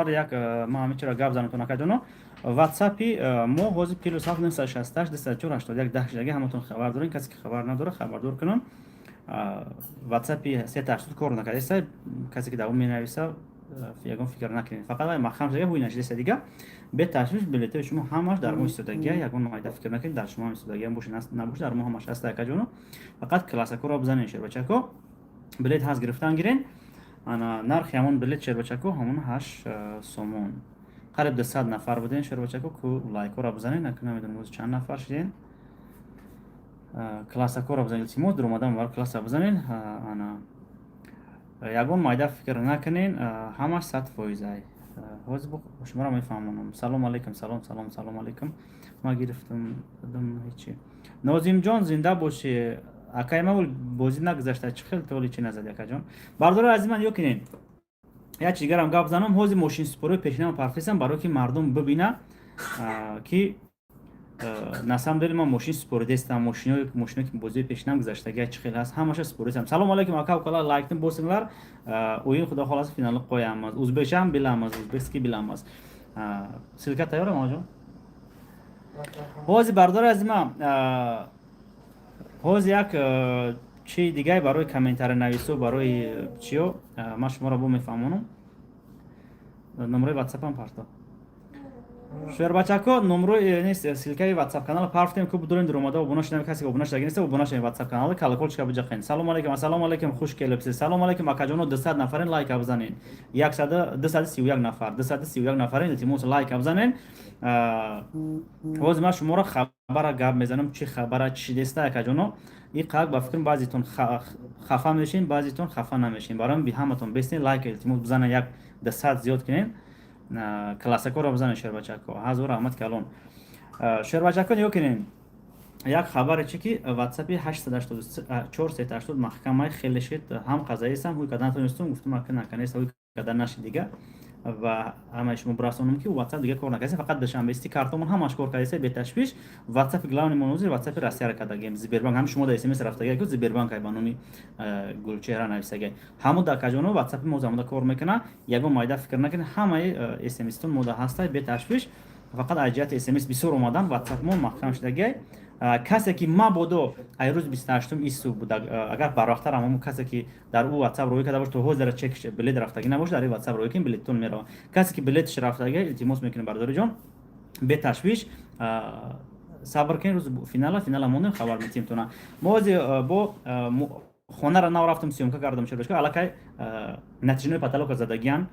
یک ما همین چرا گپ زنم تو نکردونو واتساپی ما حوزه پلوس 768 204 81 10 دیگه همتون خبر دارین کسی که خبر نداره خبردار کنم واتساپی 380 کار نکرده است کسی که دوام مینویسه یگان فکر نکنید فقط ما خمس دیگه هوی نشده دیگه به تشویش بلیت شما همش در مو استودگی یگان مایده فکر نکنید در شما استودگی هم باشه نباشه در مو همش هست یک جونو فقط کلاسیکو رو بزنین شیر بچکو بلیت هست گرفتن گیرین انا نرخ همون بلیت شیر بچکو همون 8 سومون قریب 200 نفر بودین شیر بچکو کو لایک رو بزنین نکنه میدونم چند نفر شدین کلاسیکو رو بزنین تیمو در اومدم وار کلاس بزنین انا یگان مایده فکر نکنین همش 100% حوز شما را میفهمونم سلام علیکم سلام علیکم ما گرفتم دم هیچی نازیم جان زنده باشی اکای ما بازی نگذاشته چه خیلی طولی چی نزد اکا جان بردار از من یکنین یا چیگرم گپ زنم حوز ماشین سپوروی پیشنهاد پرفیسم برای که مردم ببینه که نسام دل ما ماشین سپورده است ماشینی که بازی پیشنهاد گذاشته چه خیلی هست همش سپوردم سلام علیکم اکا کلا لایک تن بوسنلار اوین خدا خلاص فینال قویم از ازبکستان بلام از ازبکی بلام از سلکا تیار ما جان حوز بردار از ما حوز یک چی دیگه برای کامنتار نویسو برای چیو ما شما را بو میفهمونم نمره واتساپ هم پارتا شویر بچاکو نمره نیست سلکه واتساپ کانال پارفتیم که بدون دروماده و بوناش نمی کسی که بوناش دگی نیست و بوناش واتساپ کانال کالکول چکا بجخین سلام علیکم خوش کلپس سلام علیکم اکاجونو 200 نفرین لایک بزنین 231 نفر 231 نفرین التماس لایک بزنین حوز ما شما را خبر گپ میزنم چی خبره چی دسته اکاجونو این قاق با فکر بعضیتون خفه میشین بعضیتون خفه نمیشین برام بی همتون بستین لایک التماس بزنین یک 200 زیاد کنین کلاسیکو رو بزنین شیر بچکو حضور رحمت کلون شیر بچکو نیو کنین یک خبر چی که واتساپی 884 محکمه خیلی شد هم قضایی است هم هوی کدن تونستم گفتم اکنه نکنیست هوی کدن نشد دیگه و همش مبراسونم که واتساپ دیگه کار نکنه فقط داشتم استی کارتمون همش کار کردیه به تشویش واتساپ گلاونی منوزی واتساپ راستی را کردگیم زبربانک هم شما در اس ام اس رفته گید زبربانک ای بانومی گلچهره نویسه همون در کجانو واتساپ موزه کار میکنه یگو مایده فکر نکنه همه اس ام اس تون موده هسته به تشویش فقط اجازه اس ام اس بسیار اومدن واتساپ مون محکم شده کسی که ما بودو ایروز 28 ایسو بود اگر براختر همون کسی که در او واتساپ روی کرده باشه تو حوز در چک بلیت رفتگی نباشه در این واتساپ روی کن بلیتتون میره کسی که بلیتش رفتگی التماس میکنه برداری جان به تشویش صبر کن روز فینال مونده خبر میتیم تو نه موزی با خونه را نو رفتم سیومکا کردم شربچکو الکی نتیجه پتالوک زدگیان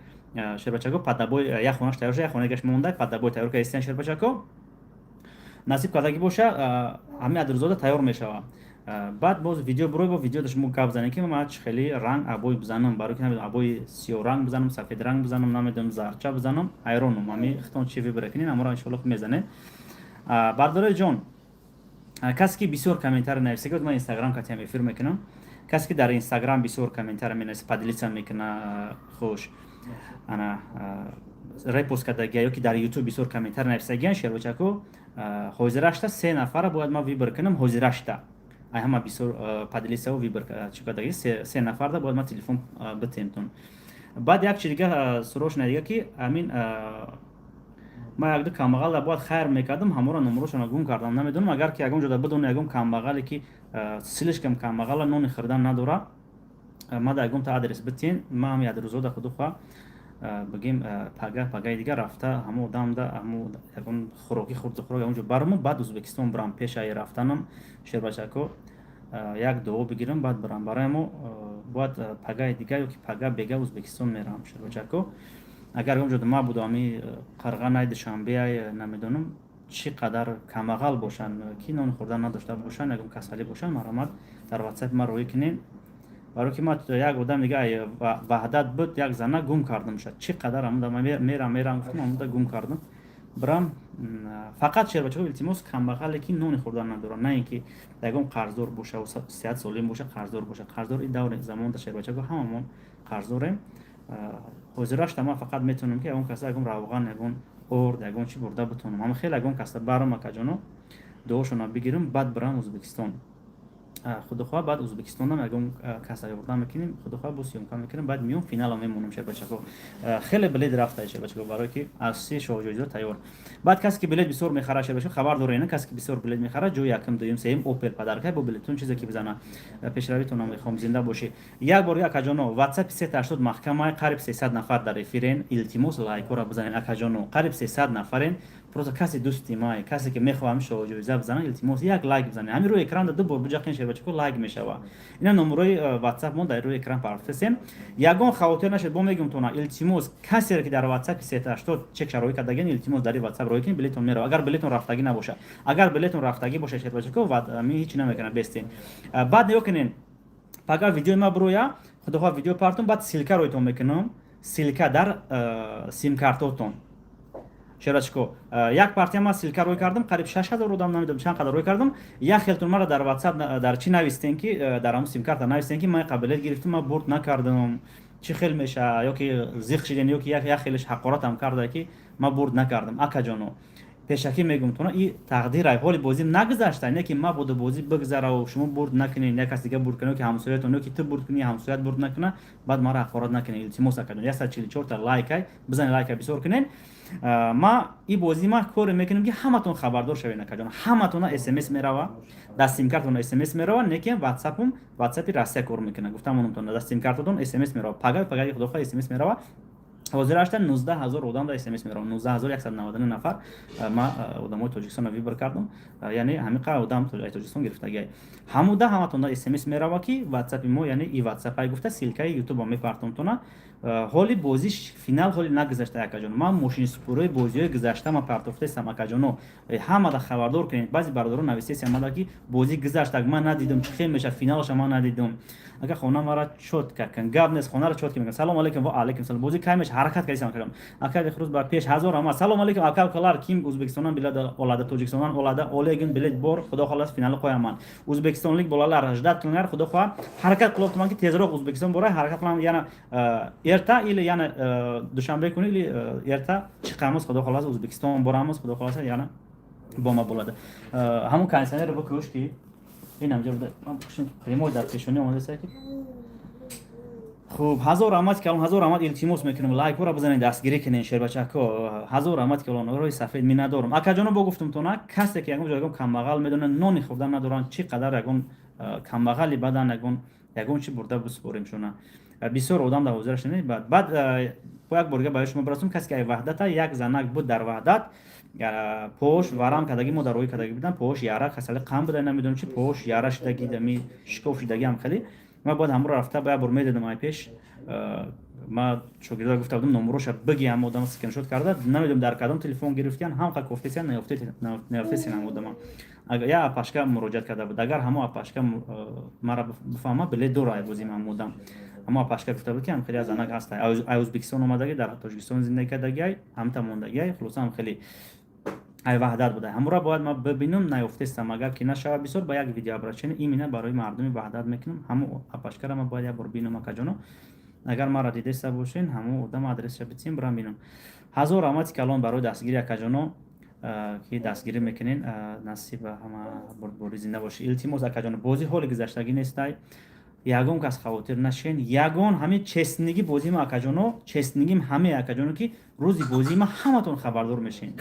شربچکو پدابوی یا خونش تیار شد خونه گش مونده پدابوی تیار که استن شربچکو نصیب کردگی باشه همه ادرزاده تیار میشه بعد باز ویدیو بروی با ویدیو داشتم گپ زنیم که من خیلی رنگ ابوی بزنم برای که نمیدونم ابوی سیاه رنگ بزنم سفید رنگ بزنم نمیدونم زرچه بزنم ایرونم امی اختون چی برکنین امورا ان شاء الله میزنه بردار جان کسی که بسیار کامنتار نویسه که من اینستاگرام کاتیم افیر میکنم کسی که در اینستاگرام بسیار کامنتار مینویسه پادلیسم میکنه خوش انا ریپوست کردگی یا که در یوتیوب بسیار کامنتار نویسه گیان شیر بچکو حاضرشتا 3 نفر باید ما ویبر کنم حاضرشتا ای همه بسیار پادلیسه و ویبر چیکار 3 نفر دا باید ما تلفن بتیمتون بعد یک چیز دیگه سروش ندیگه که امین ما یک دو کامبغال باید خیر میکردم همورا نمروشون گم کردم نمیدونم اگر که یگم جدا بدون یگم کامبغالی که سیلش کم کامبغال نون خریدن نداره ما دا یگم تا آدرس بتین ما هم یاد روزو دا خودو خواه بگیم پاگای دیگه رفته همو دام دا همو یکم خوراکی خورد اونجا برمو بعد ازبکستان برام پیش ای رفتنم شیر بچکو یک دو بگیرم بعد برام برایم باید پاگای دیگه یا که پاگا بگه ازبکستان میرم شیر بچکو اگر اونجا ما بودمی قرغنای دشنبه نمیدونم چقدر کماغال باشن کی نون خوردن نداشته باشن یکم کسالی باشن مرامت در واتساپ ما روی کنین برای که ما یک آدم دیگه وحدت بود یک زنه گم کردم شد چقدر هم میرم گفتم هم گم کردم برام فقط شیر بچه‌ها التماس کمبغالی که نون خوردن نداره نه اینکه یکم قرضدار باشه و 3 سالیم باشه قرضدار این دور زمان تا شیر بچه‌ها هممون قرضداریم حضورش تمام فقط میتونم که اون کسا یکم روغن یکم اورد یکم چی برده بتونم اما خیلی یکم کسا برام کجانو دوشونا بگیرم بعد برام ازبکستان خودخواه بعد ازبکستان هم اگه کس آوردن میکنیم خودخواه بوس امکان میکنیم بعد میون فینال هم میمونیم شه بچه‌ها خیلی بلد رفته شه بچه‌ها برای که اساسی شو جوجو تیار بعد کسی که بلد بسیار میخره شه بچه‌ها خبر داره نه کسی که بسیار بلد میخره جو یکم دوم سوم اوپل پدرکای با بلدتون چیزی که بزنه پیشرویتون هم میخوام زنده باشه یک بار یک جانو واتساپ 380 محکمه قریب 300 نفر در افیرین التماس لایک را بزنین اکجانو قریب 300 نفرین پروز کسی دوستی ما کسی که میخوام شو جوجو بزنه التماس یک لایک بزنه همین روی اکران دو بار بجاقین شه بچه‌ها لایک میشه اینا نمره واتساپ مون در روی اکران پرفسیم یگان خاطر نشه با میگم تو نه التماس کسی که در واتساپ 380 چک شروع کردگین التماس در واتساپ روی کنین بلیتون میره اگر بلیتون رفتگی نباشه اگر بلیتون رفتگی باشه شه بچه‌ها و می هیچ نمیکنه بستین بعد نگاه کنین پاگا ویدیو ما برویا خودخواه ویدیو پارتون بعد سیلکا رویتون میکنم سیلکا در سیم کارتاتون شرچکو یک پارتی ما سیلکا روی کردم قریب 6000 رو دام نمیدونم چند قدر روی کردم یا خیلتون مرا در واتساپ در چی نوشتین که در اون سیم کارت نوشتین که من قبلیت گرفتم ما برد نکردم چی خیل میشه یا که زیخ شدین یا که یک خیلش حقارت هم کرده که ما برد نکردم اکا جانو پیشکی میگم تو این تقدیر ای حال بازی نگذشته نه که ما بود بازی بگذره و شما برد نکنین یک کس دیگه برد کنه که همسایتون که تو برد کنی همسایت برد نکنه بعد ما را حقارت نکنین التماس کنین 144 تا لایک بزنین لایک بسیار کنین ما این بازی ما کار میکنیم که همتون خبردار شوین نکجان همتون اس ام اس میراوا دست سیم کارتون اس ام اس میراوا نه که واتساپ راسته کار میکنه گفتم اونتون دست سیم کارتون اس ام اس میراوا پگای خدا خدا اس ام اس میراوا حاضر هستن 19000 آدم در اس ام اس میرن 19199 نفر ما آدمای تاجیکستان ویبر کردم یعنی همین قدر آدم تاجیکستان گرفتگی هموده همتون در اس ام اس میروا کی واتساپ ما یعنی ای واتساپ ای گفته سیلکای یوتیوب هم میپرتم تو نه حالی بازیش فینال حالی نگذشته اکجان ما ماشین سپوره بازی گذشته ما پرتفته سم اکجانو همه دا خبردار کنید بعضی برادران نوشته سم که بازی گذشته من ندیدم چه خیلی میشه فینالش ما ندیدم اگه خونه ما را چوت کردن گاب نیست خونه را چوت کردن سلام علیکم و علیکم سلام بازی کایمش حرکت کردیم کردم اکا خروج بر پیش هزار اما سلام علیکم اکا کلار کیم ازبکستان بلاد اولاد تاجیکستان اولاد اولگن بلد بور خدا خلاص فینال قویمان ازبکستان لیگ بولالار 18 کلنر خدا خو حرکت قلوب من که تیزرو ازبکستان برای حرکت کنم یعنی ارتا ایل یعنی دوشنبه کنی ارتا چقاموس خدا خلاص ازبکستان براموس خدا خلاص یعنی با ما بولاد همون کانسنر رو بکوش کی اینم جواب من ریموت در پیشونی اومده ساکی خوب هزار رحمت کلام هزار رحمت التماس میکنم لایک را بزنید دستگیری کنین شیر بچه‌ها هزار رحمت کلام روی سفید می ندارم اکا جانو بگفتم تو نه کسی که یگون جایگون کم بغل میدونه نونی خوردن ندارن چی قدر یگون کم بغلی بدن یگون چی برده بسپوریم شونه بسیار آدم در حضورش نه بعد یک برگه برای شما برسم کسی که وحدت یک زنک بود در وحدت پوش ورام کداگی ما در روی کداگی بودن پوش یارا خسال قام بوده نمیدونم چی پوش یارا شدگی دمی شکوف شدگی هم خیلی ما بعد همون رفته باید بر میدادم ای پیش ما شاگرد گفته بودم نمروش بگی هم آدم اسکن شات کرده نمیدونم در کدام تلفن گرفتن هم که گفتین نیافتین هم آدم اگر یا پاشکا مراجعت کرده بود اگر همو پاشکا مرا بفهمه بله دو رای بودیم هم بودم اما پاشکا گفته بود که هم خیلی از زنک هست ازبکستان اومدگی در تاجیکستان زندگی کردگی هم تموندگی خلاص هم خیلی ای وحدت بوده همون را باید ما ببینم نیافتستم اگر که نشه بسیار با یک ویدیو برچین ایمینه برای مردم وحدت میکنم همون اپاشکر ما باید یک بار بینم کجانو اگر ما را دیده باشین همون آدم آدرس بتیم برام بینم هزار رحمت کلام برای دستگیری کجانو که دستگیری میکنین نصیب همه بردی زنده باشه التماس کجانو بازی حال گذشتگی نیستای یگون کس خاطر نشین یگون همین چسنگی بازی ما اکجانو چسنگیم همه اکجانو که روزی بازی ما همتون خبردار میشین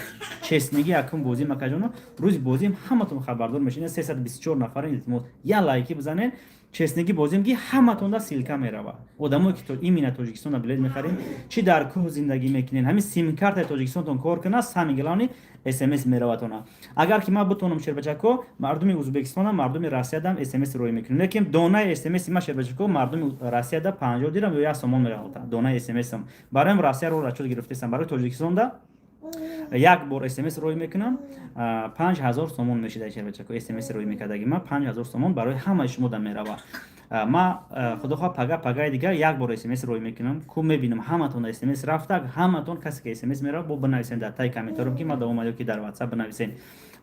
چسنگی اکم بازی ما اکجانو روزی بازی همتون خبردار میشین 324 نفر التماس یا لایکی بزنین چسنگی بازیم که همتون دا سیلکا میروا آدمایی که تو ایمین تاجیکستان بلد میخرین چی در کوه زندگی میکنین همین سیم کارت تاجیکستان تون کار کنه همین اس ام اس میرواتونا اگر که ما بتونم شیر بچکو مردم ازبکستان مردم روسیه دم اس ام اس روی میکنن لیکن دونه اس ام اس ما شیر بچکو مردم روسیه دا 50 دیرم یا سومون میراوتا دونه اس ام اس برام روسیه رو راچو گرفتم برای تاجیکستان دا یک بار اس ام اس روی میکنم 5000 سومون میشه در شیر بچکو اس ام اس روی میکردگی ما 5000 سومون برای همه شما دم میراوا ما خدا خواه پگای دیگه یک بار اس ام اس روی میکنم کو میبینم همتون اس ام اس رفته همتون کسی که اس ام اس میره با بنویسین در تای کامنت که ما دا اومد که در واتساپ بنویسین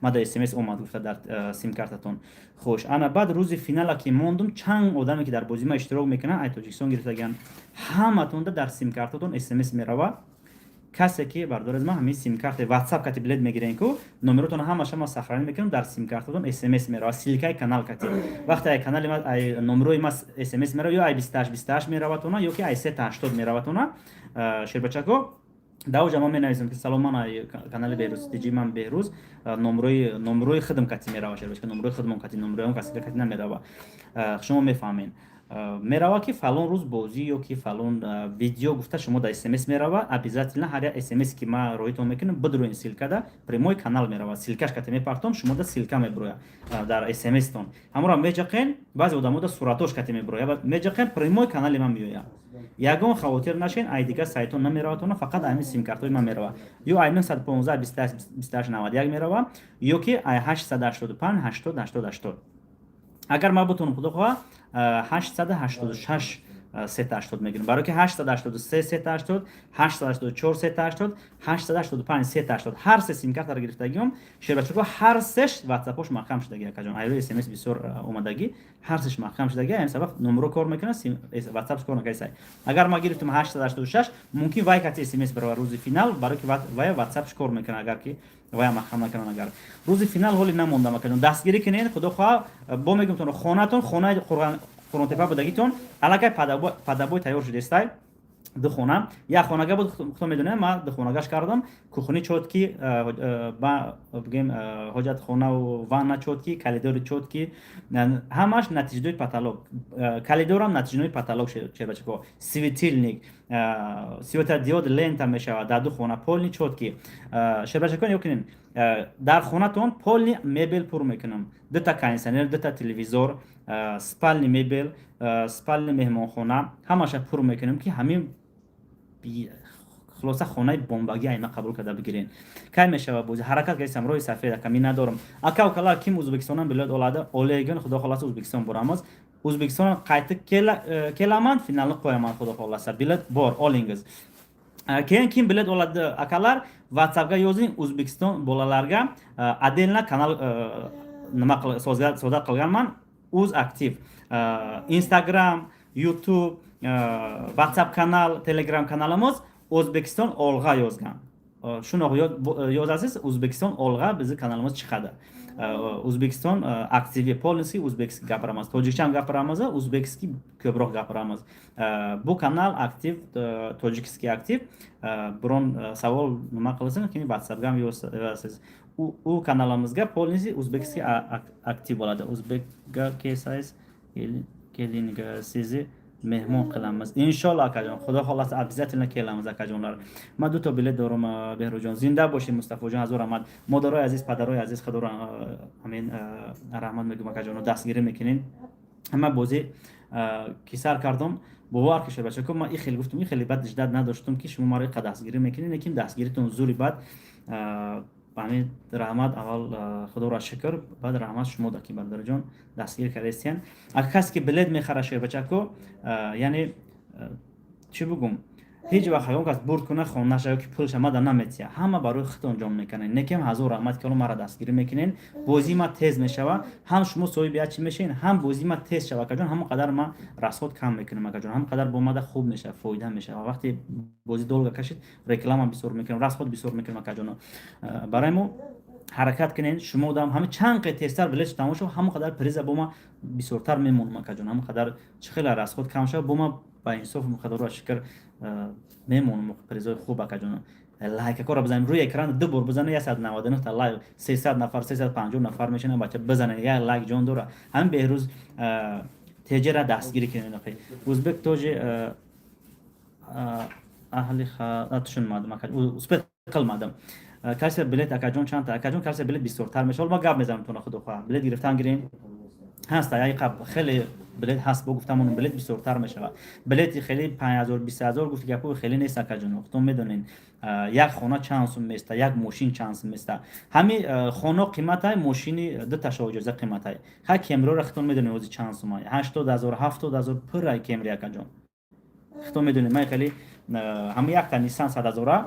ما دا اس ام اس اومد گفته در سیم کارتتون خوش انا بعد روز فینال که موندم چند آدمی که در بازی ما اشتراک میکنن ای تاجیکستان گرفتگان همتون در سیم کارتتون اس ام اس میره کسی که بردار از ما همین سیم کارت واتساپ کتی بلد میگیرین کو نمرتون همش ما سخرانی میکنیم در سیم کارتتون اس ام اس میره سیلکای کانال کتی وقتی ای کانال ما ای نمروی ما اس ام اس میره یا ای 28 میره واتونا یا که ای 380 میره واتونا شیر بچکو داو جمع می نویسم که سلام من کانال بهروز دیجی من بهروز نمروی خدم کتی میره شیر بچکو نمروی خدمون کتی نمروی اون کسی کتی نمیره شما میفهمین میروا که فلان روز بازی یا که فلان ویدیو گفته شما در اس ام اس میروا обязательно هر اس ام اس که ما رویتون میکنم بدروین سیلکا دا پرموی کانال میروا سیلکاش کتی میپرتم شما دا سیلکا میبرویا در اس ام اس تون همراه میجقین بعضی آدمو دا صورتوش کتی میبرویا بعد میجقین پرموی کانال من میویا یگان خاطر نشین ای دیگه سایتون نمیرواتون فقط همین سیم کارتوی من میروا یا ای 915 28 91 میروا یا که ای 885 80 80 80 اگر ما بتونم خدا خواه 886 380 میگیریم برای که 883 380 884 380 885 380 هر سه سیم کارت را گرفتگیم شیر بچه‌ها هر سهش واتساپش مخم شدگی کجان ایرو اس ام اس بسیار اومدگی هر سهش مخم شدگی این سبب نمره کار میکنه سیم واتساپ کار نکردی اگر ما گرفتیم 886 ممکن وای کتی اس ام اس برای روز فینال برای که وای واتساپش کار میکنه اگر که وای مخم نکنه اگر روز فینال هولی نمونده مکنن دستگیری کنین خدا خواه با میگم تو خونه‌تون خونه خورونتپا بودگیتون علاقه پدابوی تیار شده است دو خونه یا خونگه بود خودم میدونم ما دو خونگهش کردم کوخونی چوتکی با بگیم حاجت خونه و وان چوتکی کلیدور چوتکی همش نتیجه پاتالوگ کلیدور هم نتیجه پاتالوگ چه بچه کو سویتیلنیک سویتر دیود لنت میشه در دو خونه پولنی چوتکی چه بچه کو یکنین در خونه تون پولنی مبل پر میکنم دو تا کانسنر دو تا تلویزور سپالنی مبل سپالنی مهمان خونه همش پر میکنم که همین خلاصه خونه بمبگی اینا قبول کرده بگیرین کی میشه بوز حرکت گیسم روی صفحه کمی ندارم اکا کلا کیم ازبکستان بلاد اولاده اولگن خدا خلاص ازبکستان برامز ازبکستان قایت کلامن فینال قویمان خدا خلاصه بلاد بار اولینگز کیم بلاد اولاده اکالار واتساپga yozing o'zbekiston bolalarga отдельно kanal nima sozda qilganman uz aktiv instagram youtube whatsapp kanal telegram kanalimiz o'zbekiston olg'a yozgan shunaqa yozasiz o'zbekiston olg'a bizni kanalimiz chiqadi o'zbekiston aktivi policy o'zbekskiy gapiramiz tojikcha ham gapiramiz o'zbekskiy ko'proq gapiramiz bu kanal aktiv tojikskiy aktiv biron savol nima qilsin keyin whatsappga ham yozasiz u kanalimizga policy o'zbekskiy aktiv bo'ladi o'zbekga kelsangiz keling sizni mehmon qilamiz inshaalloh akajon xudo xolasa обязательно kelamiz akajonlar man dو تا bilet دارم بهروجان زنده باشین مصطفی جان هزار رحمت مادرای عزیز پدرای عزیز خدا را امین رحمت میگم akajon دستگیری میکنین اما بازی کی سر کردم باور کشه بچه که ما این خیلی گفتم این خیلی بد جدت نداشتم که شما ما را دستگیری میکنین لیکن دستگیریتون زوری بعد امین رحمت اول خدا را شکر بعد رحمت شما دکی بردار جان دستگیر کردین اگه کسی که بلد میخره شه بچه کو یعنی چی بگم هیچ وقت اون کس برد کنه خونه شو که پولش ما در نمیتیه همه برای خود انجام میکنین نکیم هزار رحمت که ما را دستگیری میکنین بازی ما تیز میشوه هم شما سوی بیا چی میشین هم بازی ما تیز شوه که جان هم قدر ما رسوت کم میکنیم که جان هم قدر با ما خوب میشه فایده میشه وقتی بازی دولگه کشید رکلام هم بسور میکنیم رسوت بسور میکنیم که جان برای ما حرکت کنین شما دام همه چند قطعه تستر بلش تمام شو هم قدر پریز با ما بسورتر میمونم که جان هم قدر چه خیلی رسوت کم شو با ما با انصاف مقدار شکر میمونم پریزای خوب که جان لایک کار بزنیم روی اکران دو بار بزنه 199 تا لایک 300 نفر 350 نفر میشن بچه بزنه یا لایک جون دوره هم بهروز تجربه دستگیری کنین اخی ازبک توج اهلی خاطرشون مادم که ازبک کل مادم کسی بلیت اکاجون چند تا اکاجون کسی بلیت 20 تر میشه ما گپ میزنم تو خود خواهم بلیت گرفتن گیرین هست یا قبل خیلی بلیت هست گفتم اون بلیت 20 تر میشه بلیت خیلی 5000 20000 گفت گپو خیلی نیست اکاجون خودتون میدونین یک خونه چند سوم میسته یک ماشین چند سوم میسته همین خونه قیمت های ماشینی دو تا اجازه قیمت های ها کمرو رو خودتون میدونین روزی چند سوم 80000 70000 پر کمری اکاجون خودتون میدونین من خیلی همین یک تا نیسان 100000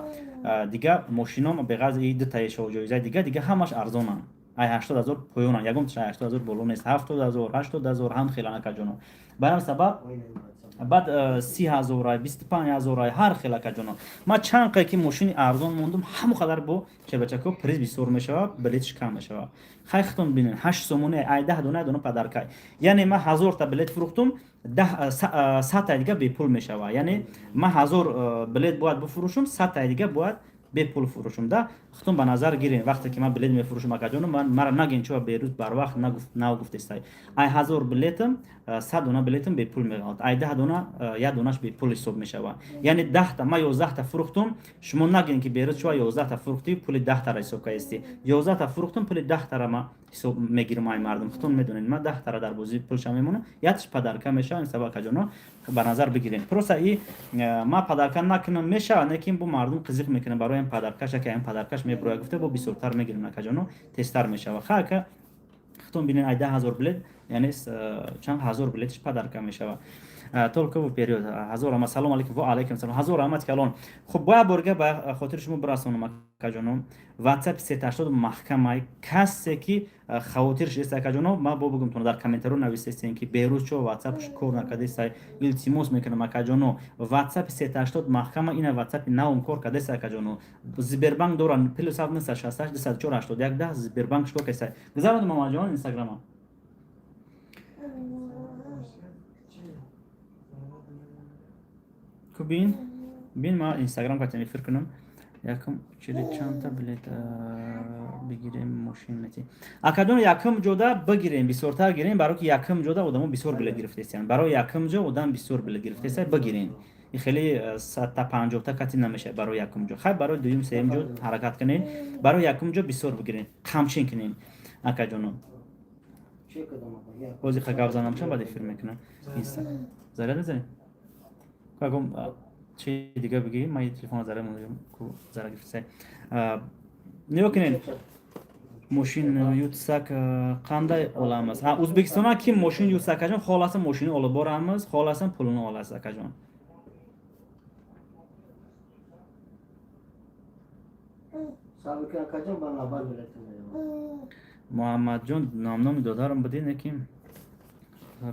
دیگه ماشینام به غرض این دو تا اجازه دیگه همش ارزانن ای 80000 پویونن یگم 80000 بالا نیست 70000 80000 هم خیلی نکجونا برام سبب بعد 30,000 رای 25,000 رای هر خیلی کجانا ما چند قی که ماشین ارزان موندم همو قدر با چه بچکو پریز بیسور میشه بلیتش کم میشه خیختون ببینین 8 سومونه ای 10 دونه پدرکای یعنی ما 1000 تا بلیت فروختم 100 تا دیگه به پول میشه یعنی ما 1000 بلیت باید بفروشم 100 تا دیگه باید به پول فروشم ده ختم به نظر گیرین وقتی که من بلیت میفروشم اکجانو من مرا نگین چه بیروز بر وقت نگفت استای ای 1000 بلیتم 100 دونه بلیتم به پول میاد ای 10 دونه یا دونهش به پول حساب میشه یعنی 10 تا ما 11 تا فروختم شما نگین که بیروز چه 11 تا فروختی پول 10 تا را حساب کردی 11 تا فروختم پول 10 تا را ما حساب میگیرم ای مردم ختم میدونین ما 10 تا را در بازی پولش میمونه یادش پدرکا میشه این سبب کجانو به نظر بگیرین پروسه ای ما پدرکا نکنم میشه نکیم بو مردم قزیق میکنه برای این پدرکاش که این پدرکاش میبره گفته با بیسورتر میگیریم نکجانو تستر میشه و خاک ختم بینین ای 10,000 بلیت یعنی چند هزار بلیتش پدرکا میشه تولکو و پریود 1000 ما سلام علیکم و علیکم سلام 1000 رحمت کلان خب باید برگه به خاطر شما برسونم کجانو واتساپ 380 محکمه کسی که خاطرش است کجانو ما بگم تو در کامنت رو نویسین که بیروز چه واتساپش کور نکرده سای التماس میکنم کجانو واتساپ 380 محکمه این واتساپ ناوم کور کده سای کجانو زبربانک دوران پلس 768 284 10 زبربانک شو کسای گذارم ما جان اینستاگرام کو بین ما اینستاگرام کاتنی فکر کنم یکم چلی چند تا بلیت بگیریم ماشین متی اکادون یکم جودا بگیریم بسیارتر گیریم برای که یکم جودا آدمو بسیار بلیت گرفته است برای یکم جو آدم بسیار بلیت گرفته است بگیرین این خیلی 100 تا 50 تا کاتی نمیشه برای یکم جو خیلی برای دویم سوم جو حرکت کنین برای یکم جو بسیار بگیرین خامشین کنین اکادون بازی خگاب زنم چون بعد فیلم میکنم اینستاگرام زره زره کاگم چی دیگه بگی من تلفن زره مونم کو زره گرفته نیو کنین ماشین یوتساک قандай olamaz ha o'zbekistonga kim mashina yutsa akajon xohlasa mashina olib boramiz xohlasa pulini olasiz akajon سابقا akajon bana haber veretin muhammadjon nomnomi dodarim بدین kim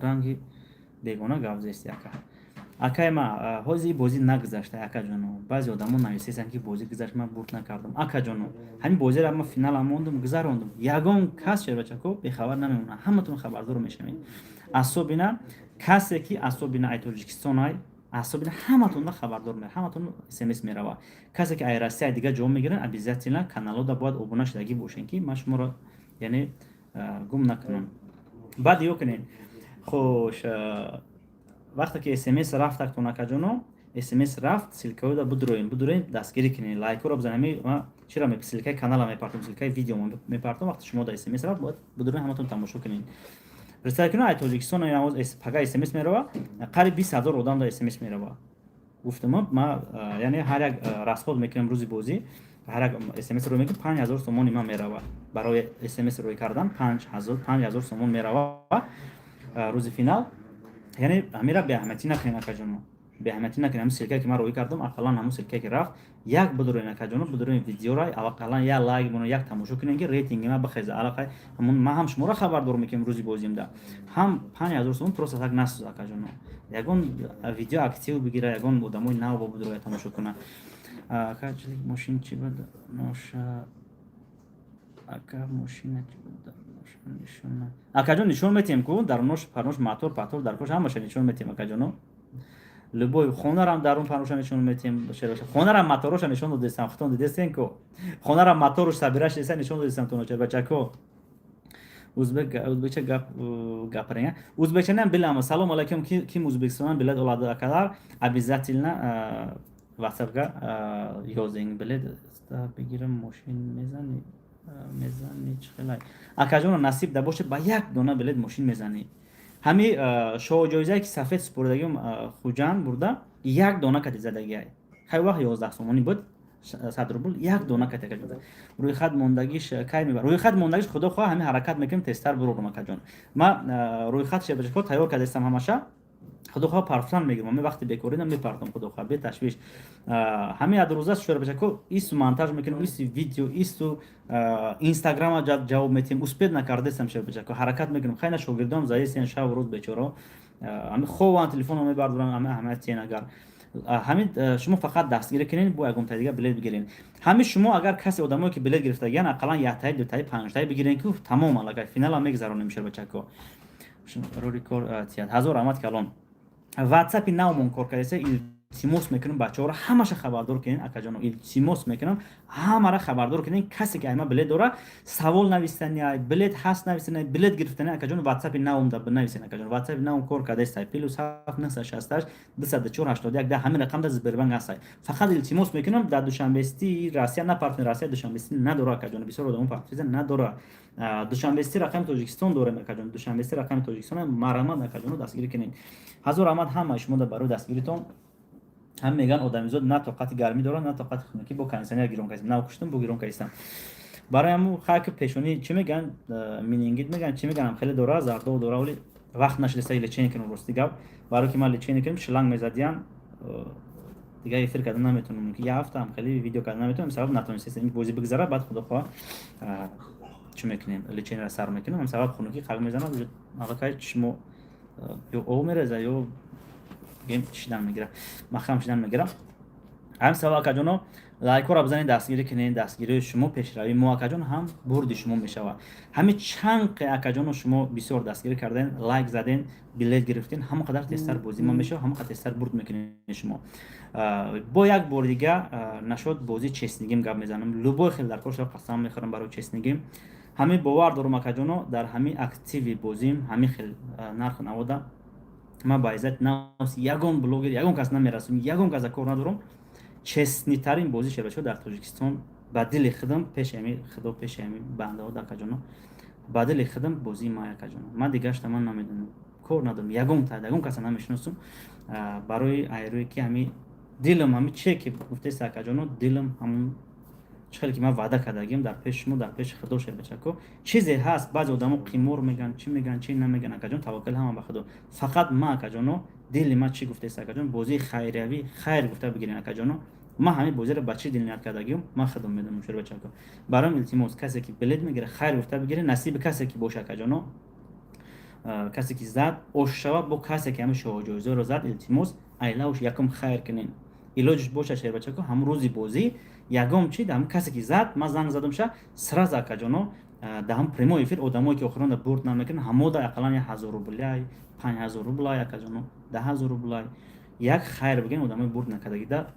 rangi begona gavzesti aka акай ма ҳози бозӣ нагузашта акаҷоно баъзе одамо нависесанд ки бозӣ гузашт ман бурд накардам акаҷоно ҳамин бозиро ма финала мондум гузарондум ягон кас чебачако бехабар намемона ҳаматон хабардор мешавед асобина касе ки асобина ай тоҷикистонай асобина ҳаматонда хабардор ме ҳаматон смс мерава касе ки ай россия дига ҷо мегиран обязательно каналода бояд обуна шудагӣ бошен ки ман шуморо яъне гум накунам баъд ё кунед хуш вақте ки смс рафт тактон акаҷоно смс рафт силкаода будроем дастгирӣ кинед лайкоро бизанем чира силкаи канала мепартом силкаи видео мепартом вақте шумо да смс рафт бояд будроем ҳаматон тамошо кинед представь кунед ай тоҷикистон пага смс мерава қариб 20,000 одам да смс мерава гуфтам ма яъне ҳар як расход мекунем рӯзи бозӣ ҳар як смс ро мекунем 5,000 сомони ман мерава барои смс рӯй кардан 5,000 сомон мерава рӯзи финал яъне ҳамира беаҳамиятӣ накунем акаҷоно беаҳамиятӣ накунем ҳамин силкае ки ман рӯй кардам ақаллан ҳамун силкае ки рафт як бидуроем акаҷоно бидуроем видеора ақаллан як лайк боно як тамошо кунем ки рейтинги ман бихеза аллақай ҳамун ман ҳам шуморо хабардор мекунем рӯзи бозимда ҳам 5,000 сомон просто так насӯз акаҷоно ягон видео актив бигира ягон одамои нав бо бидуроя тамошо куна акаҷлик мошин чи буда ноша ака мошина чи буда акаҷон нишон метиҳем ку дар нош парнош мотор патор дар кош ҳамаша нишон метиҳем акаҷоно любой хонарам дарун парноша нишон метиҳем хонарам мотороша нишон додестам хитон дидестен ку хонарам моторуш сабираш деса нишон додестам тоночер бачако ӯзбекча гапаренга ӯзбекчанам билам салом алайкум ким ӯзбекистонан билет олада акадар обязательно ватсапга ёзинг билет бигирам мошин мезани чихелай акаҷоно насиб да бошад ба як дона билет мошин мезанӣ ҳами шоҳоҷоизае ки сафед супурдагим хуҷанд бурда як дона кати задагиай ҳай вақт 11 сомонӣ буд 100 рубл як дона кати акаҷон рӯйхат мондагиш кай мебар рӯйхат мондагиш худо хоҳ ҳами ҳаракат мекунем тезтар бурорум акаҷон ма рӯйхат шебачако тайёр кардастам ҳамаша худо хоҳ парфан мегирам ами вақти бекоридам мепартам худо хоҳ беташвиш ҳами адрӯза шӯрабачако исту монтаж мекунем исту видео исту инстаграма ҷавоб метиҳем успед накардестам шӯрабачако ҳаракат мекунем хайна шогирдам заистен шаву рӯз бечоро ами хован телефонро мебардоранд, ами аҳамияти агар ҳамин шумо фақат дастгирӣ кунед, бо ягонтаи дига билет бигиред. Ҳамин шумо агар касе одамое ки билет гирифтагиян ақаллан яктаи, дутаи, панҷтаи бигирен ки тамом аллакай финала мегзаронем шербачако. Рурикор тият 1000 раҳмат калон. WhatsApp-и навмон кор кардеса, илтимос мекунам бачаҳоро ҳамаша хабардор кунед. Акаҷоно илтимос мекунам ҳамаро хабардор кунед. Касе ки айма билет дора, савол нависани, билет ҳаст нависани, билет гирифтани, акаҷоно WhatsApp-и навм да нависани. Акаҷоно WhatsApp-и навм кор кардеса, +7 968 204 81 10 ҳамин рақам да Сбербанк ҳастай. Фақат илтимос мекунам дар Душанбести Россия на партнер Россия Душанбести надора. Акаҷоно бисёр одамон партнер надора. Душанбести рақами Тоҷикистон дорем. Акаҷоно Душанбести рақами Тоҷикистон марамад. Акаҷоно дастгирӣ кунед. 1000 раҳмат ҳама шумо да барои дастгиритон. ҳам меган одамизод на тоқати гармӣ дорад, на тоқати хунукӣ, бо кондитсионер гирон кардем, на куштам, бо гирон кардем. барои ҳамун хайки пешонӣ чӣ меган, менингит меган, чӣ меган, хеле дора, зардо дора, вале вақт нашудеста лечение кунам. рости гап, барои ки ман лечение кунам, шланг мезадиян, дига эфир кардан наметавонам, ки як ҳафта хеле видео кардан наметавонам, сабаб натонистем ин бозӣ бигзара, баъд худохоҳ чӣ мекунем, лечениеро сар мекунем, сабаб хунукӣ қалб мезанад, аллакай чишмо ё об мереза, ё гем шидан мегира, махам шидан мегира. ҳам сабаб акаҷоно лайкҳоро бизанед, дастгирӣ кунед, дастгирии шумо пешравӣ мо акаҷон ҳам бурди шумо мешавад. ҳамин чанқе акаҷоно шумо бисёр дастгирӣ карден, лайк заден, билет гирифтен, ҳамон қадар тезтар бозӣ мо мешавад, ҳамон қадар тезтар бурд мекунед шумо. бо як бор дига нашуд бозии честнигим гап мезанам. Любой хел дар кор шуд, қасам мехӯрам барои честнигим. ҳамин бовар дорам акаҷоно, дар ҳамин активи бозим, ҳамин хел нарху навода ман ба иззати нафс ягон блогер, ягон кас намерасонам, ягон кас кор надорам. честнитарин бозӣ шербачаҳо дар Тоҷикистон ба дили худам пеши ҳамин худо, пеши ҳамин бандаҳо акаҷоно, ба дили худам бозии ман акаҷоно. Ман дигашта ман намедонам, кор надорам, ягон каса намешиносам. барои айрӯе ки ҳамин дилам, ҳамин чие ки гуфтест акаҷоно, дилам ҳамун чхеле ки ман ваъда кардагим дар пеши шумо, дар пеши худо шербачако. чизе ҳаст, баъзе одамо қимор меган, чӣ намеган акаҷон, таваккул ҳама ба худо. фақат ман акаҷоно дили ман чӣ гуфтест акаҷон, бозии хайриявӣ, хайр гуфта бигирен акаҷоно. ман ҳамин бозиро ба чӣ дил ният кардагим, ман худам медонам шербачако. барои илтимос касе ки билет мегирад, хайр гуфта бигиред, насиби касе ки боша акаҷоно, касе ки зад ош шавад, бо касе ки ҳамин шоҳоҷойзоро зад, илтимос айлауш якум хайр кунен. илоҷиш боша шербачако, ҳам рӯзи бозӣ ягом чӣ ҳам касе ки зад, ман занг задам ша сразу акаҷоно да ҳам прямой эфир одамое ки охирон да бурд намекунанд, ҳамода ақаллан 1000 рублай, 5000 рублай акаҷоно, 10000 рублай як хайр бигин, одамое бурд накардагида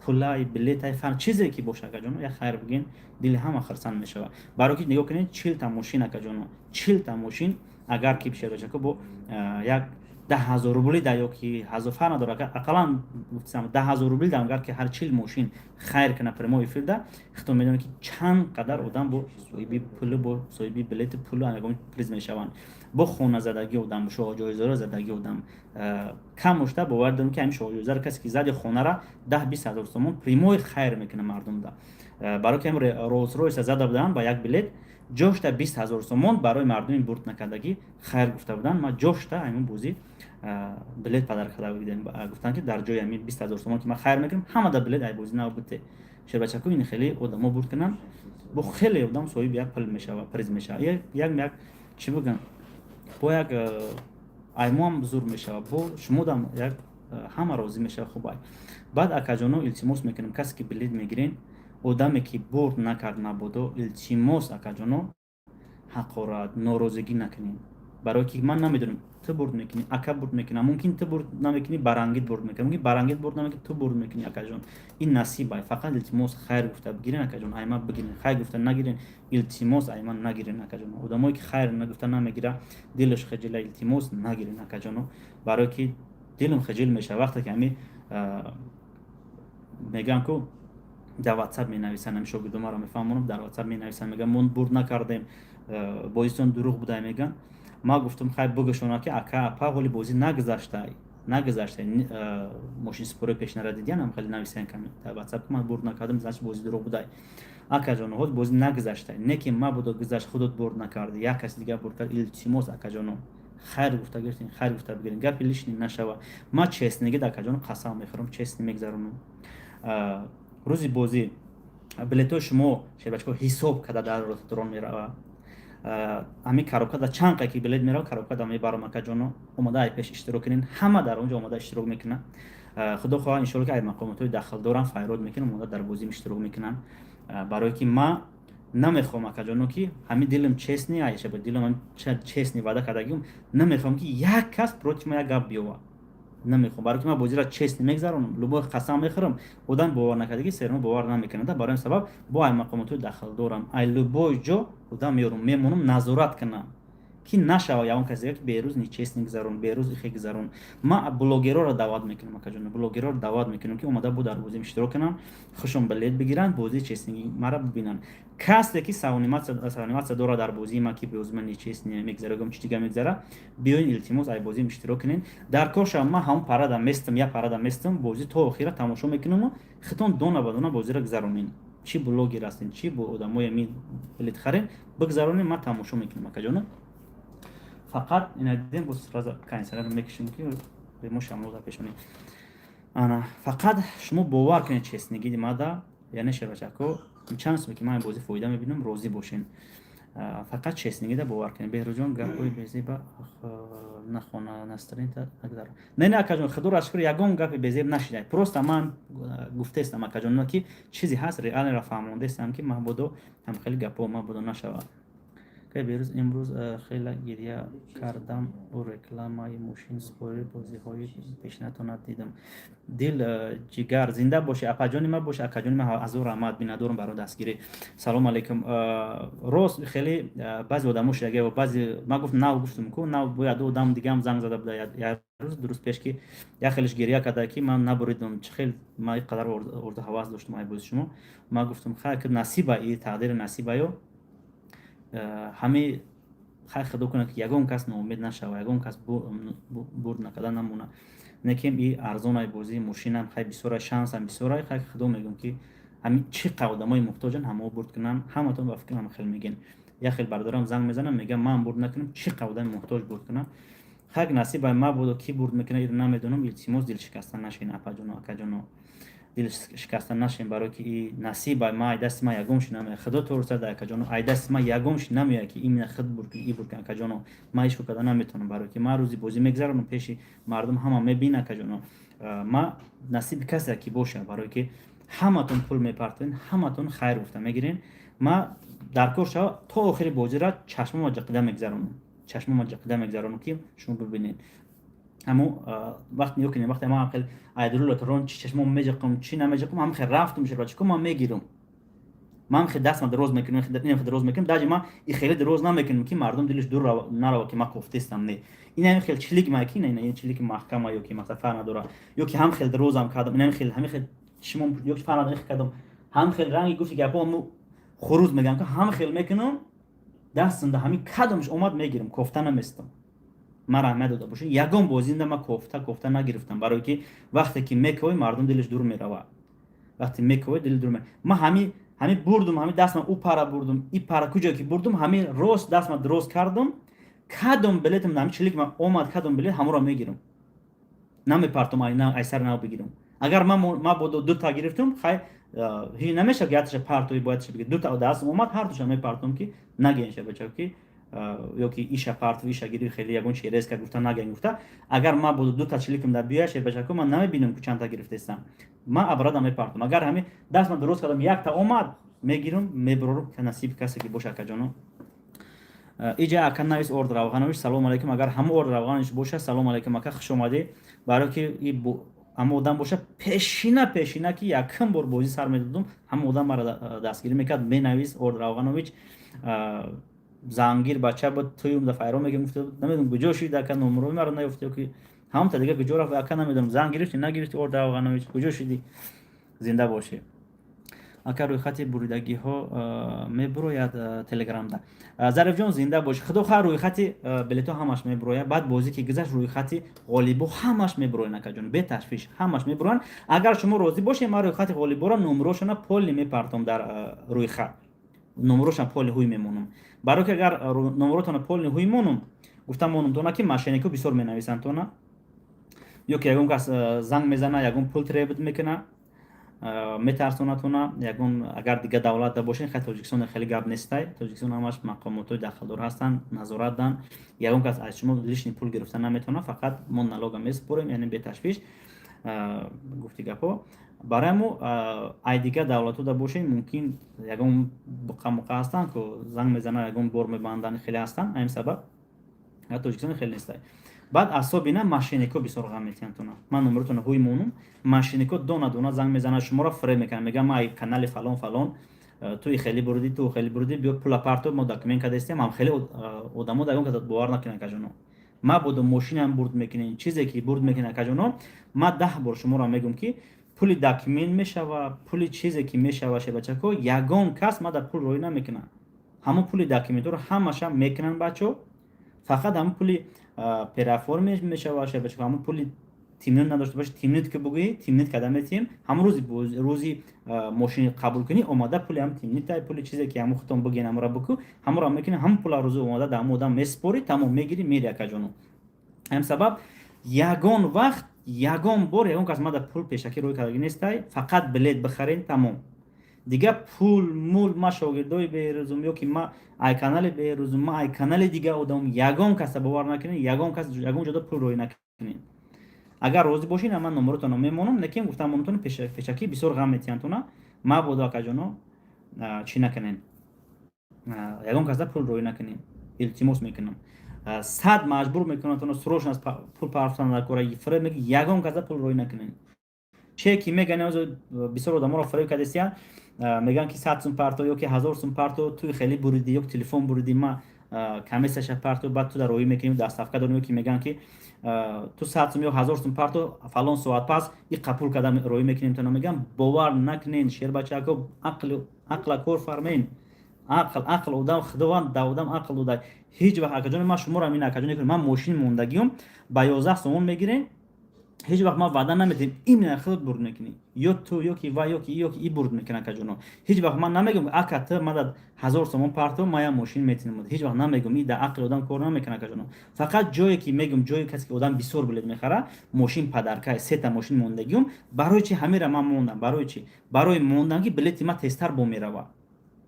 пулай, билетай, фан чизе ки боша акаҷоно, як хайр бигин, дили ҳама хурсанд мешавад. барои ки нигоҳ кунед 40 та мошин акаҷоно, 40 та мошин агар ки шербачако бо як 10000 рубли да ё ки ҳазор фарқ надорад, ақаллан 10000 рубли да агар ки ҳар 40 мошин хайр кана прямой эфир да, худтон медонед ки чанд қадар одам бо соҳиби пулу, бо соҳиби билети пулу ягон приз мешаванд. бо хоназадагӣ одам, шоҳоҷойзаро задагӣ одам кам мошта, бовар дорем ки ҳамин шоҳоҷойзаро касе ки зади хонара 10-20 ҳазор сомон прямой хайр мекуна мардум да. барои ки ҳам Rolls Royce зада буданд ба як билет, ҷошта 20 000 сомон барои мардуми бурд накардагӣ хайр гуфта буданд. ман ҷошта ҳамин бозӣ билет падар карда будем, гуфтанд ки дар ҷои ҳамин 20 000 сомон ки ман хайр мекунам, ҳама да билет ай бозӣ набуде. шербачако ин хеле одамо бурд кунанд, бо хеле одам соҳиби як пул мешавад, приз мешавад. як чӣ бигам, бо як аймоам зур мешавад, бо шумо дам як ҳама розӣ мешавад. хубай баъд акаҷоно илтимос мекунам, касе ки билет мегирен, одаме ки бурд накард мабодо, илтимос акаҷоно ҳақорат, норозигӣ накунед. барое ки ман намедонам, ту бурд мекунӣ, ака бурд мекунад, мумкин ту бурд намекунӣ, барангит бурд мекунад, мумкин барангит бурд намекунад, ту бурд мекунӣ акаҷон. ин насибай. фақат илтимос хайр гуфта бигирен акаҷон, айма бигирен, хайр гуфта нагирен, илтимос айма нагирен акаҷон. одамое ки хайр гуфта намегира, дилаш хаҷила, илтимос нагирен акаҷоно. барое ки дилам хаҷил мешавад вақте ки ҳамин меган ку дар WhatsApp менависанд, ҳамин шогирдомаро мефаҳмонам, дар WhatsApp менависанд, меган мон бурд накардем, бозитон дурӯғ буда меган. ман гуфтам хай бугӯшонам ки ака апа ҳоли бозӣ нагузашта, мошинсупории пешнара дидиянам хеле нависанд ками дар WhatsApp, ман бурд накардам, значит бозӣ дурӯғ буда. акаҷоно ҳоли бозӣ нагузашта, не ки ман будо гузашт, худот бурд накарди, як каси дигар бурд кард, илтимос акаҷоно хайр гуфта гирифтин, хайр гуфта бигирин, гапи лишни нашава. ман честнигӣ акаҷоно қасам мехӯрам, честни мегзаронам. рӯзи бозӣ билетҳои шумо шербачако ҳисоб карда дар ростурон меравад. همین کاروکا در چند قکی بلد میره کاروکا در میبرم اکاجونو اومده ای پیش اشتراک کنین همه در اونجا اومده اشتراک میکنن خدا خواه ان شاءالله که ای مقامات های داخل دارن فایرود میکنن اومده در بازی اشتراک میکنن برای که ما نمیخوام اکاجونو که همین دلم چسنی ایشه به دلم چسنی وعده کردگیم نمیخوام که یک کس پروت ما یک گپ بیوا نمیخوام برای که من بازی را چست نمیگذارم لبو قسم میخورم خودم باور نکردگی سرم باور نمیکنه برای این سبب با این مقامات داخل دارم ای لبو جو خودم میمونم نظارت کنم که نشوه یا اون کسی که بیروز نیچست نگذارون بیروز اخی گذارون ما بلوگرها را دعوت میکنم اکاجون بلوگرها را دعوت میکنم که اومده بود در بازی اشتراک کنن خوشم بلید بگیرن بازی چستنگی مرا ببینن کسی که سوانیمات داره در بازی ما که بیروز من نیچست نمیگذارم چی دیگه میگذاره بیاین التماس ای بازی اشتراک کنین در کوش ما هم پردا مستم یا پردا مستم بازی تو اخیرا تماشا میکنم خطون دونه بدون بازی را گذارونین چی بلوگر هستین چی بو آدمای می بلید خرین بگذارونین ما تماشا میکنم اکاجون فقط این دیدیم بس راز کانسر رو میکشیم که به ما شامل پیشونی انا فقط شما باور کنید چسنگی ماده یعنی شبچکو چانس میگه من بازی فایده میبینم روزی باشین فقط چسنگی ده باور کنید بهروجان گپوی بزی با نخونه نسترین تا اگر نه اکاجون خدور اشکر یگون گپ بزی نشیده پروست من گفته استم اکاجون که چیزی هست ریال را فهمونده استم که محبودو هم خیلی گپو محبودو نشوه که بیروز امروز خیلی گریه کردم و رکلامای موشین سپوری بازی های پیشنهادتون دیدم دل جگر زنده باشه اپاجانی ما باشه اکاجانی ما از او رحمت بیندارم برای دستگیری سلام علیکم روز خیلی بعضی آدموش دیگه و بعضی ما گفت نه گفتم کو نه باید آدم دیگه هم زنگ زده بود یا روز درست پیش که یا خیلیش گریه کرده که من نبریدم خیلی ما اینقدر ارده حواس داشتم ای باز شما ما گفتم خیر که نصیبه این تقدیر نصیبه یو همه خیر خدا کنه که یگون کس ناامید نشوه یگون کس برد نکرده نمونه نکیم این ارزان های بازی ماشین هم خیلی بسیار شانس هم بسیار خیلی خدا میگم که همین چی قدم های محتاجن همه برد کنن همه تون با فکر هم خیلی میگین یا خیلی بردارم زنگ میزنم میگم من برد نکنم چی قدم محتاج برد کنم خیلی نصیب ما بود کی برد میکنه این نمیدونم التماس دل شکستن نشین اپاجونو اکاجونو دل شکستن نشین برای که این نصیب ما دست ما یگونش نمیه خدا تو رسد اکاجونو ای دست ما یگونش نمیه که این خود برد ای برد اکاجونو ما هیچ کدوم نمیتونم برای که ما روزی بازی میگذرونم پیش مردم همه میبینه اکاجونو ما نصیب کسی که باشه برای که همتون پول میپرتین همتون خیر گفته میگیرین ما در کورش تا آخر بازی را چشم ما جقیده میگذرونم که شما ببینید همو وقت میکنیم وقتی ما خیلی ایدرول ترون چشمم میجقم چی نمیجقم هم خیلی رفتم میشه بچه که ما میگیرم ما هم خیلی دست ما دراز میکنیم خیلی دراز میکنیم داجی ما این خیلی دراز نمیکنیم که مردم دلش دور نرو که ما کوفته استم نه این هم خیلی چلیک ماکی نه این چلیک محکمه یا که مثلا فرق نداره یا که هم خیلی دراز هم کردم این هم خیلی چشمم یک فرق نکردم هم خیلی رنگی گفتی که پام خروج میگم که هم خیلی میکنم دستم همین کدومش اومد میگیرم کوفته نمیستم ما رحمت داده باشه یگان بازینده ما کوفته نگرفتم برای که وقتی که میکوی مردم دلش دور میروه وقتی میکوی دل دور میروه ما همین بردم همین دست ما او پارا بردم این پارا کجا که بردم همین روز دست ما درست کردم کدوم بلیتم نمی چلیک ما اومد کدوم بلیت همو را میگیرم نمیپرتم ای سر نو بگیرم اگر ما بود دو تا گرفتم خیلی هی نمیشه که اتش پارتوی باید بگیر دو تا دست اومد هر دوش میپرتم که نگینشه بچه که یا که ایشا پارت ویشا گیری خیلی یگون چیرس که گفتن نگین گفته اگر ما بود دو تا چلیکم در بیاشه بچه من نمیبینم که چند تا گرفته استم ما ابراد میپرتم اگر همین دست من درست کردم یک تا اومد میگیرم میبرم که نصیب کسی که باشه کجانو ایجا اکن نویس اوردر افغانویش سلام علیکم اگر هم اوردر افغانش باشه سلام علیکم اکا خوش اومدی برای که اما آدم باشه پیشینه که یکم بار بازی سر میدادم هم آدم مرا دستگیری میکرد بنویس اوردر افغانویچ زنگیر بچه بود تویم دفعه میگم گفت نمیدونم کجا شید که نمره مرا نیافته که هم تا دیگه کجا رفت اکا نمیدونم زنگ گرفتی نگرفتی اوردر افغانویچ کجا شدی زنده باشه اگر روی خط بریدگی ها میبروید تلگرام ده ظریف جان زنده باشه خدا خیر روی خط بلیتو همش میبروید بعد بازی که گذشت روی خط غالیبو همش میبروید نکا جان به تشویش همش میبروین اگر شما راضی باشید ما روی خط غالیبو را نمروشون پول میپرتم در روی خط نمروشون پول هوی میمونم برای که اگر نمروتون پول هوی مونم گفتم مونم تو که ماشینیکو بسیار مینویسن تو نه یا که یگون کس زنگ میزنه یگون پول تریبت میکنه метарсонатуна ягон агар дига давлатда бошен хай тоҷикистон хеле гап нестай тоҷикистон ҳамаш мақомотҳои дахалдор ҳастанд назорат дан ягон кас аз шумо лишни пул гирифта наметавона фақат мо налога месупорем яъне беташвиш гуфти гапҳо барои мо ай дига давлатҳода бошем мумкин ягон буқамуқа ҳастанд ки занг мезананд ягон бор мебанданд хеле ҳастанд ҳамин сабаб тоҷикистон хеле нестай баъд асобина машинико бисёр ғам метиҳанд ман номеротона ҳуй монум машинико дона дона занг мезанад шуморо фреб мекунад мегӯяд ман канали фалон фалон туи хеле бурдӣ ту хеле бурдӣ биё пула парто мо документ кардастем ҳам хеле одамо дагон када бовар накунанд кажоно ма бодо мошинам бурд мекунем чизе ки бурд мекунад кажоно ма 10 бор шуморо мегӯм ки пули документ мешава пули чизе ки мешава шебачако ягон кас ма дар пул роӣ намекунад ҳамон пули документро ҳамаша мекунанд бачо фақат ҳамон пули перафор мешава шебачако ҳамон пули тимнит надошта боши тимнит ки бугӯи тимнит када метиҳем ҳамон рӯзи мошини қабул кунӣ омада пули ҳам тимнитай пули чизе ки ҳамон худтон бугӯен ҳамора букӯ ҳамора мекунӣ ҳамон пула рӯзи омада дар ҳамон одам месупорӣ тамом мегирӣ мери акаҷоно ҳамин сабаб ягон вақт ягон бор ягон кас мада пул пешакӣ рӯй кардаги нестай фақат билет бихарен тамом дига пул мул ма шогирдои берӯзум ё ки ма айканали берӯзум ма айканали дига одам ягон каса бовар накунед ягон кас ягон ҷода пул рӯй накунед агар розӣ бошед ман номеротонро мемонам лекин гуфтам монтон пешакӣ бисёр ғам метиҳандтона ма бодо акаҷоно чӣ накунед ягон каса пул рӯй накунед илтимос мекунам 100 маҷбур мекунатона срочно пул парафтан дар кора фреб меги ягон каса пул рӯй накунед чеки меган бисёр одаморо фреб кардастиянд меган ки 100 сум парто ё ки 1000 сум парто туи хеле буриди ё телефон буриди ма камесаша парто баъд ту дар роӣ мекунем дастафка дорем ё ки меган ки ту 100 сум ё 1000 сум парто фалон соат пас и қабул карда роӣ мекунем тона меган бовар накунед шербачако ақла кор фармаен ақл одам худованд да одам ақл дода ҳеҷ вақт акаҷони ман шуморо мин акаҷони ман мошини мондагиём ба 11 сомон мегирем ҳеҷ вақт ман ваъда намедем имна худ бурд мекунӣ ё ту ё ки ва ё ки и бурд мекунад акаҷоно ҳеҷ вақт ман намегӯм ака ту мада 1000 сомон парто мая мошин метинам ҳеҷ вақт намегӯм и да ақли одам кор намекунад акаҷоно фақат ҷое ки мегӯм ҷое касе ки одам бисёр билет мехара мошин падаркай сета мошин мондагиём барои чи ҳамира ман мондам барои чи барои мондан ки билети ма тезтар бо мерава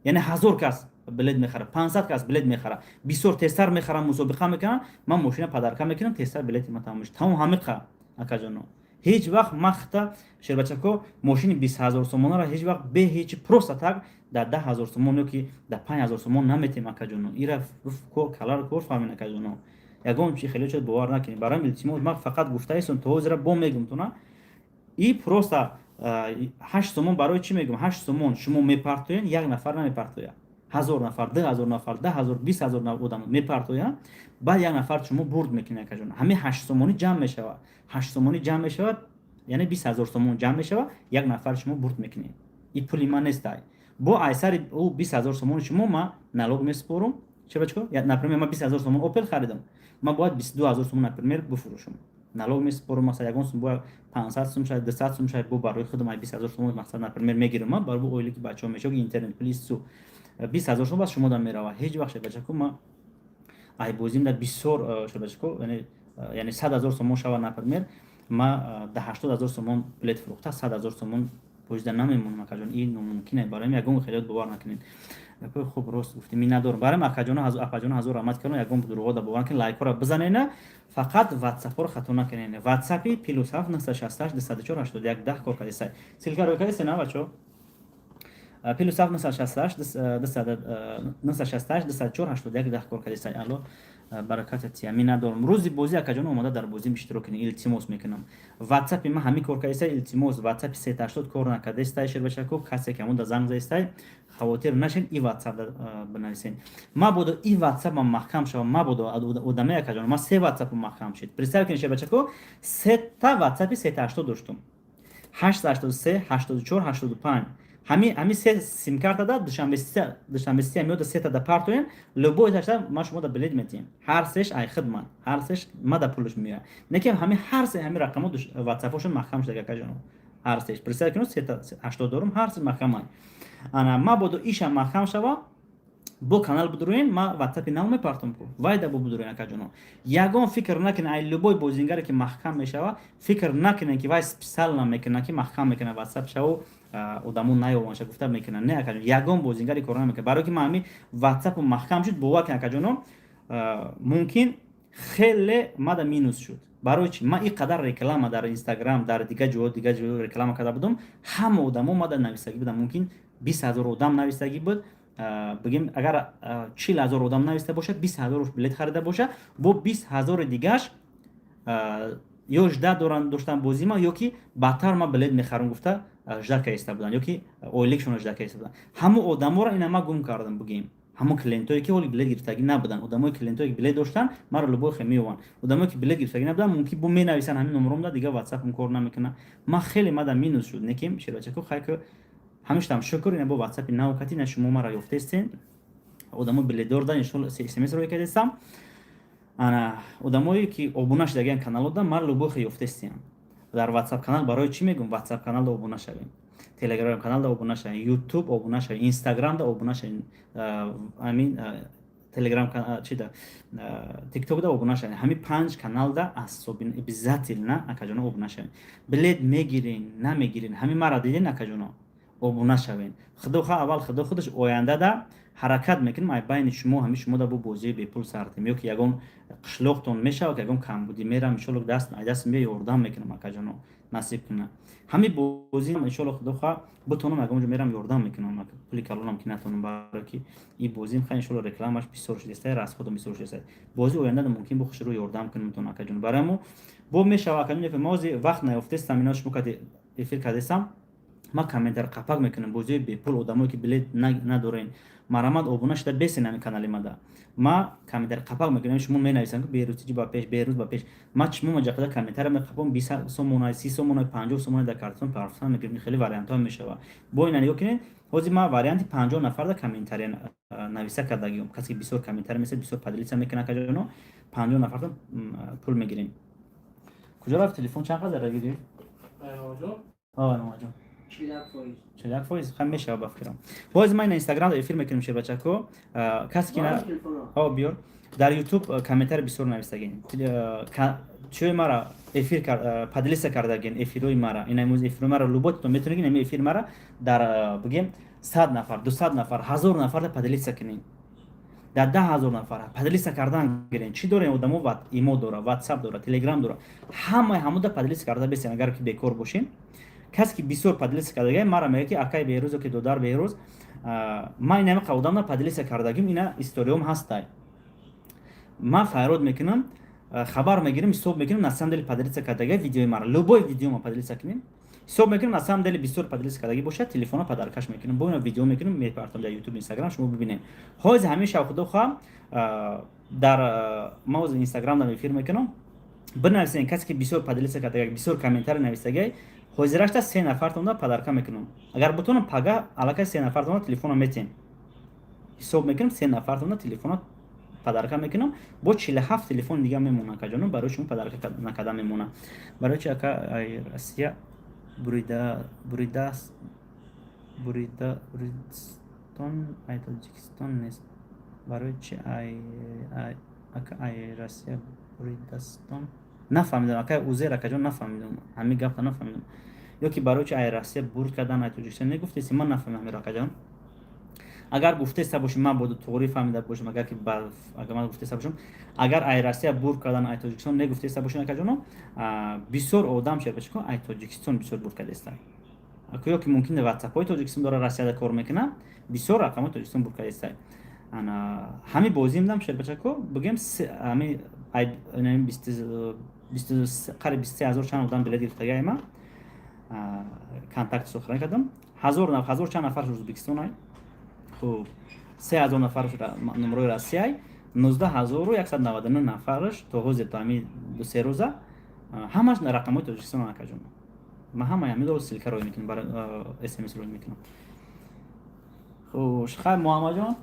яъне 1000 кас билет мехара 500 кас билет мехара бисёр тезтар мехара мусобиқа мекунам ман мошина падарка мекунам тезтар билети ма тамом мешавад тамом ҳамиқа акаҷоно ҳеҷ вақт махта шербачако мошини 20000 сомонара ҳеҷ вақт бе ҳеҷ просто так дар 10000 сомон ё ки дар 5000 сомон наметем акаҷоно ира калар кор фаҳмин акаҷоно ягон чи хеле чиз бовар накунед барои илтимос ма фақат гуфтаистон то ҳозира бо мегӯм тона и просто 8 сомон барои чӣ мегӯм 8 сомон шумо мепартоен як нафар намепартояд 1000 нафар 2000 нафар 10000 20000 одам мепартояд баъд як нафар шумо бурд мекунед акаҷоно ҳамин 8 сомонӣ ҷамъ мешавад 8 сомонӣ ҷамъ мешавад яъне 20000 сомон ҷамъ мешавад як нафар шумо бурд мекунед и пули ман нестай бо айсари 20000 сомони шумо ма налог месупорам чебачко например ма 20000 сомон опел харидам ма бояд 22000 сомон например бифурӯшам налог месупорам масалан ягон сум бояд 500 сум шаyd 200 сум шаyd бо барои худам 20000 сомон мақсад например мегирам ма барои оили ки бачаҳо мешавад интернет плюс су 20000 сомон бас шумо дар мерава ҳеҷ вақт шебачко ма айбозим дар бисёр шебачко яъне 100000 сомон шавад например ма 80000 сомон билет фурӯхта 100000 сомон пӯшида намемонам акаҷон ин номумкин аст барои ягон хелиёт бовар накунед гапои хуб рост гуфтӣ мин надорам барои акаҷоно ҳазор раҳмат кардам ягон дурӯғода бовар накунед лайкҳоро бизанед фақат ватсапҳоро хато накунед ватсапи +7 968 204 81 10 кор кардисай силка рӯй кардисе на бачо +7 968 204 81 10 кор кардисай алло бараката тия мин надорам рӯзи бозӣ акаҷон омада дар бозим иштирок кунед илтимос мекунам ватсапи ма ҳамин кор кардисай илтимос ватсапи 380 кор накардестай шербачако касе ки ҳамон да занг застай хавотир нашин и ватсап бинависен мабодо и ватсапа маҳкам шава мабодо одамае акаҷон ма 3 ватсапа маҳкам шид представ кунед шербачако 3 ватсапи 380 доштум 883 84 85 ҳами се симкарта да душанбесия меода сета да партоен любой ташта ма шумо да билет метиҳем ҳар сеш ай хидмат ҳар сеш ма да пулш меояд неки ҳами ҳар се ҳами рақамо ватсапошон маҳкам шуда акаҷон ҳар сеш представ кунед 380 дорум ҳар се маҳкам ай ана ма бодо иша маҳкам шава бо канал бидуруен ма ватсапи нав мепартам ку вай да бо бидуруен акаҷоно ягон фикр накунед ай любой бозингаре ки маҳкам мешава фикр накунед ки вай специал намекунад ки маҳкам мекунад ватсап шаву одамо наёванша гуфта мекунанд. Не акаҷон ягон бозингари кор намекунад. Барои ки ман ҳамин ватсапу маҳкам шуд бовар кунед акаҷоно мумкин хеле мада минус шуд. Барои чи ман ин қадар реклама дар Instagram дар дигар ҷо реклама карда будам, ҳама одамо мада нависагӣ буданд. Мумкин 20 000 одам нависагӣ буд. Бигем агар 40 000 одам нависта бошад, 20 000 билет харида боша, бо 20 000 дигаш ё жда доштан бозима ё ки баъдтар ман билет мехарам гуфта жда каиста буданд ё ки оиликшона жда каиста буданд. Ҳамон одаморо ина ман гум кардам. Бигем ҳамон клиентое ки оли билет гирифтагӣ набуданд, одамои клиентое ки билет доштанд маро любой хе меёванд. Одамое ки билет гирифтагӣ набуданд мумкин бо менависанд ҳамин номеромда дига ватсапам кор намекунад. Ман хеле мада минус шуд. Неким ширбачако хайко ҳамештам шукр ина бо ватсапи навокати ина шумо маро ёфтестен. Одамо билетдор да иншалло смс ро кардестам. Ана одамое ки обуна шудагиян каналода маро любой хе ёфтестен. Дар ватсап канал барои чӣ мегӯм? Ватсап каналда обуна шавем, Telegram каналда обуна шавем, YouTube обуна шавем, Instagramда обуна шавем, амин Telegram чида TikTokда обуна шавем. Ҳамин 5 каналда асобин обязательно акаҷоно обуна шавем. Билет мегирин, намегирин, ҳамин маро дидин акаҷоно обуна шавен. Худо ха аввал худо худаш ояндада ҳаракат мекунем ай байни шумо ҳамин шумо да бо бозии бепул сардем ё ки ягон қишлоқтон мешава ки ягон камбудӣ мерам иншалло даст мея ёрдам мекунам акаҷоно насиб куна. Ҳамин бозӣ иншалло худо ха бутонам ягон ҷо мерам ёрдам мекунам пули калонам ки натонам барои ки ин бозим ха иншалло рекламаш бисёр шудеста расходам бисёр шудеста. Бози ояндада мумкин бо хушрӯ ёрдам кунам тон акаҷоно. Барамо бо мешава акаҷоно ки мози вақт наёфтестам ино шумо кади эфир кардестам. Ман комментар қапак мекунам бозии бепул одамое ки билет надорен марамад обуна шуда бесен ҳамин канали мада. Ма комментар қапак мекунам шумо менависанд ки берӯз тиҷи ба пеш берӯз ба пеш. Ма чимо маҷақада комментар меқапам 20 сомона 30 сомона 50 сомона дар картон парфсан мекунам. Хеле вариантҳо мешава. Бо ина нигоҳ кунед ҳозир ма варианти 50 нафар да комментари нависа кардагиам. Касе ки бисёр комментар месад бисёр падилиса мекунад акаҷоно 50 нафар да пул мегирем. куҷо рафт телефон чанд қадар гирӣ? Наоҷо 40% хам мешава ба фикрам. Боз ма ин Instagram да эфир мекунем ширбачако. Касе ки на биёр дар YouTube комментар бисёр навистагин. Чӯи мара эфир падилиса кардаген эфирои мара. Ина имрӯз эфирои мара люботтон метонед ин эфир мара дар бигем 100 нафар, 200 нафар, 1000 нафар да падилиса кунед. Дар 10,000 нафар падилиса кардан гирен. Чӣ дорем одамо ва имо дора, WhatsApp дора, Telegram дора. ҳамуда падилиса карда бесен агар ки бекор бошен. Касе ки бисёр падилиса кардагӣ мара мега ки акай берӯз ки додар берӯз ман ин ҳама одамна падилиса кардагим ина историём ҳастай. Ман файрод мекунам хабар мегирем ҳисоб мекунем на самом деле падилиса кардагӣ видеои мара любой видеома падилиса кунем ҳисоб мекунем на самом деле бисёр падилиса кардагӣ бошад телефона падаркаш мекунем бо ина видео мекунем мепартам дар YouTube Instagram шумо бибинед. ҳозир ҳамеша худо хоҳам дар мавз Instagram да эфир мекунам бинависен касе ки бисёр падилиса кардагӣ бисёр комментар нависагӣ ҳозирашта 3 нафартонда падарка мекунам. Агар бутонам пага аллакай 3 нафартонда телефона метен ҳисоб мекунем 3 нафартонда телефона падарка мекунам бо 47 телефон дига мемона акаҷоно барои шумо падарка накарда мемона. Барои чи ака ай Россия буридастон ай Тоҷикистон нест. Барои чи ай ака ай Россия буридастон нафаҳмидам ака узер акаҷон нафаҳмидам ҳамин гапа нафаҳмидам. ё ки барои чи ай Россия бурд кардан ай Тоҷикистон негуфтест ман нафаҳмидам ҳамин акаҷон. Агар гуфтеста бошем ман боду тоғри фаҳмида бошем агар ки агар ман гуфтеста бошем агар ай Россия бурд кардан ай Тоҷикистон негуфтеста бошем акаҷоно бисёр одам шербачко ай Тоҷикистон бисёр бурд кардеста. Ако ё ки мумкин WhatsApp-ҳои Тоҷикистон дора Россияда кор мекунад бисёр рақамҳои Тоҷикистон бурд кардеста. ҳамин бозимдам шербачако бигем ҳамин ай 23,000 чанд одам билет гирифтагӣ ман контакт сохранӣ кардам 1000 чанд нафар Ӯзбекистон ай хуб 3000 нафар номерои Россия ай 19199 нафараш то ҳозир то ҳамин 2-3 рӯза ҳамаш рақамҳои Тоҷикистон акаҷон ман ҳамаи ҳамин ро силка рой мекунам барои SMS рой мекунам. хуш хай муҳаммадҷон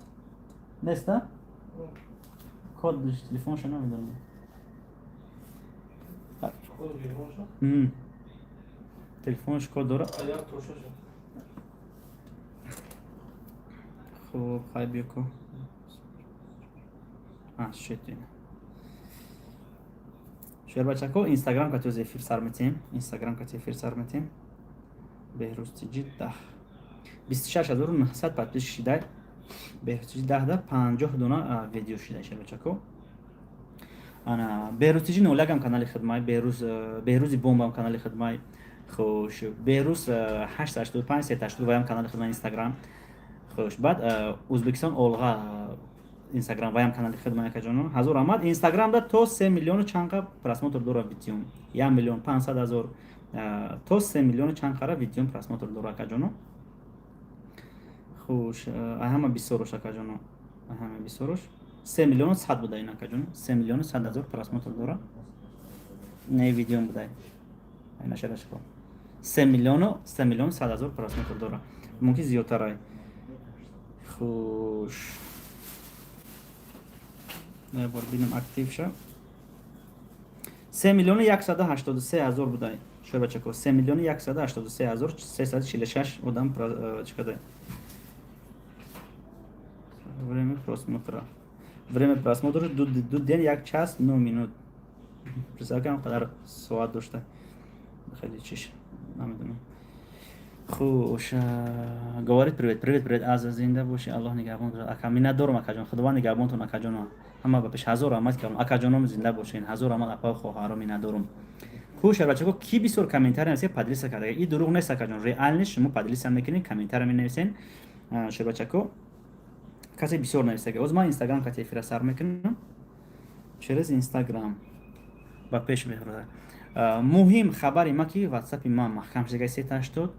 неста код телефоншо намедонам телефонш код дора. хуб хай биёко шетин шӯр бачако Instagram кати ӯз эфир сар метем بهروز تیجی 10 26900 подписчик шидай. بهروز تیجی 10 да 50 дона видео шидай шабачако. ана беҳрӯз тиҷи нолягам канали хидмай беҳрӯзи бомбам канали хидмай хуш беҳрӯз 885 380 ваям канали хидмай инстаграм хуш баъд ӯзбекистон олға инстаграм ваям канали хидмай акаҷоно ҳазур омад инстаграмда то 3 миллиону чанқа просмотр дора видеом 1 миллион 500 ҳазор то 3 миллиону чанқара видеом просмотр дора акаҷоно хуш ҳама бисорош акаҷоно ҳама бисорош 3 миллион 100 будай накаҷон 3 миллион 100 ҳазор просмотр дора не видеом будай айна шарашко 3 миллион 100 ҳазор просмотр дора мумкин зиёдтарай хуш я бор бинам актив ша 3 миллион 183 ҳазор будай шо бачако 3 миллион 183 ҳазор 346 одам чикадай время просмотра время просмотра 2 ден 1 час 9 минут. Представляем, когда соат дошта. Хели чиш. Намедонам. Хуш, говорит привет, аза зинда боши, Аллах нигабон. Ака минадорам акаҷон, худованд нигабонтон акаҷоно. Ҳама ба пеш ҳазор омад ки акаҷоном зинда бошин, ҳазор омад апа хоҳаро минадорам. Хуш, бачако ки бисёр комментарий нависед, поделиться карда. И дурӯғ нест акаҷон, реал нест, шумо поделиться мекунед, комментарий менависед. Шебачако касе бисёр нависаги. Оз ман инстаграм кати эфира сар мекунам. Через инстаграм ба пеш мебарад. Муҳим хабари ма ки ватсапи ман маҳкам шидагаи 380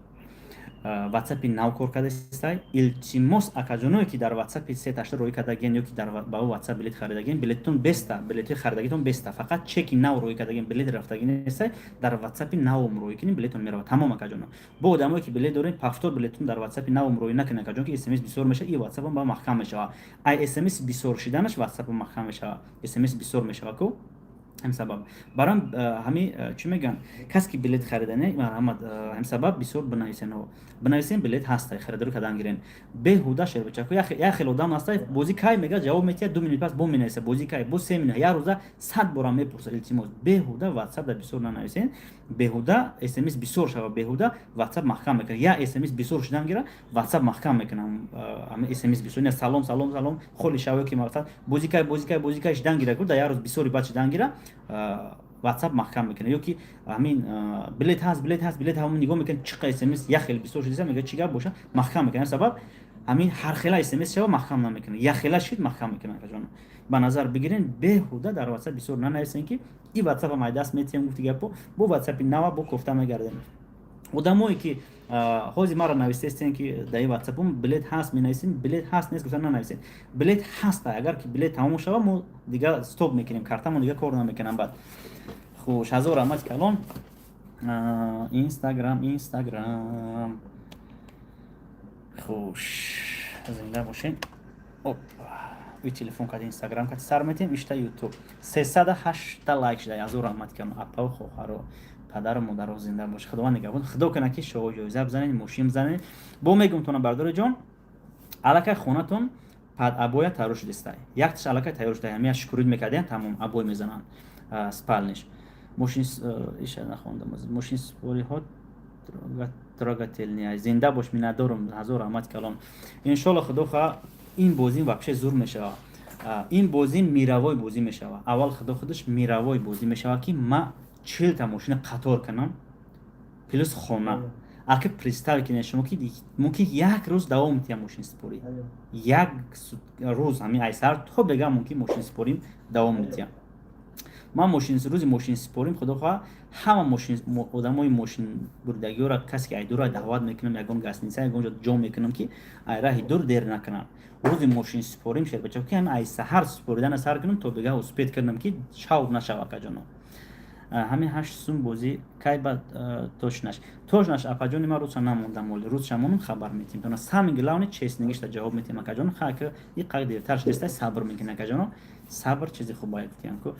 ватсапи нав кор кардастай. Илтимос акаҷоное ки дар ватсапи 380 роӣ кардаген ё ки дар ба ӯ ватсап билет харидаген, билеттон беста, билети харидагитон беста. Фақат чеки нав роӣ кардаген, билет рафтагӣ нестай, дар ватсапи навум роӣ кунин, билетон мерава. Тамом акаҷоно. Бо одамое ки билет дорен, пафтор билетон дар ватсапи навум роӣ накунед акаҷон ки смс бисёр мешава, и ватсапам ба маҳкам мешава. Ай смс бисёр шиданаш ватсапам маҳкам мешава. смс бисёр мешава ку ҳам сабаб барам ҳами чӣ мегӯянд касе ки билет харидане маҳамад ҳам сабаб бисёр бинависен билет ҳастай харидорӣ кардан гирен беҳуда шербачако як хел одам ҳастай бозӣ кай мегӯяд ҷавоб метиҳад 2 минут пас бо менависа бозӣ кай бо 3 минут як рӯза 100 бора мепурсад илтимос беҳуда ватсапда бисёр нанависен беҳуда смс бисёр шава беҳуда ватсап маҳкам мекунад як смс бисёр шидан гира ватсап маҳкам мекунам ҳама смс бисёр не салом холи шава ки мақсад бозӣ кай шидан гира гурда як рӯз бисёри баъд шидан гира ватсап маҳкам мекунад ё ки ҳамин билет ҳаст ҳамон нигоҳ мекунад чӣ қа смс як хел бисёр шидиса мегӯяд чӣ гап боша маҳкам мекунад сабаб ҳамин ҳархела смс шава маҳкам намекунад як хела шид маҳкам мекунад акаҷон ба назар бигирен беҳуда дар ватсап бисёр нанависен ки и ватсапам ай даст метиҳам гуфти гапо бо ватсапи нава бо кофта мегардем одамое ки ҳози маро навистестен ки дар и ватсапам билет ҳаст менависем билет ҳаст нест гуфта нанависен билет ҳаст агар ки билет тамом шава мо дига стоп мекунем картамон дига кор намекунам баъд хуш ҳазор омад калон инстаграм хуш зинда бошен и телефон кади инстаграм кати сар метем ишта ютуб 308 лайк шуда ҳазор омад калон апа хоҳаро падару модаро зинда бош худованд нигабон худо кунад ки шоҳо ҷоиза бизанед мошин бизанед бо мегумтона бардори ҷон аллакай хонатон пад абоя тайёр шудистай якташ аллакай тайёр шуда ҳамия шукурид мекардем тамом абой мезананд спалниш мошин иша нахондам мошин спориҳо трогательния зинда бош минадорам ҳазор омад калон иншолло худо хоҳа ин бозӣ вапше зур мешава ин бозӣ миравой бозӣ мешава аввал худо худаш миравой бозӣ мешава ки ма 40 та мошина қатор канам плюс хона ака представ кинед шумо ки мумкин як рӯз давом метиҳам мошин спорӣ як рӯз ҳамин айсар то бега мумкин мошин спорим давом метиҳам ман рӯзи мошин спорим худо хоҳа ҳама одамои мошин бурдагиёро касе ки айдурро даъват мекунам ягон гостиница ягон ҷо ҷо мекунам ки айраҳи дур дер накунам рӯзи мошин спорим шербачако ки ҳамин ай саҳар споридана сар кунам то бега успед кардам ки шавб нашава акаҷоно ҳамин 8 сум бозӣ кай ба тошнаш апаҷони ма рӯзша намондам оли рӯзша монам хабар метим тона саминги лавни честнигишта ҷавоб метим акаҷоно хака и қай дертар шудестай сабр мекунед акаҷоно сабр чизи хубае гуфтиям ку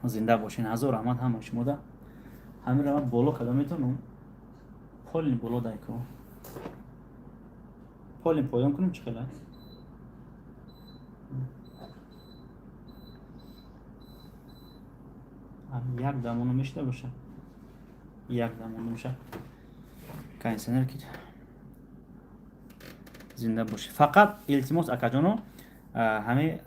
зинда бошин ҳазор омад ҳама шумода ҳамира ма боло када метонам полин боло дай ку полин поён кунем чӣ хела як дамоно мешида боша як дамоно меша کنسنل کید زنده باشی. فقط التماس اکاجانو همه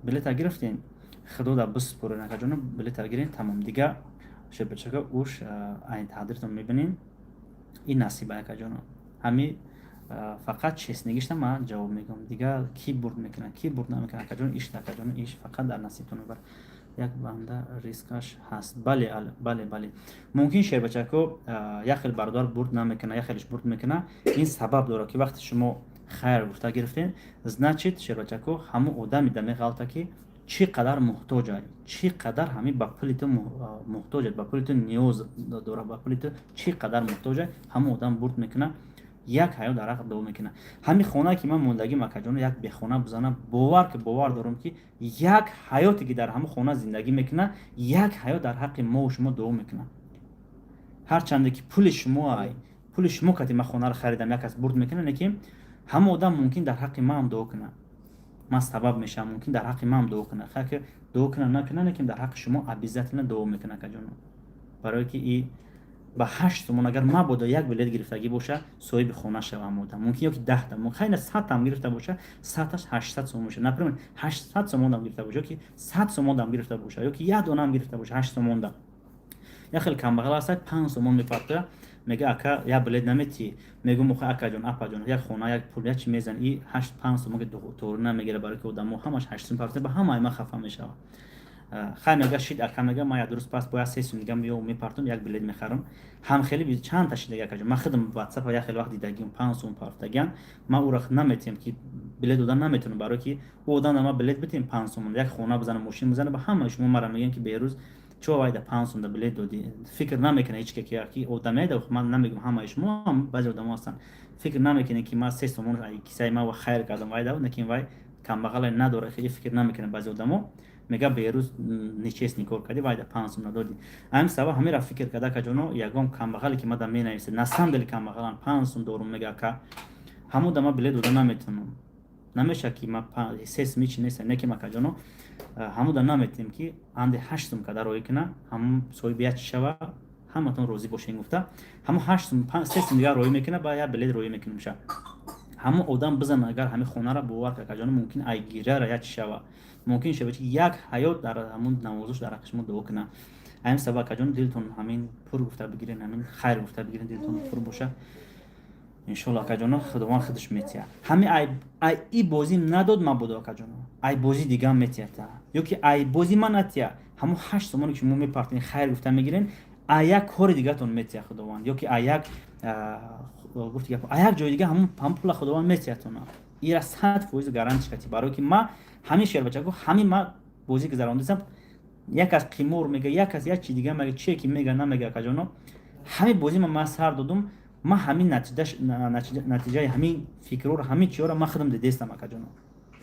بلیت گرفتین خدا دا بسپرین اکاجانو بلیت گیرین تمام دیگه شبچگا اوش این تحضیرتون میبینین این نصیب اکاجانو همی فقط چسنگیش من جواب میگم دیگه کی برد میکنه کی برد نمیکنه اکاجانو ایش اکاجانو ایش فقط در نصیبتون بر یک بنده ریسکش هست. بله ممکن شیر بچه‌کو یک خیلی بردار برد نمیکنه یک خیلیش برد میکنه. این سبب داره که وقتی شما خیر گفته گرفتین значит شیر بچه‌کو همون آدمی دمی غلطه که چی قدر محتاجه چی قدر همین با پول تو محتاجه با پول تو نیاز داره با پول تو چی قدر محتاجه همون آدم برد میکنه یک حیات در حق دو میکنه. همین خونه که من موندگی مکجانو یک به خونه بزنم باور دارم که یک حیاتی که در همون خونه زندگی میکنه یک حیات در حق ما و شما دو میکنه. هرچند که پول شما که من خونه رو خریدم یک از برد میکنه نکیم همون آدم ممکن در حق ما هم دو کنه من سبب میشم ممکن در حق ما هم دو کنه خاطر دو کنه نکنه نکیم در حق شما عبیزتنا دو میکنه کجانو برای که این با 8 تومن اگر ما بوده یک بلیت گرفتگی باشه صاحب خونه شوم ممکن یا که 10 تا ممکن 100 تا گرفته باشه 100 تاش 800 تومن باشه نپرم 800 تومن هم گرفته باشه که 100 تومن هم گرفته باشه یا که یک دونه هم گرفته باشه 8 تومن دا یا خیلی کم بغل است 5 تومن میپرته میگه اکا یا بلیت نمیتی میگم مخ اکا جون اپا جون یک خونه یک پول چی میزنی 8 5 تومن که دکتر نمیگیره برای که آدمو همش 8 تومن پرته به همه ما خفه میشه. خیلی میگه شید اکا میگه ما درست پاس باید 3 میگم میپرتم یک بلیت میخرم هم خیلی چند تا شده یک ما خودم واتساپ یا خیلی وقت دیدگیم 5 تومن پرتگان ما او را نمیتیم که بلیت دادن نمیتونم برای که او دادن ما بلیت بتیم 5 تومن یک خونه بزنم ماشین بزنه به همه شما مرا میگن که بیروز چه واید 5 تومن بلیت دادی فکر نمیکنه هیچ کی آدم نیده من نمیگم همه شما هم بعضی آدم هستن فکر نمیکنه که ما 3 تومن کیسه ما و خیر کردم واید و نکیم وای کم بغل نداره خیلی فکر نمیکنه بعضی آدمو میگه بیروز نیچیس نیکور کردی باید 5 تومن دادی ام سبا همین را فکر کرده که جونو یگام کم بغلی که ما دم مینویسه نسان دل کم بغلان 5 تومن دورم میگه که همون دما بلیت دادن نمیتونم نمیشه که ما 3 میچ نیست نه که ما که جونو همون دم نمیتونیم که اند 8 تومن کدر روی کنه هم سوی بیات شوا همتون روزی باشین گفته همون 8 تومن 3 تومن دیگه روی میکنه با یا بلیت روی میکنه میشه همون آدم بزن اگر همین خونه را باور که جونو ممکن ای گیره را یا شوا ممکن شه که یک حیات در همون نوازش در حقش ما دو کنه همین سبب که جون دلتون همین پر گفته بگیرین همین خیر گفته بگیرین دلتون پر باشه ان شاء الله که جون خداوند خودش میتیه همین ای بازی نداد ما بود که جون ای بازی دیگه میتیه یا که ای بازی من نتیه همون 8 تومانی که شما میپرتین خیر گفته میگیرین یک کار دیگه تون میتیه خداوند یا که یک گفت یک جای دیگه همون پول خداوند میتیه تون این 100% گارانتی کتی برای که ما همین شیر بچه‌کو همین ما بازی گذراندم یک از قیمور میگه یک از یک چی دیگه میگه چی کی میگه نمیگه که جانو همین بازی ما سر دادم ما همین نتیجه همین فکر رو همین چی رو ما خودم دیدم که جانو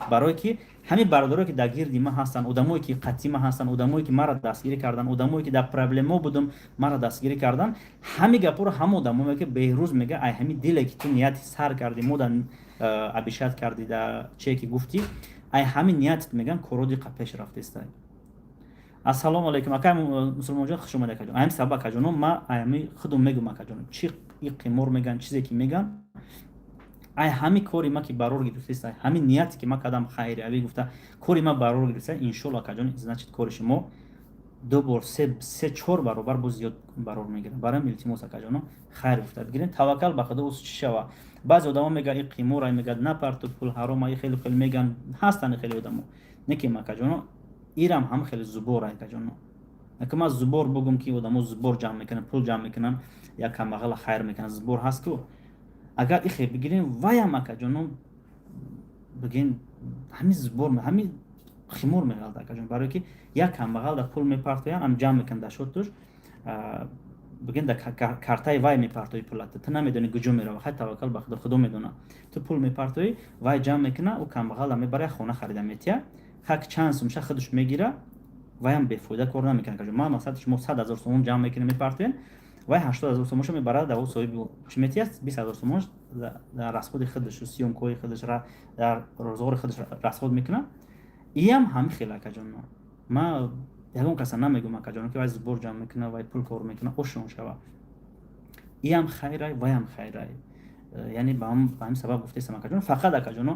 برای که همین برادرایی که در گیردی ما هستن آدمایی که قطعی ما هستن آدمایی که مرا دستگیری کردن آدمایی که در پرابلم بودم مرا دستگیری کردن همین گپا رو هم آدمایی که بهروز میگه ای همین دلی که تو نیت سر کردی مودن ابیشات کردی در چی که گفتی ای همین نیت میگن کورودی پیش رفته است. السلام علیکم اکا مسلمان جان خوش اومدید کجا هم سبا کجا ما همین خودم میگم کجا چی قیمور میگن چیزی که میگن ای همین کاری ما که برار گرفته است همین نیتی که ما کردم خیری اوی گفته کاری ما برار گرفته ان شاء الله کجا значит کار شما 2 بار 3 4 برابر باز زیاد برار میگیره برای التماس کجا خیر گفته بگیرین توکل به خدا اوس چی شوا بعض آدما میگه این قیمور میگه نپرت پول حرام ای خیلی میگن هستن خیلی آدما نکی ما کجا ایرم هم خیلی زبور که جانو اگه ما زبور بگم که آدمو زبور جمع میکنن پول جمع میکنن یا کم بغل خیر میکنن زبور هست که اگر این بگیرین وای ما که جانو بگین همین زبور همین خمور میگالده که جان برای که یک کم بغل در پول میپرتوین هم جمع میکنن در شد توش بگین در کارتای وای میپرتوی پولات تو نمیدونی کجا میره خیلی توکل به خدا میدونه تو پول میپرتوی وای جمع میکنه و کم بغل میبره خونه خرید میتیه خاک چند سومشه خودش میگیره و هم بفایده کار نمیکنه که ما مثلا شما 100,000 تومان جمع میکنیم میپرتین و 80,000 تومانشو میبره در صاحب شمیتیست 20,000 تومان در رصد خودش و سیوم کوی خودش را در روزگار خودش رصد میکنه این هم خیلی که جان ما یگون کس نمیگم که جان که از زبور جمع میکنه و پول کار میکنه اوشون شوا ای هم خیره و هم خیره. یعنی با هم سبب گفته است مکجون فقط اکجونو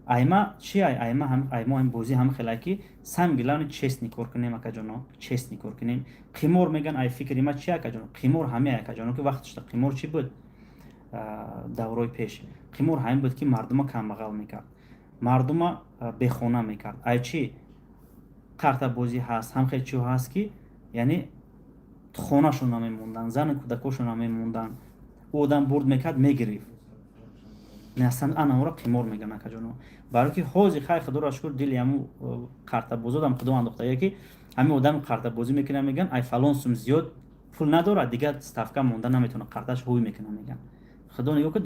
айма чи айма ҳам бозӣ ҳам хелаки сам гилани честни кор кунем акаҷоно честни кор кунем қимор меган ай фикри ма чи акаҷоно қимор ҳаме акаҷоно ки вақташда қимор чи буд даврои пеш қимор ҳаме буд ки мардума камбағал мекард мардума бехона мекард ай чи қарта бозӣ ҳаст ҳам хел чиҳо ҳаст ки яъне хонашон намемондан зани кӯдакошон намемондан одам бурд мекард мегирифт неасан анамора қимор меган акаҷоно баро ки ҳози хай худоро шукр дили ҳаму қартабозодам худо андохтая ки ҳамин одами қартабозӣ мекуна меган ай фалон сум зиёд пул надорад дигар ставка монда наметавона қарташ ҳуй мекуна меган худо нигоҳ ки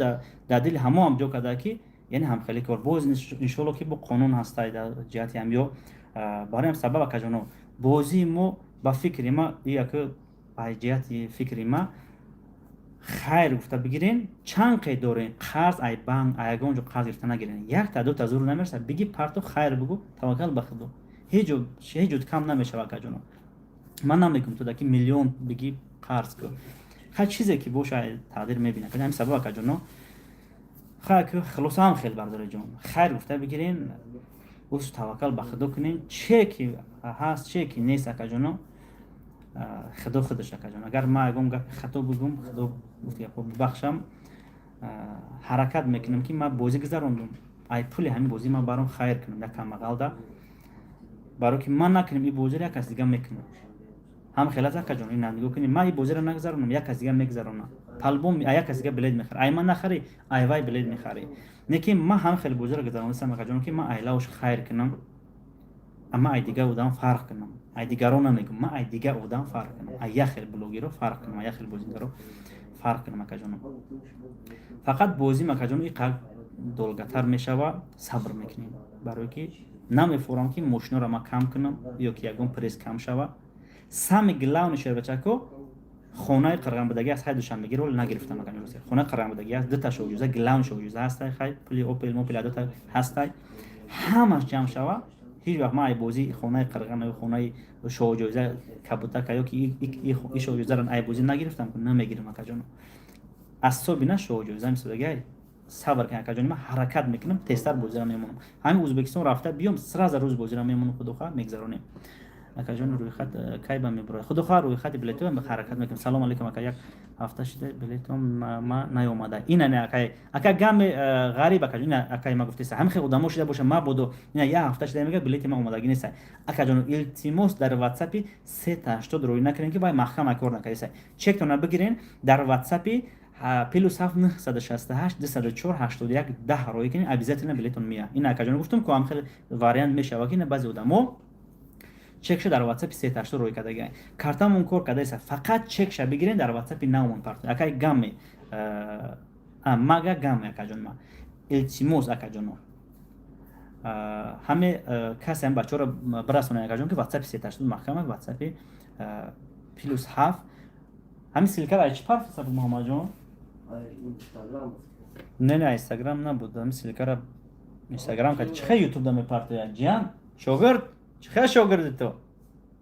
дар дили ҳамоам ҷо карда ки яъне ҳамхелӣ кор боз иншоалло ки бо қонун ҳастай дар ҷиҳати ҳам ё барои ҳам сабаб акаҷоно бозии мо ба фикри ма яке ба ҷиҳати фикри ма хайр гуфта бигирен чанд қед дорен қарз ай банк ай ягон ҷо қарз гирифта нагирен як та ду та зур намерса биги парту хайр бигу таваккал ба худо ҳеҷ ҷуд кам намешава акаҷоно ман намегум ту даки миллион биги қарз ку ҳар чизе ки боша тақдир мебина ҳамин сабаб акаҷоно хулоса ҳам хел бардори ҷон хайр гуфта бигирен уз таваккал ба худо кунен че ки ҳаст че ки нест акаҷоно худо худаш акаҷон агар ма ягон гапи хато бигум худо гуфтгапо бибахшам ҳаракат мекунам ки ма бозӣ гузарондум ай пули ҳамин бозӣ ма баром хайр кунам як камбағалда баро ки ман накунем ин бозиро як кас дига мекунам ҳам хелат акаҷон ин нигоҳ кунем ма ин бозиро нагузаронам як кас дига мегузаронам талбом як кас дига билет мехаре ай ма нахари ай вай билет мехаре не ки ма ҳам хел бозиро гузаронистам акаҷон ки ма айлауш хайр кунам амма ай дига одам фарқ кунам ай дигаро намегум ма ай дига одам фарқ кунам ай як хел блогеро фарқ кунам ай як хел бозигаро фарқ кунам акаҷоно фақат бозӣ акаҷоно ин қадр долгатар мешава сабр мекунем барое ки намефорам ки мошиноро ма кам кунам ё ки ягон пресс кам шава сами гилавни шербачако хонаи қирғанбудагӣ аст хай душанбегиро нагирифтам акаҷоно хонаи қирғанбудагӣ аст дута шоҳҷӯза гилавни шоҳҷӯза ҳастай хай пули опел мопел адота ҳастай ҳамаш ҷамъ шава ҳеҷ вақт ман ай бозӣ хонаи қирған ё хонаи шоҳҷӯза кабутака ё ки ин шоҳҷӯзаро ай бозӣ нагирифтам намегирам акаҷоно асоби на шоҳҷӯза мисодаги ай сабр кунем акаҷони ман ҳаракат мекунам тезтар бозиро мемонам ҳамин ӯзбекистон рафта биём сразу рӯз бозиро мемонам худохоҳ мегзаронем акаҷони рӯйхат кай ба мебурад худохоҳ рӯйхати билетом ҳаракат мекунам салом алейкум ака як ҳафта шуда билетом ма наёмада ина не акай ака гаме ғариб акаҷон ина акай ма гуфтеса ҳамин хел одамо шуда боша мабодо ина як ҳафта шуда мега билети ма омадаги неста акаҷон илтимос дар ватсапи 380 рӯй накунем ки бай маҳкама кор накардеса чектона бигирен дар ватсапи +7 968 204 81 10 рӯй кунем обязательно билетон мия ина акаҷон гуфтам ки ҳам хел вариант мешава ки ина баъзе одамо чекша дар ватсапи 380 рӯй кардаги картамон кор кардаиса фақат чекша бигирен дар ватсапи наумон парту акай гаме мага гаме акаҷон ма илтимос акаҷоно ҳаме касе ҳам бачаҳоро бирасонем акаҷон ки ватсапи 380 маҳкама ватсапи +7 ҳамин силкара ай чи парфаса буд муҳаммадҷон не инстаграм набуд ҳамин силкара инстаграм ка чи хел ютуб да мепартояд ҷиан шогирд чи хел шогирди ту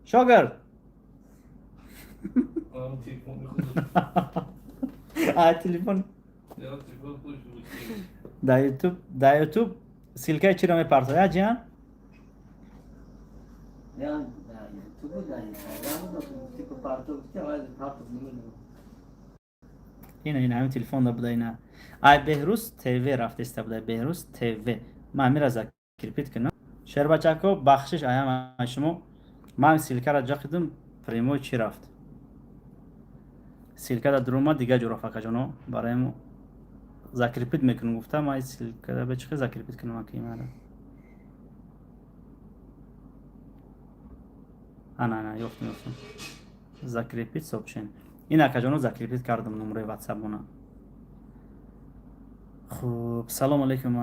шогирд телефон дар ютуб силкаи чиро мепартояд ҷиан ина ҳамин телефон да буда ина ай беҳрӯз тв рафтеста буда беҳрӯз тв ман ҳамира закирпит кунам шербачако бахшиш аям шумо ман силкара ҷа қидим прямой чи рафт силкада дурума дига ҷо рафт акаҷоно барои закирпит мекунам гуфта ман силкада бе чи хел закирпит кунам акимара ана ёфтам закрепит сообщение ин акаҷоно закрепит кардам номераи ватсапона хуб салом алейкум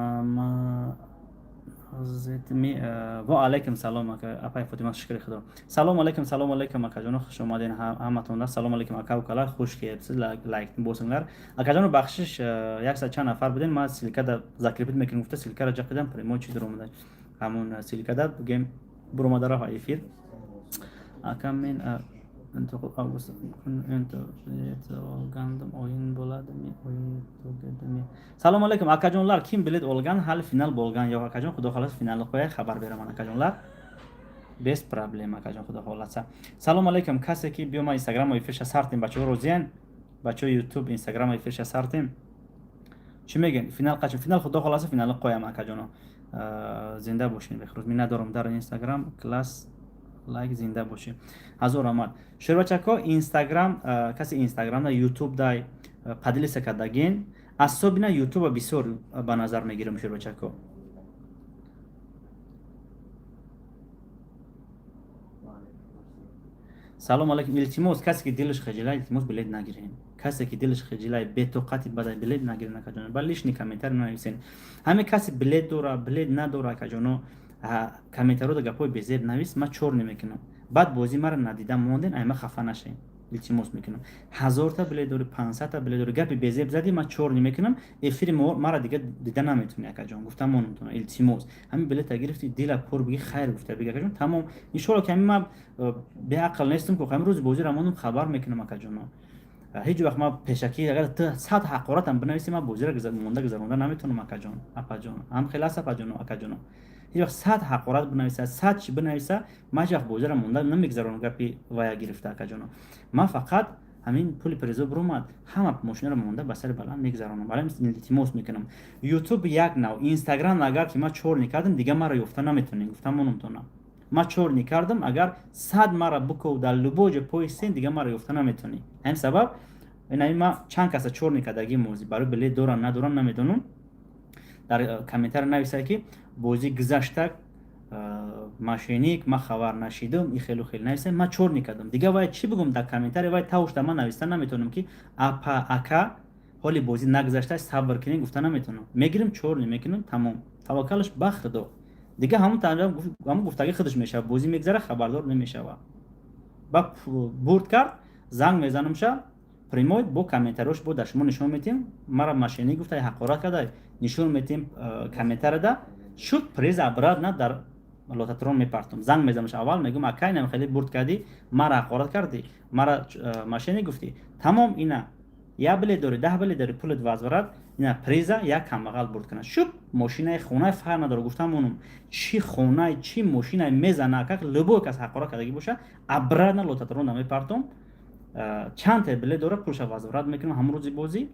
ва алейкум салом апай фотима шукри худо салом алейкум акаҷоно хуш омадин ҳаматонда салом алейкум ака укалар хуш кепсиз лайк босингар акаҷоно бахшиш якса чанд нафар буден ман силкада закрепит мекунам гуфта силкара ҷа қидам прямой чи дуромада ҳамун силкада гем буромада рафа эфир ака мен انتخاب avgust olgandim o'yin bo'ladimi o'yin tugadimi. Salom alaykum akajonlar, kim bilet olgan hali final bo'lgan yo'q akajon, xudo xohlasa finalni qo'yay, xabar beraman akajonlar. Без проблем akajon, xudo xohlasa. Salom alaykum, kase ki bioma Instagram va efirga sartim bacho'lar ro'ziyan, bacho YouTube Instagram va efirga sartim. Chi megan final qachon? Final xudo xohlasa finalni qo'yaman akajono. Zinda bo'shing, bexroz. Minnatdorim dar Instagram class like zinda bo'shing. Hazur omad. Sherbachako Instagram kase Instagram da YouTube da padilisa kadagin. Asobina YouTube bisor ba nazar megiram sherbachako. Salom alaykum. İltimos kase ki dilish khajilay iltimos biled nagirin. کسی که دلش خجالت به توقتی بده بلد نگیرن کجانو بلیش نی کامنتر نویسین همه کسی بلد داره بلد نداره کجانو کامنترو دو گپوی بزیر نویس ما چور نمیکنم بعد بازی مرا ندیدم موندن ایما خفه نشین التماس میکنم 1000 تا بلد داره 500 تا بلد داره گپی بزیر زدی ما چور نمیکنم افیر مرا دیگه دیدن نمیتونی کجان گفتم مونتون التماس همین بلد تا گرفتی دل پر بگی خیر گفته بگی کجان تمام ان شاء الله که ما به عقل نیستم که امروز بازی را مونم خبر میکنم کجانو هیچ وقت ما پیشکی اگر تو 100 حقارت هم بنویسیم ما بوزی را گذرونده نمیتونم اکاجون اپاجون هم خلاص اپاجون اکاجون هیچ وقت 100 حقارت بنویسه 100 چی بنویسه ما جخ بوزی را مونده نمیگذرونم گپی ویا گرفته اکاجون ما فقط همین پول پریزو برومد همه ماشین را مونده به سر بلند میگذرونم برای التماس میکنم یوتیوب یک نو اینستاگرام اگر که ما چور نکردم دیگه ما را یافته نمیتونین گفتم نمیتونم ما چور نکردم اگر 100 مرا بکو در لبوج پویستین دیگه مرا یافته نمیتونی همین سبب اینایی ما چند کس چور نکردگی موزی برای بلی دوران ندوران نمیدونم در کامنتر نویسه که بوزی گذشته ماشینیک ما خبر نشیدم این خیلی خیلی نویسه ما چور نکردم دیگه باید چی بگم در کامنتر باید تاوش من نویسته نمیتونم که اپا اکا حالی بوزی نگذشته صبر کنین گفته نمیتونم میگیرم چور نمیکنم تمام توکلش بخدا دیگه همون تنها همون گفتگی خودش میشه بازی میگذره خبردار نمیشه با برد کرد زنگ میزنم شه پریموید با کامنتروش بود شما نشون میتیم مرا ماشینی گفته حقارت کرده نشون میتیم کامنتر ده شد پریز ابراد نه در لوتاترون میپرتم زنگ میزنمش اول میگم اکای نمی خیلی برد کردی مرا حقارت کردی مرا ماشینی گفتی تمام اینا یا بلی داری 10 بلی داری پولت وازورد اینا پریزا یا کمبغل برد کنه شب ماشینای خونه فرق نداره گفتم اونم چی خونه چی ماشینای میزنه که لبو کس حقارت کردگی باشه ابراد نه لوتاترون نمیپرتم چند تا بلی داره پولش وازورد میکنم همون روزی بازی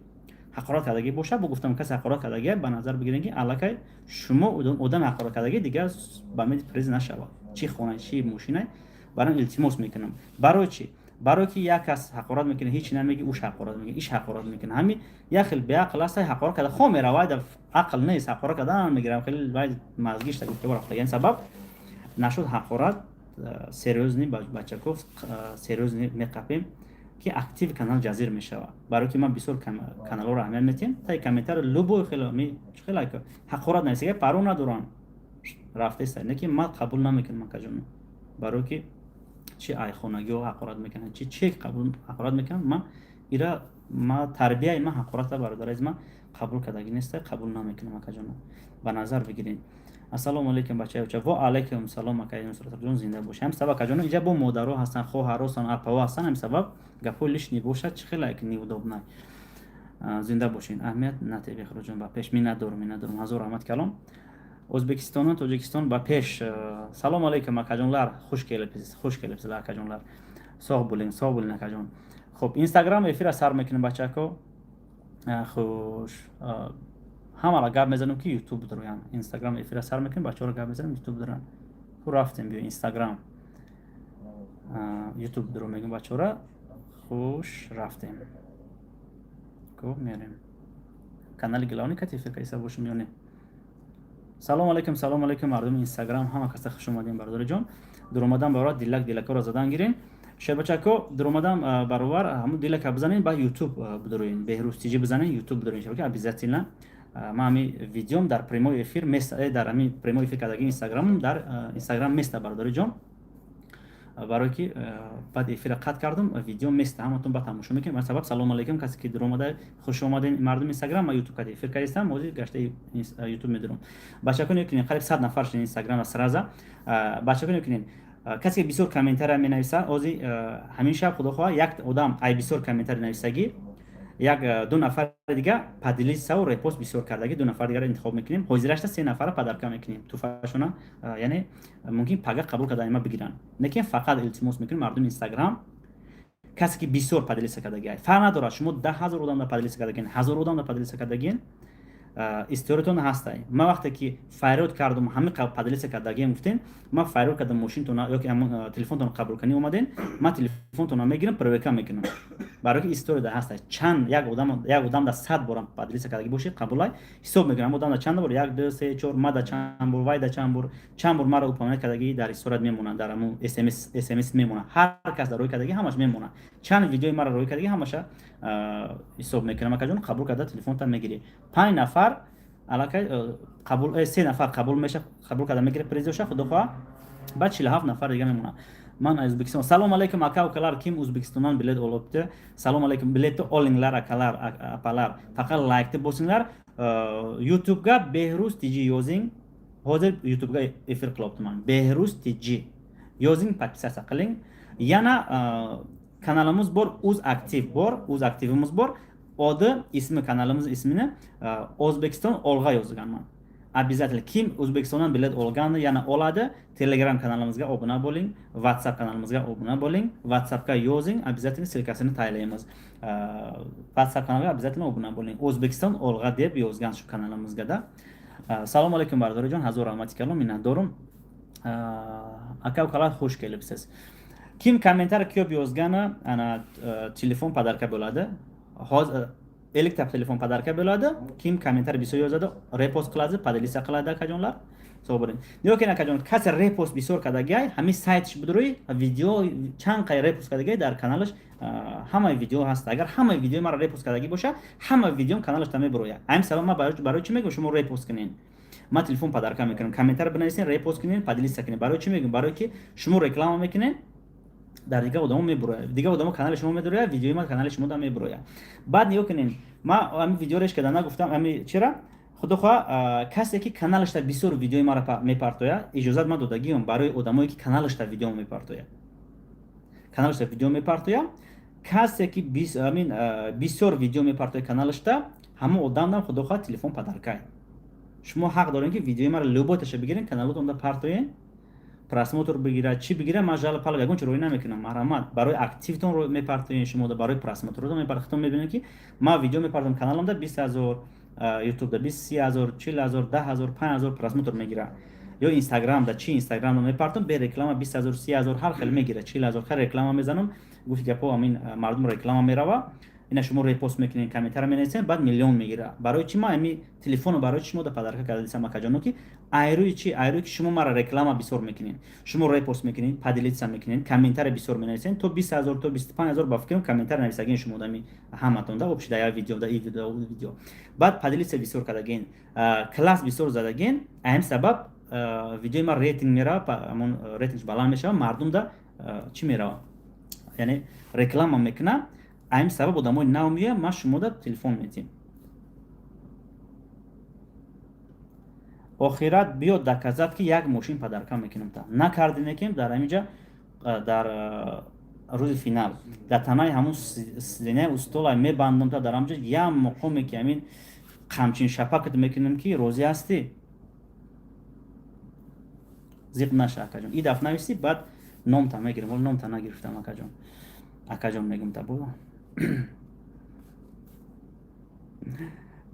حقارت کردگی باشه با گفتم کسی حقارت کردگی به نظر بگیرین که الکی شما اودم حقارت کردگی دیگه با مید پریز نشود چی خونه چی ماشینای برام التماس میکنم برای چی برای که یک کس حقارت میکنه هیچ نمیگه اوش حقارت میکنه ایش حقارت میکنه همین یا خیلی به عقل است حقارت کرده خو میره واید عقل نیست حقارت کردن میگیرم خیلی واید مازگیش تا گفته برافت یعنی سبب نشد حقارت سریوز نی بچکوف سریوز نی میقپیم که اکتیو کانال جزیر میشه برای که من بسیار کانال رو اهمیت میدیم تا کامنتر لوبو خیلی حقارت نیست که پرو ندارن رفته است نه که ما قبول نمیکنم کجون برای که چی آیخونگی و حقارت میکنن چی قبول حقارت میکنن ما تربیه ما حقارت برادر از ما قبول کردگی نیست قبول نمیکنم کجون به نظر بگیرین السلام علیکم بچه‌ها و علیکم سلام مکایم صورت جون زنده باشه هم سبب کجون اینجا با مادرها هستن خواهران اپا هستن هم سبب گپولش نی باشه چه خیلی که نیوداب نه زنده باشین اهمیت نتیجه خروجون با پیش می ندارم حضور رحمت کلام O'zbekiston va Tojikiston va pesh. Salom alaykum akajonlar, xush kelibsizlar akajonlar. Sog' bo'ling akajon. Xo'p, Instagram efir sar میکنیم بچه‌ها. خوش. همه گپ میزنم که یوتیوب دارن. اینستاگرام efir sar میکنیم بچه‌ها گپ میزنم یوتیوب دارن. خب رفتیم بیا اینستاگرام. یوتیوب درو میگم بچه‌ها خوش رفتیم. خب میریم. کانال گلانی که تیفر کیسا باشه میونه. سلام علیکم مردم اینستاگرام همه کس خوش اومدین برادر جان در اومدن برای دیلک رو زدن گیرین شب بچه‌ها در اومدن برابر همون دیلک بزنین با یوتیوب بدروین بهروز تیجی بزنین یوتیوب بدروین شبکه ابیزاتیلا ما همین ویدیوم در پریمو افیر مست در همین پریمو افیر کردگی اینستاگرام در اینستاگرام مست برادر جان برای که بعد افیر قطع کردم ویدیو مست همتون با تماشا میکنید من سبب سلام علیکم کسی که در اومده خوش اومدین مردم اینستاگرام و یوتیوب کردی افیر کردم موضوع گشته یوتیوب میدونم بچه‌ها کنین قریب 100 نفر شدین اینستاگرام سرازا بچه‌ها کنین کسی که بسیار کامنتر می نویسه اوزی همین شب خدا خواه یک آدم ای بسیار کامنتر نویسگی یک دو نفر دیگه پادلیس و رپوست بسیار کردگی دو نفر دیگه انتخاب میکنیم حاضرش سه نفر پدرکا میکنیم تو فاشونا یعنی ممکن پگا قبول کردن ما بگیرن نکن فقط التماس میکنیم مردم اینستاگرام کسی که بسیار پادلیس کردگی فرق نداره شما 10,000 آدم پادلیس کردگین 1000 آدم پادلیس کردگین استوریتون هسته ما وقتی که فایرود کردم همه پادلیس کردگی گفتین ما فایرود کردم ماشینتون یا که همون تلفنتون قبول کنی اومدین ما تلفنتون میگیرم پروکا میکنم برای که استوری ده هسته چند یک آدم ده 100 بار پادلیس کردگی باشه قبولای حساب میکنم آدم ده چند بار 1 2 3 4 ما ده چند بار وای ده چند بار مرا اوپن کردگی در استوریت میمونن در همون اس ام اس میمونن هر کس در روی کردگی همش میمونن چند ویدیو مرا روی کردگی همش حساب میکنم که جون قبول کرده تلفن تا میگیری 5 نفر علاقه قبول 3 نفر قبول میشه قبول کرده میگیره پریزوشه خدا خواه بعد 47 نفر دیگه میمونه من ازبکستان سلام علیکم اکا و کلار کیم ازبکستانان بلد اولوبته سلام علیکم بلد اولینگلر اکلار اپالار فقط لایک بوسینلر یوتیوب گا بهروز تیجی یوزینگ hozir YouTube'ga efir qilyapman behruz tj yozing podpisatsiya qiling yana kanalimiz bor o'z aktivimiz bor odi ismi kanalimiz ismini o'zbekiston olg'a yozganman обязательно kim o'zbekistondan bilet olganda yana oladi telegram kanalimizga obuna bo'ling whatsapp kanalimizga obuna bo'ling whatsappga yozing обязательно silkasini taylaymiz whatsapp kanaliga обязательно obuna bo'ling o'zbekiston olg'a deb yozgan shu kanalimizga салом алейкум бардорjon ҳазор раҳмати калом миннатдорум ака калат хуш келибсиз ким комментар кӯб ёзгана ана телефон падарка bo'ladi elektr telefon padarka bo'ladi kim kommentar bisor yozadi repost qiladi padalisa qiladi akajonlar sobrin yo'kin akajon kasi repost bisor kadagay hami saytish budroy video chand qay repost kadagay dar kanalish hamma video hast agar hamma video mara repost kadagi bo'sha hamma videom kanalish tame broya am sabab ma baroy chi megum shuma repost kinin ma telefon padarka mekinam kommentar binavisin repost kinin padalisa kinin baroy chi megum baroy ki shuma reklama mekinin در دیگه آدمو میبره دیگه آدمو کانال شما میدوره ویدیوی ما کانال شما هم میبره بعد نیو کنین ما همین ویدیو رش کردم گفتم همین چرا خدا خواه کسی که کانالش تا بسیار ویدیوی ما را میپرتویا اجازه ما دادگیم برای آدمایی که کانالش تا ویدیو میپرتویا کانالش تا ویدیو میپرتویا کسی که بسیار ویدیو میپرتویا کانالش تا همه آدم خدا خواه تلفن پدرکای شما حق دارین که ویدیوی ما را لوباتش بگیرین کانالتون دا پرتوین просмотр بگیره چی بگیره ماجال پالا یگون چروی نمیکنم مرحمت برای اکتیوتون رو میپرتین شما برای پرسمتر رو میپرتون میبینید که ما ویدیو میپرتم کانالم ده 20000 یوتیوب ده 20000 40000 10000 5000 پرسمتر میگیره یا اینستاگرام ده چی اینستاگرام رو میپرتم به رکلام 20000 30000 هر خیلی میگیره 40000 خیلی رکلام میزنم گفتی که پو همین مردم رکلام میروا اینا شما ریپوست میکنین کامنتر مینویسین بعد میلیون میگیره برای چی ما همین تلفن رو برای شما ده پدرکا کردیم ما کجانو که ایروی چی ایروی که شما مرا رکلام بسیار میکنین شما ریپوست میکنین پادلیت میکنین کامنتر بسیار مینویسین تو 20000 تو 25000 با فکرم کامنتر نویسگین شما دمی همتون ده وبش ده ویدیو ده ای ویدیو بعد پادلیت بسیار کردگین کلاس بسیار زدگین اهم سبب ویدیو ما ریتینگ میره همون ریتینگش بالا میشه مردم ده چی میره یعنی رکلام میکنه این سبب آدمای نو میه ما شما ده تلفن میتیم آخرت بیاد دکازد که یک ماشین پدرکا میکنم تا نکردیم که در اینجا در روز فینال در تنهای همون سینه استول میبندم تا در اینجا یا مقامی که همین قمچین شپکت میکنم که روزی هستی زیق نشه اکجان این دفعه نویسی بعد نام تا میگیرم ولی نام تا نگرفتم اکجان میگم تا بود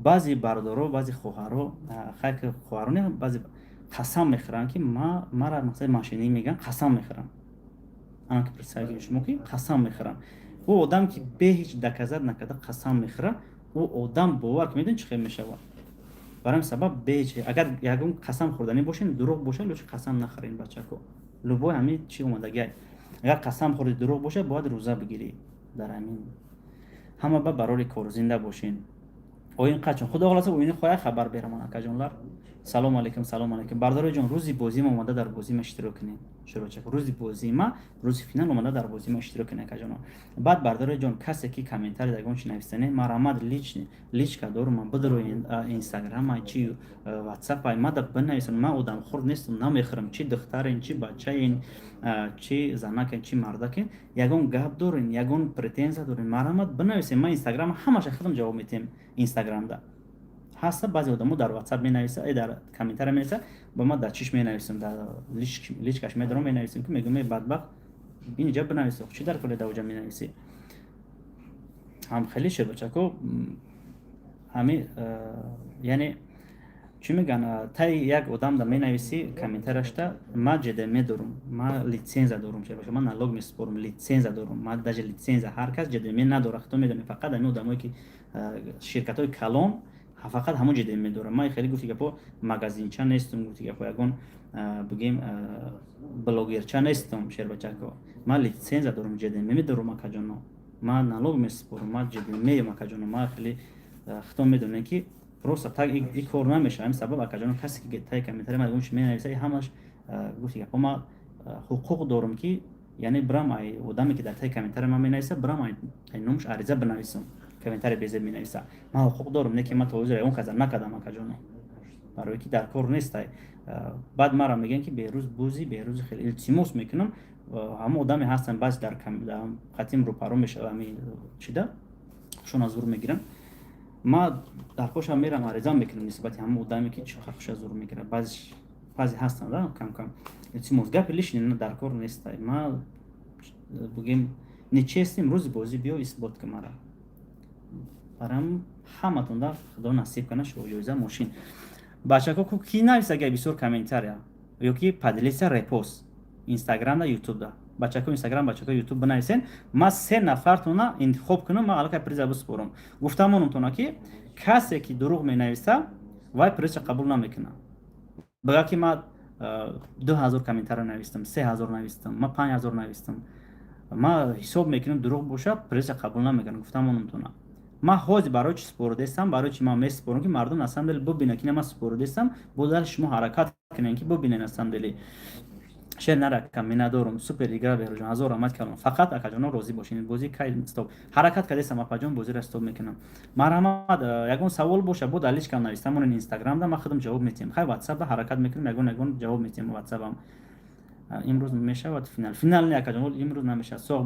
بعضی برادرها بعضی خواهرها خیر که خواهرانه بعضی قسم میخورن که ما را مثلا ماشینی میگن قسم میخورن اما که پرسیدم شما که قسم میخورن او آدم که به هیچ دکازت نکرده قسم میخوره او آدم باور که میدون چه خیلی میشه برام سبب به هیچ اگر یکم قسم خوردنی باشین دروغ باشه لوش قسم نخورین بچه‌کو لوبو همین چی اومده اگر قسم خوردی دروغ باشه باید روزه بگیری در همین همه با برای کار زنده باشین اوین قچون خدا خلاص اوین خواه خبر بیرمان اکجانلار салом алейкум. Бардор ҷон, рӯзи бозӣ ма омада дар бозӣ ма иштирок кунем. Шурӯъчак, рӯзи бозӣ ма, рӯзи финал омада дар бозӣ ма иштирок кунем акаҷоно. Баъд бардор ҷон, касе ки комментарий дагон чи нависане, ма рамад личка дорум, ма бидрои инстаграма чи ватсапа ма да бинависанд. Ма одамхӯрд нестам, намехӯрам, чи духтарен, чи бачаен, чи занакен, чи мардакен. Ягон гап дорен, ягон претензия дорен, ма рамад бинависем. Ма инстаграма ҳамаша худам ҷавоб метем инстаграмда. ҳаста баъзе одамо дар ватсап менависа, дар комментария менависа, ба ма дар чиш менависем, дар личкаш медорам менависем, ки мегӯм бадбахт ин ҷа бинависе, чи дар кори дар оҷа менависӣ. Ҳам хеле шебачако ҳами яъне чӣ мегӯянд, таи як одам да менависӣ комментарияшда, ма ҷеде медорум, ма литсензия дорум, шебаша ма налог месупорам, литсензия дорум, ма даже литсензия ҳар кас ҷеде надорад, худто медонед, фақат ҳамин одамое ки ширкатҳои калон фақат ҳамон ҷеде медорам. Ма хеле гуфти гапо магазинча нестам, гуфти гапо ягон бигем блогерча нестам шербачако. Ма литсензия дорум, ҷеде медорум акаҷоно. Ма налог месупорам, ма ҷеде меям акаҷоно. Ма хеле худто медонем ки просто так ин кор намеша. Ҳамин сабаб акаҷоно касе ки таи комментария ма чи менависа, ҳамаш гуфти гапо ма ҳуқуқ дорум ки яъне бирам ай одаме ки дар таи комментария ма менависа, бирам ай номаш ариза бинависам. комментарий безеб менависа. Ма ҳуқуқ дорум, не ки ма то ҳозир ягон каза накардам акаҷоно. барое ки дар кор нестай. баъд мара мегӯянд ки берӯз бӯзи, берӯзи хеле илтимос мекунам. ҳама одаме ҳастанд баъз дар қатим рӯпаро мешавам, чида хушона зур мегирам. ма дар пошам мерам ариза мекунам нисбати ҳама одаме ки чӣ хуша зур мегирад. баъзе ҳастанд кам илтимос, гапи лишни дар кор нестай. ма бигем нечестим, рӯзи бозӣ биё исбот ки мара барам ҳаматонда худо насиб кана шоёиза мошин. Бачако ки нависа га бисёр комментария ё ки поделиса репост инстаграмда, ютубда. Бачако инстаграм, бачако ютуб бинависен. Ма 3 нафартона интихоб кунам, ма аллакай приза бисупорам. Гуфтамонтона ки касе ки дурӯғ менависа, вай приза қабул намекуна. Бага ки ма 2000 комментария навистам, 3000 навистам, ма 5000 навистам. ма ҳисоб мекунам дурӯғ боша, приза қабул намекунам. Гуфтамонтона ма ҳозир барои чи супорудестам, барои чи ма месупорам ки мардум на самом деле бубинад ки на ма супорудестам, бодар шумо ҳаракат кунед ки бубинед на самом деле. шер наракам, минадорум, супер игра берӯҷон, ҳазор рамат калон. Фақат акаҷоно розӣ бошед. Бозӣ кай стоп. ҳаракат кардестам апаҷон, бозиро стоп мекунам. Марамад ягон савол боша, бо дар личкам навистам, мон инстаграмда ма худам ҷавоб метиҳам. Хай ватсапда ҳаракат мекунам, ягон ҷавоб метиҳам ватсапам. имрӯз мешавад финал не акаҷон, имрӯз намешавад. Соғ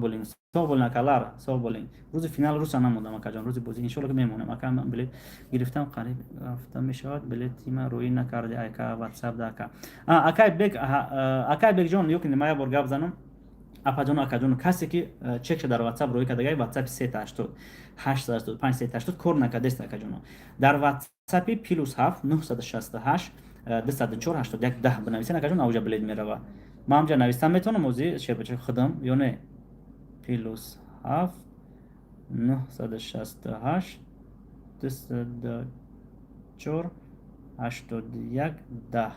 болин акалар, соғ болин. Рӯзи финал рӯса намондам акаҷон, рӯзи бозӣ иншоалло ки мемонам. Ака ман билет гирифтам, қариб ҳафта мешавад, билети ма рӯӣ накарди ака ватсапда ака. Акай бек ҷон, ёки ма як бор гап занам. Апаҷон акаҷон, касе ки чекша дар ватсап рӯӣ кардагай, ватсапи 380 885 380 кор накардест акаҷоно. Дар ватсапи +7 968 204 81 10 бинависен акаҷон, авҷа билет мерава. ма ҳамҷа навистам метавонам ози шербачаи худам ё не? +7 968 204 81 10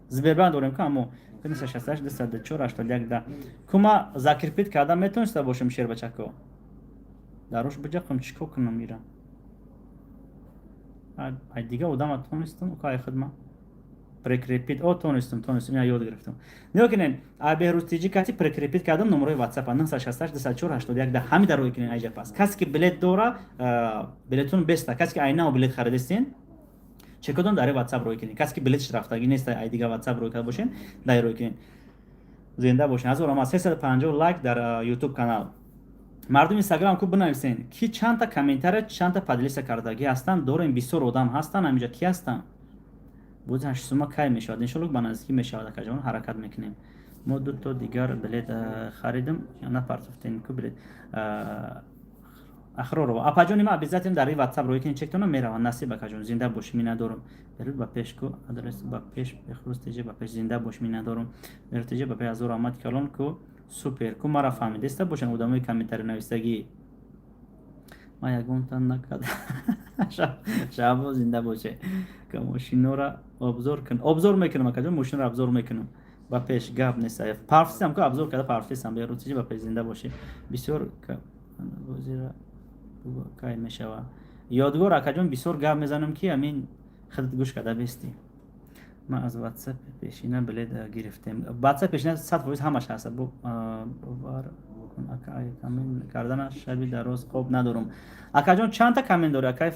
збербанк дорем ки аммо 968 204 81 10 кума закирпит карда метавониста бошам шербачако. дарош биҷақам чикор кунам ира. ай дига одама тонистам кай хидма. Прикрепит. Тонистам, я ёд гирифтам. Нигоҳ кунед, Беҳрӯз Тиҷи кати прикрепит кардам номерои WhatsApp 968 204 81 10 ҳамин дар рӯи кунед айҷа пас. Касе ки билет дора, билетун беста. Касе ки айнао билет харидестин, чекодон дар WhatsApp рӯи кунед. Касе ки билетиш рафтагӣ нест, ай дига WhatsApp рӯи карда бошен, дар рӯи кунед. Зинда бошен. ҳазор ама 350 лайк дар YouTube канал. мардум инстаграм ку бинависен ки чанда комментария, чанда поделиса кардагӣ ҳастанд, дорем бисёр одам ҳастанд, ҳаминҷа ки ҳастанд. бӯзи 8 сума кай мешавад, иншоалло ба наздикӣ мешавад акаҷон, ҳаракат мекунем. мо ду то дигар билет харидам, на партофтен ку билет ахроро апаҷони ма обязательно дар ин WhatsApp рӯи кунед, чектона меравад. насиб акаҷон, зинда бош, минадорум. берӯд ба пеш ку адрес ба пеш бехрӯз тиҷи ба пеш, зинда бош, минадорум. берӯд тиҷи ба пеш ҳазор рамат калон ку супер ку мара фаҳмидеста бошанд одамои комментари навистагӣ. ма ягонтан накардам. шабо зинда боше. Ка мошинора обзор мекунам акаҷон, мошинора обзор мекунам. ба пеш гап нест. парфисам ку обзор карда парфисам. берӯд тиҷи ба пеш, зинда боше. бисёр бозира кай мешава. ёдгор акаҷон бисёр гап мезанам ки амин худат гӯш карда бести. ما از واتساپ پیشینه بلد گرفتیم. واتساپ پیشینه 100% همش هست. باور کن اکای کامنت کردن شبی در روز خوب ندارم. اکا جان چند تا کامنت داره؟ اکای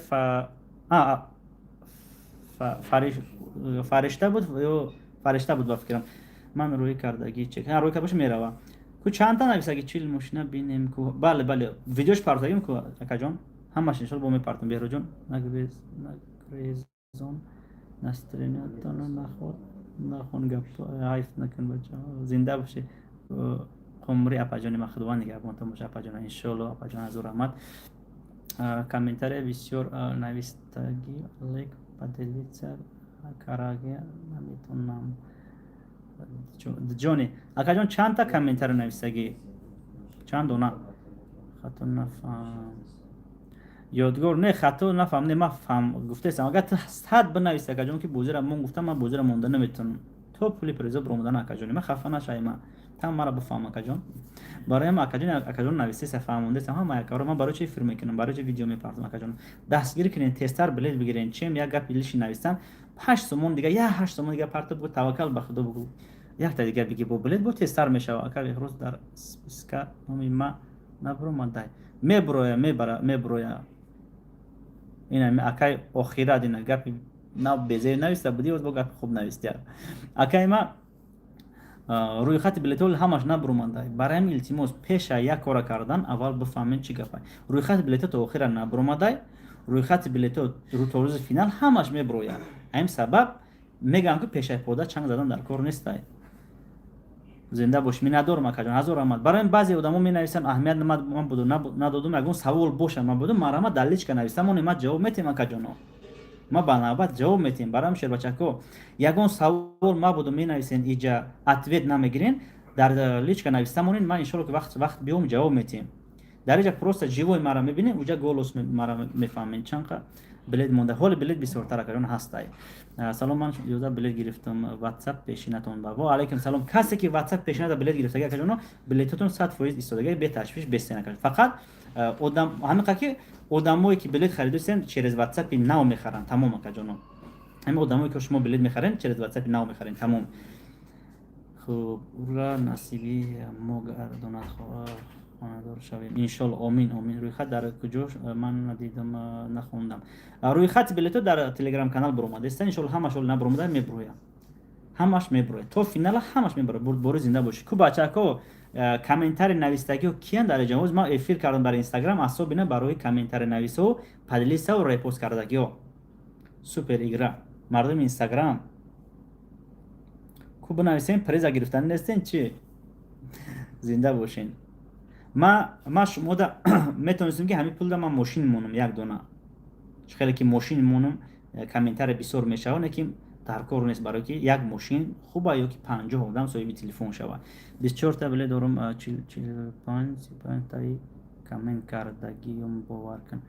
فرش فرشته بود یا فرشته بود بفکرم. من روی کردگی چک. ها روی کردش میره. کو چند تا نویسه چیل ماشینا بینیم کو. بله ویدیوش پارتاگیم کو اکا جان. همش ان شاء الله با می پارتم بیرو جان. نگریزون نستریناتونو نخون گپ حیف نکن بچه زنده باشه. قمری اپاجانی مخدوان نگه بانتون باشه اپاجان انشالله. اپاجان از رحمت. کامنتاری بسیار نویستگی لیک پدلیتر کاراگی نمیتونم جونی اکا جان چند تا کامنتاری نویستگی چند دونا خطا نفهم یادگار نه خطا نفهم نه مفهم گفته سم اگر حد بنویسه اکا جان که بوزر من گفتم من بوزر مونده نمیتونم تو پولی پریزا برومدن اکا جان من خفه نشای من تام مرا بفهم اکا جان برای ما اکا جان نویسه فهمونده سم ما کارو من برای چی فیلم میکنم برای چی ویدیو میپردازم اکا جان دستگیری کنین تستر بلد بگیرین چیم یک گپ لیش نویسم 8 سومون دیگه یا 8 سومون دیگه پرت بگو توکل به خدا بگو یک تا دیگه بگی بلد بو تستر میشه اکا یک روز در اسکا ما نبرو من دای میبرویا اینا اکای اخیرا دینا گپ نه بزیر نویسته بودی و گپ خوب نویسته اکای ما روی خط بلیتول همش نبرومانده برای همین التماس پیش یک کار کردن اول بفهمین چی گپه روی خط بلیتول تا آخر نبرومانده روی خط بلیتول رو تا روز فینال همش میبروید این سبب میگم که پیش پودا چنگ زدن در کار نیست زنده باش می ندارم اکا جان هزار رحمت برای بعضی آدما می نویسن اهمیت من بودو ندادم اگه سوال باشه من بودم مرا دلیلش که نویسم اون ما جواب میتیم اکا جان ما بنابرای جواب میتیم برام شیر بچکو یگون سوال ما بودم می نویسین اینجا اتویت نمیگیرین در لیچ که نویسم اون من ان شاء الله که وقت بیام جواب میتیم در اینجا پروسه جیوی مرا میبینین اونجا گولوس مرا میفهمین چنقه بلد مونده حال بلد بسیار تر کردن هستای سلام من یوزا بلد گرفتم واتساپ پیشینتون با و علیکم سلام کسی که واتساپ پیشینت بلد گرفته که جانو بلدتون 100% ایستادگی به تشویش بسته نکنید فقط آدم همین که آدمایی که بلد خریدن چرز واتساپ نو میخرن تمام که جانو همین آدمایی که شما بلد میخرن چرز واتساپ نو میخرن تمام خوب را نصیبی مگردونت خواندار شویم انشالله آمین روی خط در کجا من ندیدم نخوندم روی خط بلیتو در تلگرام کانال بروماده است انشالله همش نبروماده میبرویم همش میبروه تو فینال همش میبره برو زنده باشی کو بچه‌ها کامنتار نویستگی و کیان در جمعوز ما افیر کردم بر اینستاگرام اصلا بینه برای کامنتار نویسه و پدلیسه و ریپوست کردگی ها سوپر ایگرا مردم اینستاگرام کو بنویسین پریزا گرفتن نیستین چی زنده باشین ما شما دا میتونستیم که همین پول دا من ماشین مونم یک دونه خیلی که ماشین مونم کامنتار بسیار میشه و که در کار نیست برای که یک ماشین خوبه یا که 50 آدم صاحب تلفن شود 24 تا بله دارم 45 تایی کامنت کردگیم باور کن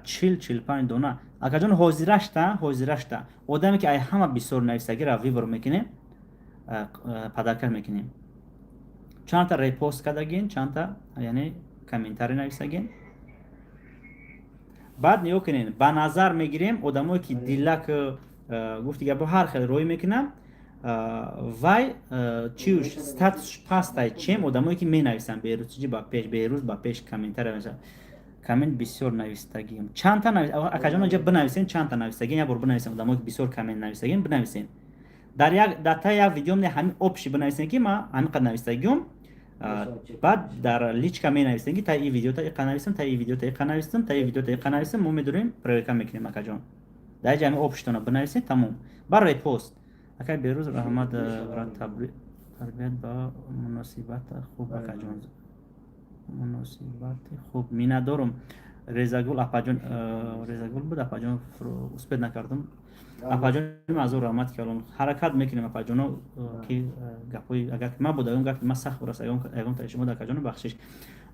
45 دونه اگه جان حاضرش تا آدمی که ای همه بسیار نویسگی را ویور میکنه پدرکر میکنیم چند تا ریپوست کردگین چند تا یعنی کامنتاری نویسگین بعد نیو کنین با نظر میگیریم آدمایی که دیلک گفتی که با هر خیلی روی میکنم وای چیوش ستاتش پاستای چیم آدمایی که می نویسن بیروز چیزی با پیش کامنتاری نویسن کامنت بسیار نویسگیم چند تا نویس اگه جان اینجا بنویسین چند تا نویسگین یا بر بنویسین آدمایی که بسیار کامنت نویسگین بنویسین در یک ویدیو من همین اپشی بنویسین که ما همین قد نویسگیم بعد در لیچ کمی نویسین که تا این ویدیو تا این نویسم تا این ویدیو تا این نویسم تا این ویدیو تا این نویسم ما میدونیم پروگرام میکنیم اکا جان در جمع اپشتون بنویسین تمام بر ریپوست اکا بیروز رحمت را تربیت با مناسبت خوب اکا جان مناسبت خوب می ندارم رضاگل اپا جان رضاگل بود اپا جان اسپید نکردم اپا جان معذور رحمت کردم حرکت میکنیم اپا جانو که گپوی اگر ما بودم گفت ما سخت برس ایگون تا شما اکا جانو بخشش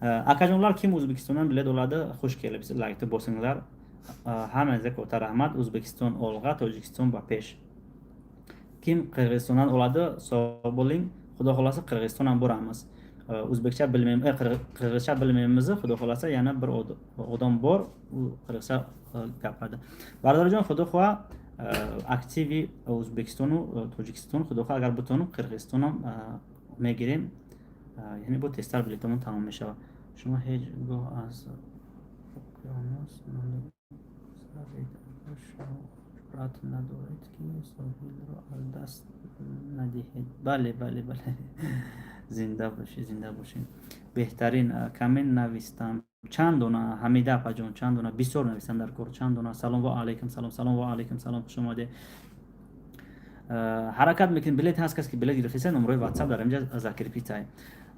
اکا جانلار کیم ازبکستان بلد اولاده خوش کیله بس لایت بوسنگلار همه زکوتر رحمت ازبکستان اولغا تاجیکستان با پیش کیم قرغیزستان اولاده سابولین خدا خلاص قرغیزستان هم برام است ازبکچه بلمیم قرغیزچه بلمیمزه خدا خلاصه یعنی بر آدم بار قرغیزچه گپ کرده برادر جان خدا خواه активи Узбекистону, Тоҷикистон, худохоҳ агар бутонум Қирғизистонам мегирем, яъне бо тезтар билетамон тамом мешавад. Шумо ҳеҷ гоҳ аз уқёнус ҷуръат надоред ки соҳилро аз даст надиҳед. Бале, бале, бале. Зинда бошед, зинда бошед. Беҳтарин камент навистам. Чанд дона Ҳамида апаҷон, чанд дона бисёр навистам дар кор, чанд дона салом ва алайкум салом, салом ва алайкум салом, хуш омадед. ҳаракат мекунед, билет ҳаст, касе ки билет гирифтаст, номерои WhatsApp дар инҷа закир питай.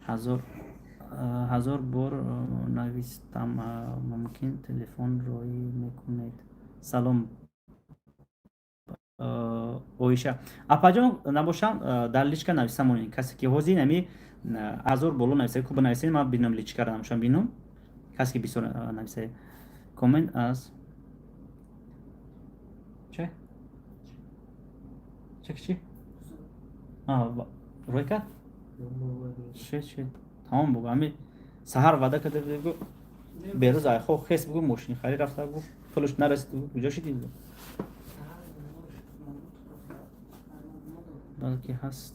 ҳазор бор навистам, мумкин телефонрӯӣ мекунед. Салом оиша апаҷон набошам дар личка нависта монед, касе ки ҳозир нами ҳазор боло нависта куба нависед, ман бинам личкара намошам бинум, касе ки бисёр нависад комент аз че чи рӯй кард чи тамом бугу ами саҳар ваъда карда бигу берӯз айхо хес бигу мошини харид рафта бигу пулуш нарасид бигу куҷо шидӣ бигу балки ҳаст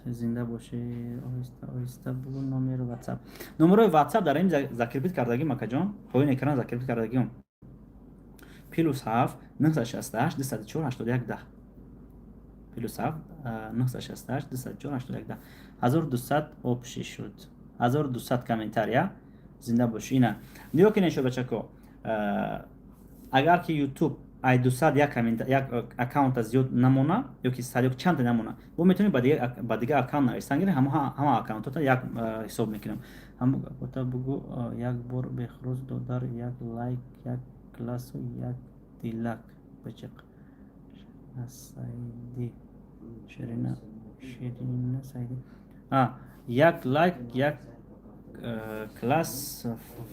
зинда бошед. Оҳиста оҳиста бугу номери WhatsApp. Номерои WhatsApp дар ин закирбит кардагим акаҷон, поин экран закирбит кардагим +7 968 204 81 10 +7 968 204 81 10 1200 опши шуд, 1200 комментария. Зинда бош. Ина нигоҳ кинед шо бачако, агар ки YouTube ай 200 як аккаунта зиёд намона ёки 100 чанд намона, бо метавонед ба дигар аккаунт нависtan гирем, ҳама аккаунтота як ҳисоб мекунем. Ҳама гапота бугу як бор бехрӯз додар, як лайк, як классу, як дилак бачақ Сайди Ширина Сайди як лайк, як класс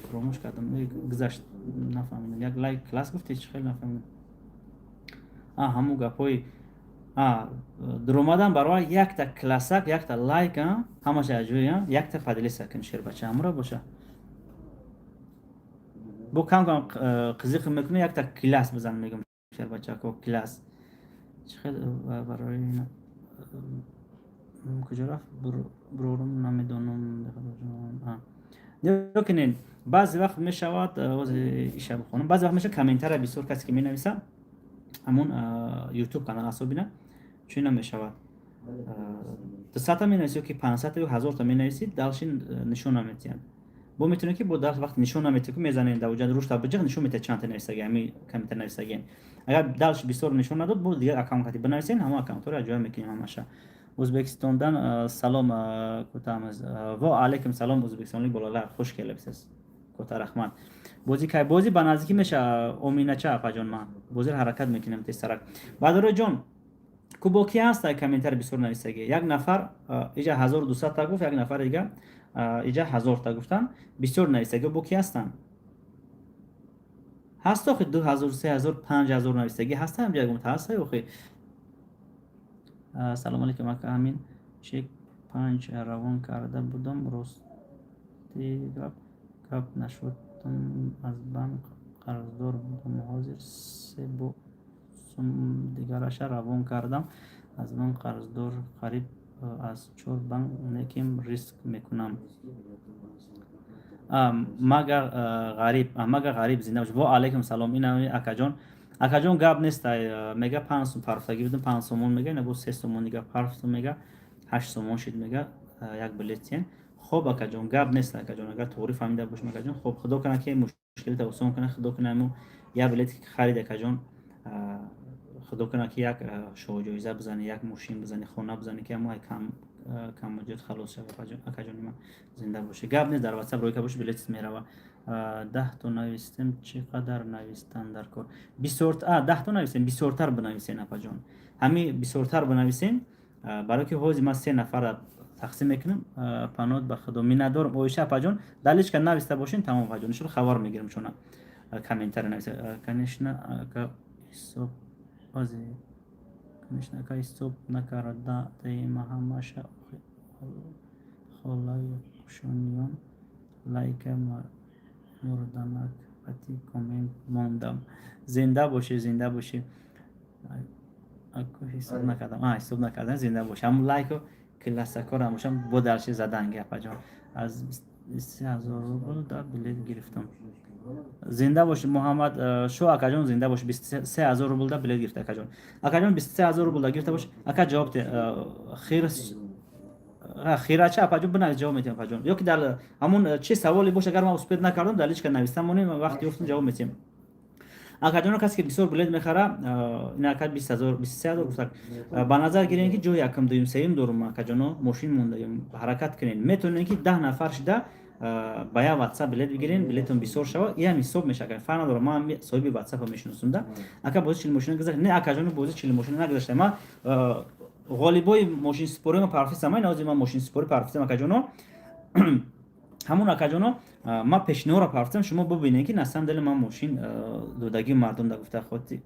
фромӯш кардам, гузашт нафаҳмидам. Як лайк класс гуфтед чи? Хеле нафаҳмидам. Ҳамун гапҳои дуромадан барои якта классак, якта лайк, ҳамаш аҷои, якта поделиться кун шербача ҳамура боша. Бо кам қизиқ мекунӣ, якта класс бизан мегум шербачако класс. Чи хеле барои куҷо рафт бурорум намедонам. нигоҳ кинед, баъзе вақт мешавад иша бихонам, баъзе вақт мешавад комментария бисёр касе ки менависа ҳамун YouTube канал асобина чуина мешавад 200 менависед ёки 500 ё 1000 менависед, далшин нишон наметиҳад. бо метавонед ки бо дар вақти нишон наметиҳад ки мезанед дар рушта биҷиқ нишон метиҳад чанд нависаги ҳами комментар нависаген. агар далш бисёр нишон надод, бо дигар аккаунти бинависен, ҳама аккаунтҳоро аҷоя мекунем ҳамаша. Ӯзбекистондан салом кӯтамаз ва алайкум салом ӯзбекистонлик болалар хуш келабсиз кота рахмат. Бози кай бози ба наздикӣ меша оминача апаҷон, ман бозиро ҳаракат мекунем тезтарак. бадороҷон ку бо ки ҳаста комментари бисёр нависаги, як нафар иҷа 1200 та гуфт, як нафар дигар иҷа 1000 та гуфтан, бисёр нависаги бо ки ҳастан. ҳаст охи 2000 3000 5000 нависаги ҳаста, ҳамҷа гумт ҳаста охи. салом алейкум ака, ҳамин чек 5 равон карда будам, рости гап нашудам, аз банк қарздор будам, ҳозир 3 бо сум дигараша равон кардам, аз банк қарздор қариб аз 4 банк неким риск мекунам. мага ғариб зинда бош. ва алайкум салом. ина акаҷон гап нест, мега 5 сум парфтаги будам, 5 сомон мега, ина бо 3 сомон дига парфту мега 8 сомон шид мега як билетен. хоб акаҷон гап нест акаҷон, агар тоғри фаҳмида бошем акаҷон, хоб худо кана ки мушкилита осон кана, худо кана мо як билет харид акаҷон, худо кана ки як шоҳоҷоиза бизане, як мошин бизане, хона бизане ки мо камоҷот халос шава акаҷони ман зинда боше. гап нест дар WhatsApp рӯйка бош билет мерава. 10 то навистем, чӣ қадар навистан дар кор? 10 то нависем, бисёртар бинависен апаҷон. ҳами бисёртар бинависен, барои ки ҳозир ман 3 нафара тақсим мекунам. панот ба худо миннатдорам. оиша апаҷон дар личка нависта бошин, тамом апаҷон, иншоалло хабар мегирам чуна комментари нависа. конечно ака ҳисоб ози конечно ака ҳисоб накарда таима ҳамаша холаи кушониён лайка мурданак пати коммент мондам. зинда бошӣ, зинда бошӣ. اکو حساب نکردم حساب نکردم زنده باشم لایک و کلاسیکو رو باشم با درش زدن گپ جان از 23000 روبل در بلیت گرفتم زنده باش محمد شو اکا جان زنده باش 23000 روبل در بلیت گرفته اکا جان 23000 روبل در گرفته باش اکا جواب ده خیر خیره چه اپا جون بنویس جواب میتیم اپا جون یا که در همون چه سوالی باشه اگر من اسپید نکردم دلیلش که نوشتم مونیم وقتی گفتم جواب میتیم اگر جون کسی که بسیار بلیت میخره این اکد 20000 23000 گفت با نظر گیرین که جو یکم دویم سوم دورم اکا جون ماشین مونده حرکت کنین میتونین که 10 نفر شده با یا واتساپ بلیت بگیرین بلیتون بسیار شوا یا حساب میشه که فرق نداره ما صاحب واتساپ میشناسونده اکا بازی چیل ماشین گذاشت نه اکا جون بازی چیل ماشین نگذاشته ما غالبای ماشین سپوری ما پرفیسم ما نازی ما ماشین سپوری پرفیسم اکا جون همون اکا جون ما پیشنهاد را پرفیسم شما ببینید که نسان دل ما ماشین دودگی مردم دا گفته خودی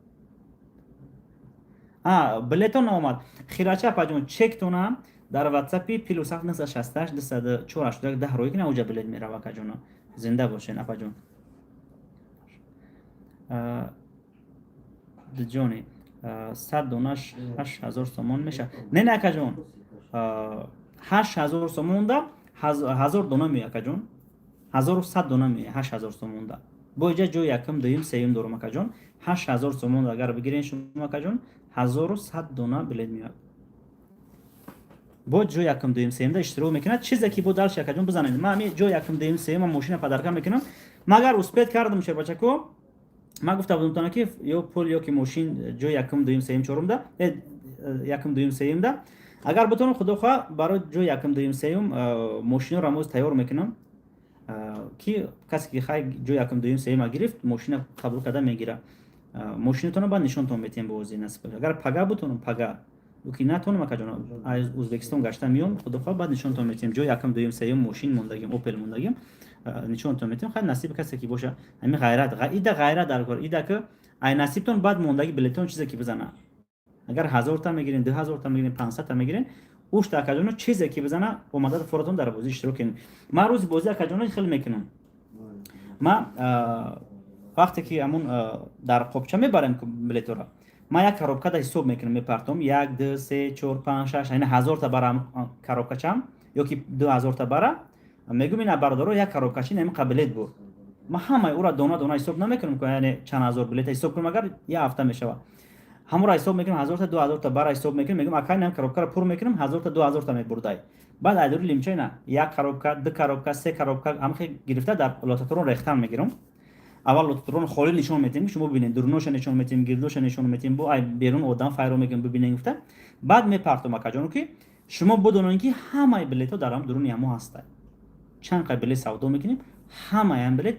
بلیتون آمد خیراچه اپا جون چک تونم در واتساپی پلوس 768 204 10 روی کنه اوجا بلیت میره اکا جون زنده باشین اپا جون جونی 100 دونش 8000 سومون میشه نه اکا جون 8000 سومون دا 1000 دونه می اکا جون 1100 دونه می 8000 سومون دا با اینجا جو یکم دویم سوم دورم اکا جون 8000 سومون اگر بگیرین شما اکا جون 1100 دونه بلیت میاد با جو یکم دویم سوم دا اشتراک میکنه چیزی که بود دالش اکا جون بزنید ما می جو یکم دویم سوم ماشین پدرکم میکنم مگر اسپید کردم شر بچکو ما گفته بودم تانا که یا پول یا که ماشین جو یکم دویم سوم چورم دا یکم دویم سوم دا اگر بتونم خدا خواه برای جو یکم دویم سوم ماشین رو رموز تیار میکنم که کسی که خواهی جو یکم دویم سوم گرفت ماشین قبول کرده میگیره ماشینتون رو با نشونتون میتیم بوزی نسبت اگر پگا بتونم پگا اوکی نتونم اکا جان از ازبکستان گشتم میام خدا خواه بعد نشونتون میتیم جو یکم دویم سوم ماشین موندگیم اوپل موندگیم نشونتون میتیم خیلی نصیب کسی که باشه همین غیرت ایده غیرت در کار ایده که ای نصیبتون بعد موندگی بلیتون چیزی که بزنه اگر 1000 تا میگیرین 2000 تا میگیرین 500 تا میگیرین اوش تا کجونو چیزی که بزنه اومده فورتون در بازی اشتراک کنین ما روز بازی کجونو خیلی میکنم ما وقتی که همون در قبچه میبریم بلیتو را ما یک کاروبکا در حساب میکنم میپرتم 1 2 3 4 5 6 یعنی 1000 تا برام کاروبکا چم یا که 2000 تا برا میگم این برادرو یک کاروبکا چی نمی قبلیت بود ما همه او را دونه دونه حساب نمیکنم که یعنی چند هزار بلیت حساب کنم اگر یه هفته میشه همون را حساب میکنم 1000 تا 2000 تا برای حساب میکنم میگم اکای نم کاروبکا پر میکنم 1000 تا 2000 تا میبردای بعد ادور لیمچه نه یک کاروبکا دو کاروبکا سه کاروبکا هم گرفته در لوتاترون ریختن میگیرم اول لوتاترون خالی نشون میدیم شما ببینید درونش نشون میدیم گردوش نشون میدیم با ای بیرون آدم فایرو میگم ببینید گفته بعد میپرتم اکاجونو که شما بدونید که همه بلیت‌ها درام درونی همو هست چند قبیله سودا میکنیم همه هم بلیت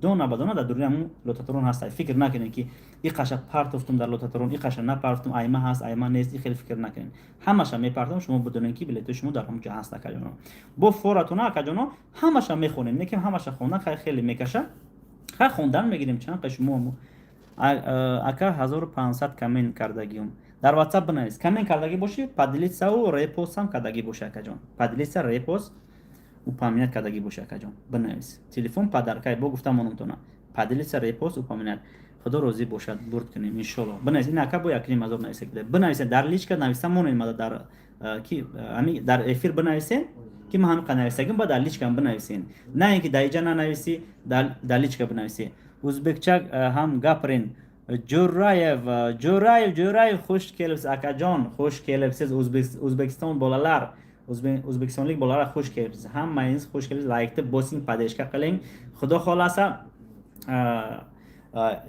دونه بدونه در درون همون لوتاترون هست فکر نکنین که این قشه پرتفتم در لوتاترون این قشه نپرتم ایما هست ایما نیست این خیلی فکر نکنین همش هم میپرتم شما بدونین که بلیت شما در همون جا هست اکاجونو با فورتون اکاجونو همش هم میخونین نه که همش خوندن خیلی میکشه خیلی خوندن میگیریم چند قش مو اکا 1500 کامنت کردگیم در واتساپ بنویس کامنت کردگی باشه پادلیتسا و ریپوست هم کردگی باشه اکاجون پادلیتسا ریپوست و پامینت کردگی باشه اکاجون بنویس تلفن پدرکای با گفتم اونم پادلیتسا ریپوست و پامینت خدا روزی باشد برد کنیم ان شاء الله بنویس این اکا با یکلیم ازور نویسه کده بنویس در لیچ کد نویسم مون این ماده در کی امی در افیر بنویسین که ما هم قنویسیم با در لیچ کم بنویسین نه اینکه دایجا ننویسی در لیچ کم بنویسی ازبکچه هم گپرین جورایف خوش کلبس اکاجان خوش کلبس ازبکستان بولالار o'zbekistonlik bolalar xush kelibsiz hammangiz xush kelibsiz laykni bosing padeshka qiling xudo xolasa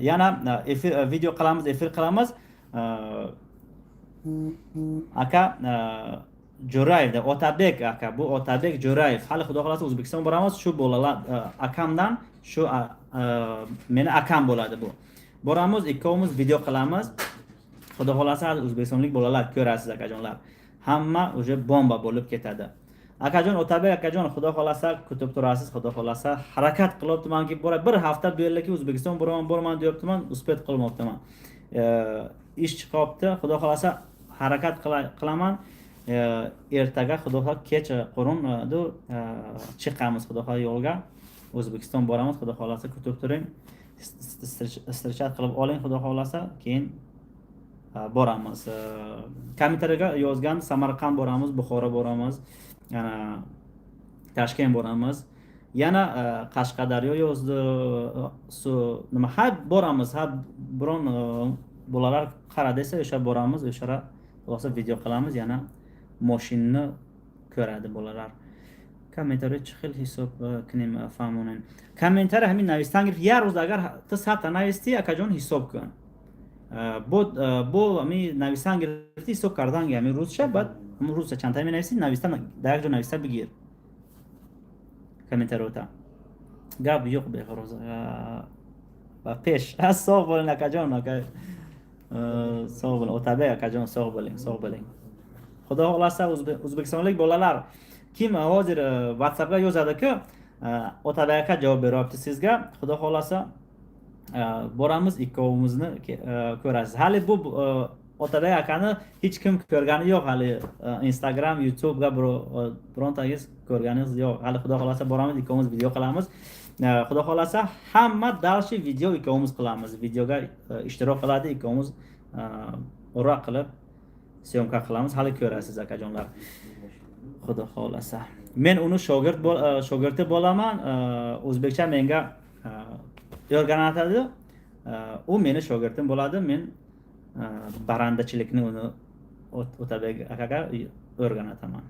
yana video qilamiz efir qilamiz aka Jo'rayev Otabek aka bu Otabek Jo'rayev hali xudo xolasa o'zbekiston boramiz shu bolalar akamdan shu meni akam bo'ladi bu boramiz ikkovimiz video qilamiz xudo xolasa o'zbekistonlik bolalar ko'rasiz akajonlar hamma o'sha bomba bo'lib ketadi akajon Otabek akajon xudo xolasa kutib turasiz xudo xolasa harakat qilyaptimanki bir hafta bu yerga O'zbekiston boraman deyaptiman uspet qilmoqdaman ish chiqyapti xudo xolasa harakat qilaman ertaga xudo xohlasa kech qo'rundu chiqamiz xudo xohlasa yo'lga O'zbekiston boramiz xudo xolasa kutib turing istirchat qilib oling xudo xolasa keyin boramiz. Kommentariyga yozgan Samarqand boramiz, Buxoro boramiz, yana Toshkent boramiz. Yana Qashqadaryo yozdi. Nima har boramiz, har biron bolalar qaradi esa o'sha boramiz, o'sha xulosa video qilamiz, yana mashinani ko'radi bolalar. Kommentariy چه خیلی حساب کنیم فهمونن. کامنتر همین نوشتن گرفت یه روز اگر تو 100 تا نوشتی اکجان حساب کن. بو همین نوشتن گرفتی حساب کردن همین روز شب بعد همون روز چند تا می نوشتی نوشتن در یک جا نوشته بگیر. کامنتر رو تا. گاب یوق به خروز. و پیش از سوق بولن اکجان اکج. سوق بولن اتابه اکجان سوق بولن. خدا خلاصه ازبکستان لیگ بولالار. Kim hozir WhatsAppga yozadi-ku, Otabekka javob beryapti sizga. Xudo xolasa boramiz ikkovimizni ko'rasiz. Hali bu Otabek akani hech kim ko'rgani yo'q, hali Instagram, YouTube ga birontangiz ko'rganingiz yo'q. Hali xudo xolasa boramiz ikkovimiz video qilamiz. Xudo xolasa hamma dalshi video ikkovimiz qilamiz. Videoga ishtirok qiladi ikkovimiz o'roq qilib syomka qilamiz. Hali ko'rasiz akajonlar. Xudo xolasa. Men uni shogirdi bo'laman. O'zbekcha menga o'rganatadi. U meni shogirdim bo'ladi. Men barandachilikni uni Otabek akaga o'rganataman.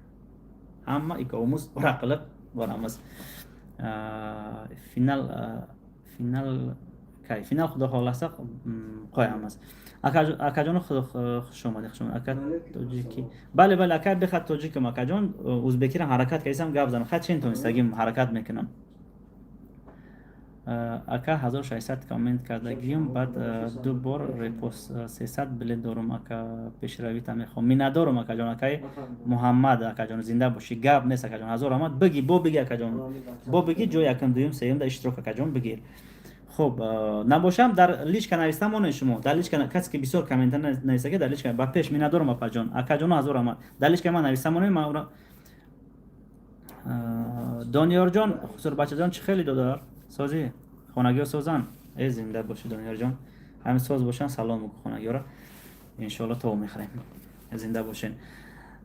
Hamma ikkovimiz o'roq qilib boramiz. Final xudo xolasa qo'yamiz. akajon xush omadi aka tojiki bale aka بخط توجیکم akajon o'zbekcha harakat qilsam gap zan xat chen to'nistagim harakat میکنم aka 1600 کامنت کردگیم بعد دو بار ریپوست 300 بلیت دارم aka پیشرویت میخوام میندارم akajon akay محمد akajon زنده باشی گپ نیست akajon هزار رحمت بگی akajon بگی جو یکم دویم سوم در اشتراک akajon بگیر خب نباشم در لیچکا نوشتم اون شما در لیچکا کسی که بسیار کامنت نوشته که در لیچکا با پیش می ندارم اپاجان اکاجان هزار اما در لیچکا من نوشتم اون ما دانیار جان خسر بچه جان چه خیلی دادار سازی خانگی سازن ای زنده باشه دانیار جان همین ساز باشن سلام میگم خانگی را ان شاء الله تو میخریم زنده باشین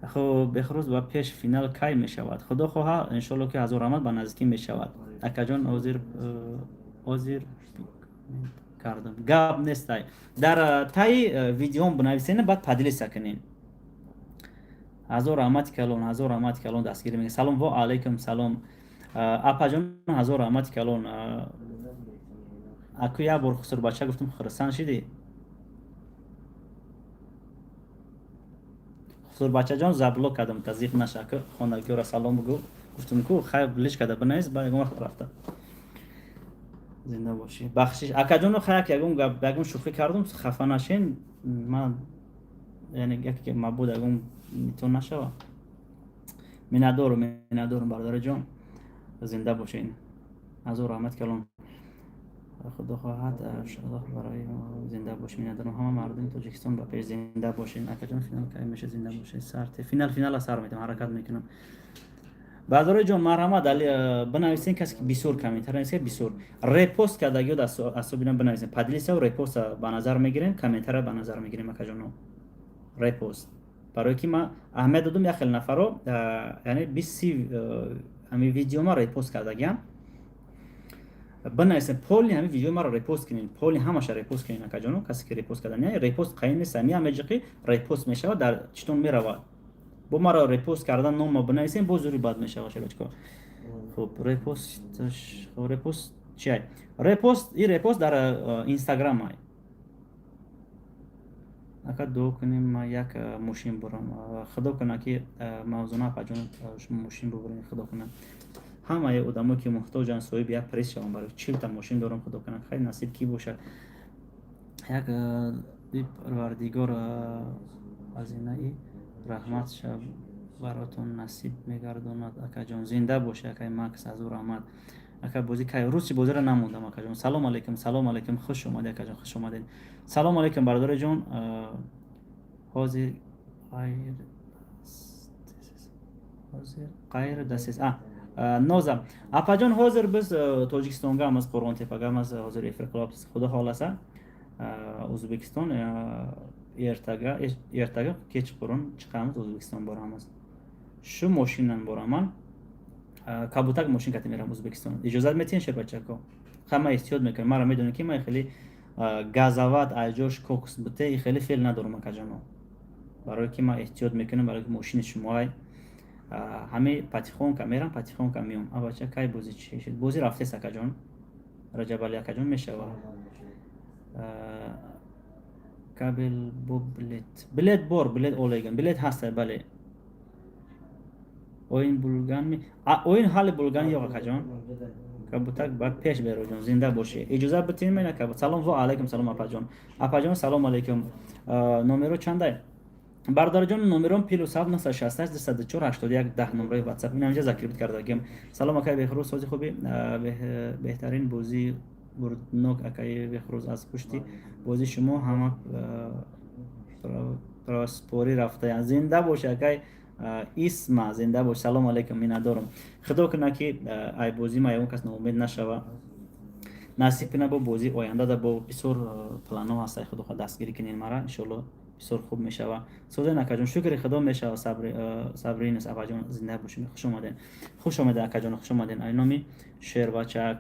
خب بخروز و پیش فینال کی میشود خدا خواه ان شاء الله که هزار احمد با نزدیکی میشود اکاجان حاضر کردم گپ نیست در تای ویدیوم بنویسین بعد پدیلیس کنین هزار رحمت کلون دستگیری میگه سلام و علیکم سلام اپا جان هزار رحمت کلون اکو یا بار خسر بچه گفتم خرسان شدی خسر بچه جان زبلوک کردم تزیق نشه که خواندگی را سلام بگو گفتم که خیلی لیش کده بنویس بعد وقت رفته زنده باشی بخشش اکاجون رو خیلی یکم شوخی کردم خفه نشین من یعنی یکی که مبود اگم میتون نشوه می ندارم بردار جان زنده باشین هزار رحمت کلون خدا خواهد شاءالله برای زنده باشین می ندارم همه مردم تاجیکستان با پیش زنده باشین اکاجون فینال که میشه زنده باشین سرت فینال سر میتونم حرکت میکنم بازار جان مرحمت علی بنویسین کسی که بسیار کامنتر نیست بسیار ریپوست کردگی از صبح بنویسین پادلیس و ریپوست به نظر میگیریم کامنتر به نظر میگیریم اکاجونو ریپوست برای که ما اهمیت دادم یک خیلی نفر رو یعنی 20 همین ویدیو ما ریپوست کردگیم بنویسین پولی همین ویدیو ما رو ریپوست کنین پولی همش ریپوست کنین اکاجونو کسی که ریپوست کردن یعنی ریپوست قایم نیست همین جقی ریپوست میشه و در چطور میره با ما را ریپوست کردن نام ما بنویسیم با زوری بعد میشه باشه بچه خب ریپوست چیه این ریپوست در اینستاگرام های اکا دو کنیم ما یک ماشین برم خدا کنه که موضوع پجون ماشین ببریم خدا کنه همه آدمایی که محتاجن صاحب یک پریس شون برای 40 تا ماشین دارم خدا کنه خیلی نصیب کی باشه یک پروردگار از اینایی رحمت شب براتون نصیب میگرداند اکا جان زنده باشه اکا مکس از رحمت اکا بازی که روزی بازی را نموندم اکا جان سلام علیکم خوش اومدید اکا جان خوش اومدید سلام علیکم برادر جان حاضر غیر دستیس نوزم اپا جان حاضر بس تاجیکستان گام از قرآن تپا گام از حاضر افریقا خدا خالصه ازبکستان ertaga kechqurun chiqamiz O'zbekiston boramiz. Shu mashinadan boraman. Kabutak mashina katib میرم O'zbekiston. Ijozat metin sherbachako. Hamma ehtiyot میکنه. مرا میدونه که من خیلی گازاوات ایجوش کوکس بوده خیلی فعل ندارم کجانو. برای که من احتیاط میکنم برای که ماشین شما همه پاتیخون کمیرم پاتیخون کمیوم. بچه کی بازی چی شد؟ بازی رفته سکجان. رجب علی کجان میشه و کابل بلد بلد اولیگن بلد هست بله. اوین بولگان می اوین حال بولگان یا کجان؟ کابوتک بعد پیش برو جان زنده باشه. اجازه بدین من کابوت سلام و علیکم سلام اپاجان. اپاجان سلام علیکم. نمره چنده؟ برادر جان نمرم +7 968 204 81 10 نمره واتساپ من اینجا ذکر کردم. سلام اکای بخروز سازی خوبی بهترین بازی بردنوک اکای بخروز از پشتی بازی شما همه پراسپوری رفته زنده باشه اکای اسم زنده باش. سلام علیکم من ندارم خدا کنه که ای بازی ما اون کس ناامید نشوه نصیب کنه با بازی آینده در با بسیار پلان‌ها هست خدا دستگیری کنین مرا ان شاء الله بسیار خوب میشوه. سوزن اکاجان شکر خدا میشه صبرین است اکاجان زنده باشین. خوش آمدین اکاجان خوش آمدین. اینامی شیر بچه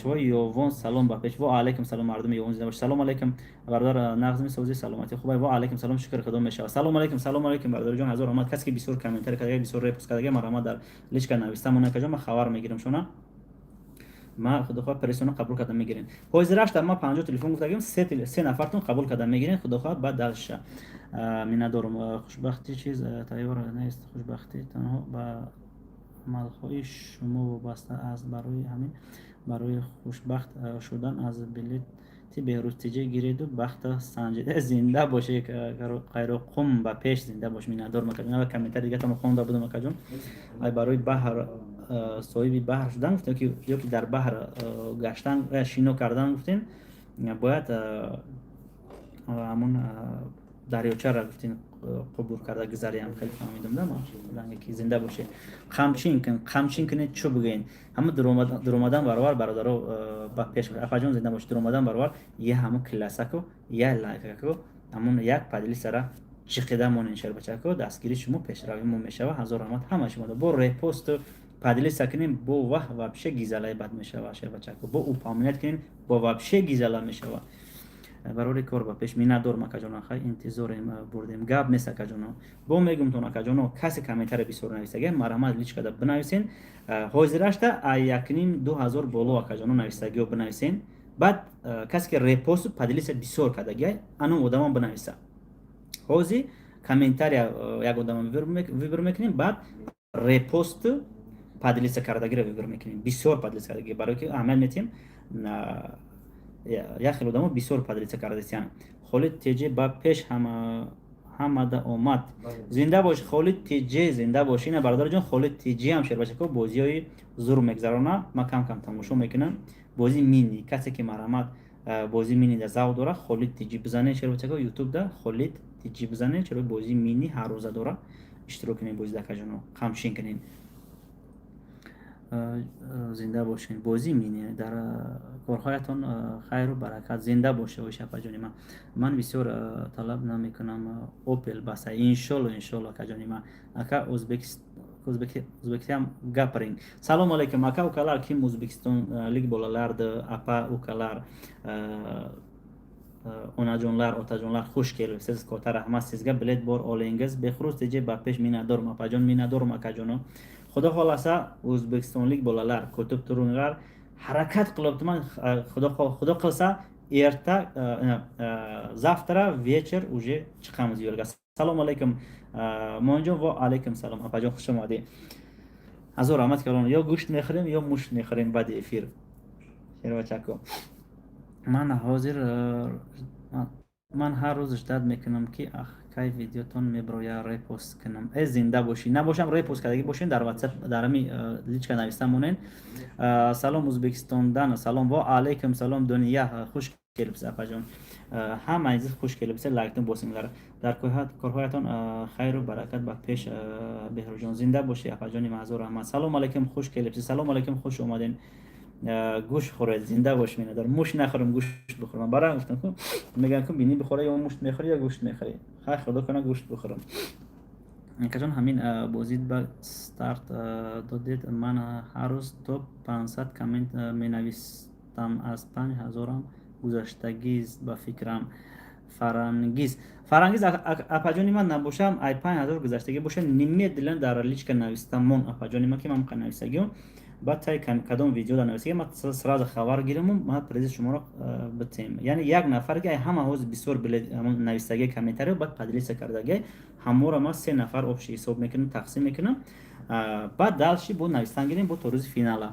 و یوون سلام با پیش و علیکم سلام مردم یوون زنده باش. سلام علیکم برادر نغزمی سوزی سلامتی خوبه و علیکم سلام شکر خدا میشه. سلام علیکم برادر جان هزار رحمت. کسی که بسیار کامنتر کرده بسیار ریپوست کرده مرا در لیچ نوشته مون اکاجان ما خبر میگیرم شونا ما خدا خواه پرسیون قبول کردم میگیرین. حاضرش در ما 50 تلفن گفتیم 3 نفرتون قبول کردم میگیرین. خدا خواه بعد دلش می ندارم خوشبختی چیز تایور نیست. خوشبختی تنها با عملهای شما وابسته است. برای همین برای خوشبخت شدن از بلیت بهروزتیجه گیرید و بخت سنجیده زنده باشه خیر قم با پیش زنده باش. می ندارم کجا کامنتر دیگه تام خونده بودم کجا ای برای بحر صاحب بحر شدن گفتن که یا که در بحر گشتن شینو کردن گفتین باید همون دریاچه را گفتین قبول کرده گذری هم خیلی فهمیدم ما لنگه که زنده باشه. خمچین کنید چو بگین همه در اومدن برابر برادرو با پیش افجان زنده باشه. در اومدن برابر یه همون کلاسکو یه لایکو همون یک پدلی سره چقدر مون شر بچکو دستگیری شما پیش روی مون میشه و هزار رحمت همه شما با ریپوست پدلی سکنیم با وابشه گیزلای بد میشه و شر بچکو با او پامنت کنین با وابشه گیزلا میشه و برای کار با پیش می ندارم کجانا خیلی انتظار بردیم گاب نیست کجانا با میگم تو کجانا کسی کامنتر بسیار نویسته مرحمت لیچ کده بنویسین حاضرش تا یکنیم 2000 بالا کجانا نویسته بنویسین بعد کسی که ریپوست پدلیس بسیار کده گه انو آدم بنویسه حاضی کامنتر یک آدم ویبر میکنیم بعد ریپوست پدلیس کردگی رو ویبر میکنیم بسیار پدلیس کردگی برای که عمل میتیم یا خیلی آدم بسیار پدریسه کردستیان. خالد تیجی با پیش هم ده اومد زنده باش. خالد تیجی زنده باشی نه برادر جان. خالد تیجی هم شیر باشه که بازی های زور میگذرانه ما کم تماشا میکنم بازی مینی کسی که مرحمت بازی مینی در زاو داره خالد تیجی بزنه شیر باشه که یوتیوب ده خالد تیجی بزنه چرا بازی مینی هر روز داره اشتراک کنین بازی ده کجانو خمشین کنین زنده باشین. بازی مینی در کارهایتان خیر و برکت زنده باشه و شفا جانی من بسیار طلب نمیکنم اوپل بس ان شاء الله کجانی ما اکا ازبکستان هم گپرین. سلام علیکم اکا اوکالار کیم ازبکستان لیگ bolalar اپا اوکالار onajonlar otajonlar xush kelibsiz katta rahmat sizga bilet bor olingiz bexuruz teje ba pesh min adarum apajon min adarum akajono xudo xolasa o'zbekistonlik bolalar kutib turinglar harakat qilibman xudo qilsa erta завтра вечер уже chiqamiz yo'lga. Assalomu alaykum monjon va alaykum salom apajon xush omading. Hazor rahmat kalon yo go'sht mehrim yo musht mehrim ba'd efir shervachako من حاضر من هر روز اجتهاد میکنم که کی ویدیوتون میبرویا ریپوست کنم ای زنده باشی نباشم ریپوست کردگی باشین در واتساپ در امی لیچ نوشته مونین. سلام ازبکستان سلام و علیکم سلام دنیا خوش келibsiz apajon hammangiz xush kelibsiz laykni bosinglar در کارهایتان خیر و برکت با پیش بهروجان زنده باشی apajonim azor rahmat. سلام علیکم خوش келibsiz سلام علیکم خوش اومدین گوشت خورید زنده باش مینا دارم موش نخورم گوشت بخورم برام گفتم خب میگن که بینی بخوره یا موش میخوری یا گوشت میخوری خیر خدا کنه گوشت بخورم کجان همین بازدید با استارت دادید من هر روز تا 500 کامنت می نویسم از 5000 گذشتگی با فکرم فرانگیز اپاجونی من نباشم ای 5000 گذشتگی باشه نیمه دلن در لیچ نویسم من اپاجونی ما که من نویسگیم بعد تای کدام ویدیو در نویسگیم ما سراغ خبر گیرم ما پرزیس شما رو بتیم یعنی یک نفر که همه حوز بسیار بلد نویسگی کامنتری بعد پادلیس کردگی همه ما سه نفر آبشی حساب میکنم تقسیم میکنم بعد دالشی بود نویسان گیریم بود تا روز فینالا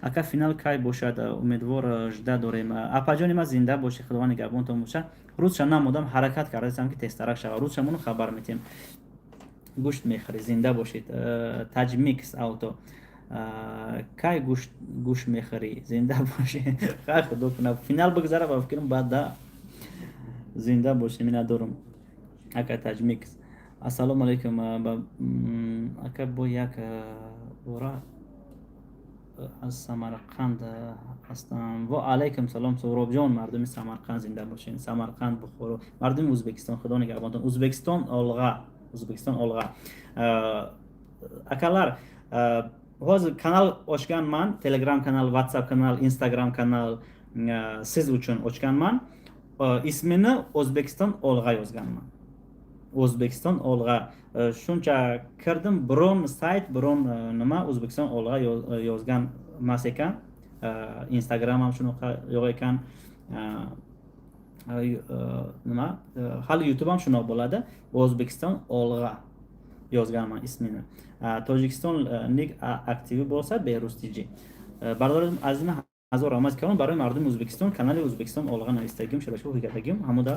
اکا فینال کای باشد امیدوار جدا داریم اپاجانی ما زنده باشه خداوند نگهبانتون باشه روزش نمودم حرکت کردم که تسترک شود روزش منو خبر میتیم گوشت میخری زنده باشید تاج میکس اوتو کای گوشت میخری زنده باشه خیر خدا کنه فینال بگذره با فکرم بعد دا زنده باشه من ندارم اکا تاج میکس السلام علیکم اکا با یک بورا از سمرقند هستم و علیکم سلام سهراب جان مردم سمرقند زنده باشین سمرقند بخورو مردم ازبکستان خدا نگهبانتون ازبکستان olg'a akalar hozir kanal ochganman telegram kanal whatsapp kanal instagram kanal siz uchun ochganman ismini o'zbekiston olg'a yozganman o'zbekiston olg'a shuncha kirdim biron sayt biron nima o'zbekiston olg'a yozgan emas ekan instagram ham shunaqa yo'q ekan nima hali youtube ham shunaqa bo'ladi o'zbekiston olg'a yozganman ismini tojikiston ник активи bo'lsa berustiji бардорам азиз ҳазор рамаз кардам барои мардуми o'zbekiston канали o'zbekiston olg'a навистагим шабашка ҳуйгатагим ҳамуда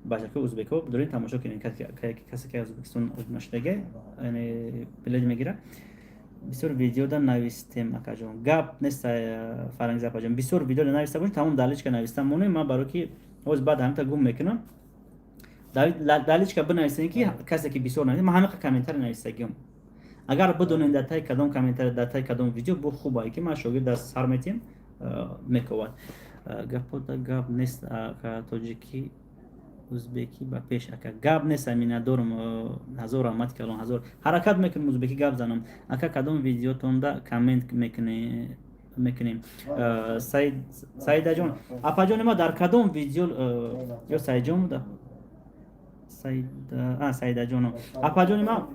башака o'zbeko дорин тамошо кунем касе ки o'zbekiston ошнашдаги яъне билет мегира бисёр видеода навистем акаҷон гап нест фаранги запаҷон бисёр видеода нависта бошем тамом даличка навистам монем ман барои ки ҳоз баъд ҳамта гум мекунам даличка бинависем ки касе ки бисёр нависта ман ҳамақа комментари навистагим агар бидонем дар таи кадом комментари дар таи кадом видео бу хубае ки ман шогирда сар метем мековад гапода гап нест тоҷики ӯзбекӣ ба пеш ака гап нест миннатдорам ҳазор раҳмат калон ҳазор ҳаракат мекунем ӯзбекӣ гап занам ака кадом видеотонда коммент мекунем саидаҷон апаҷони ма дар кадом видео ё саидаҷон буда саидаҷоно апаҷони ма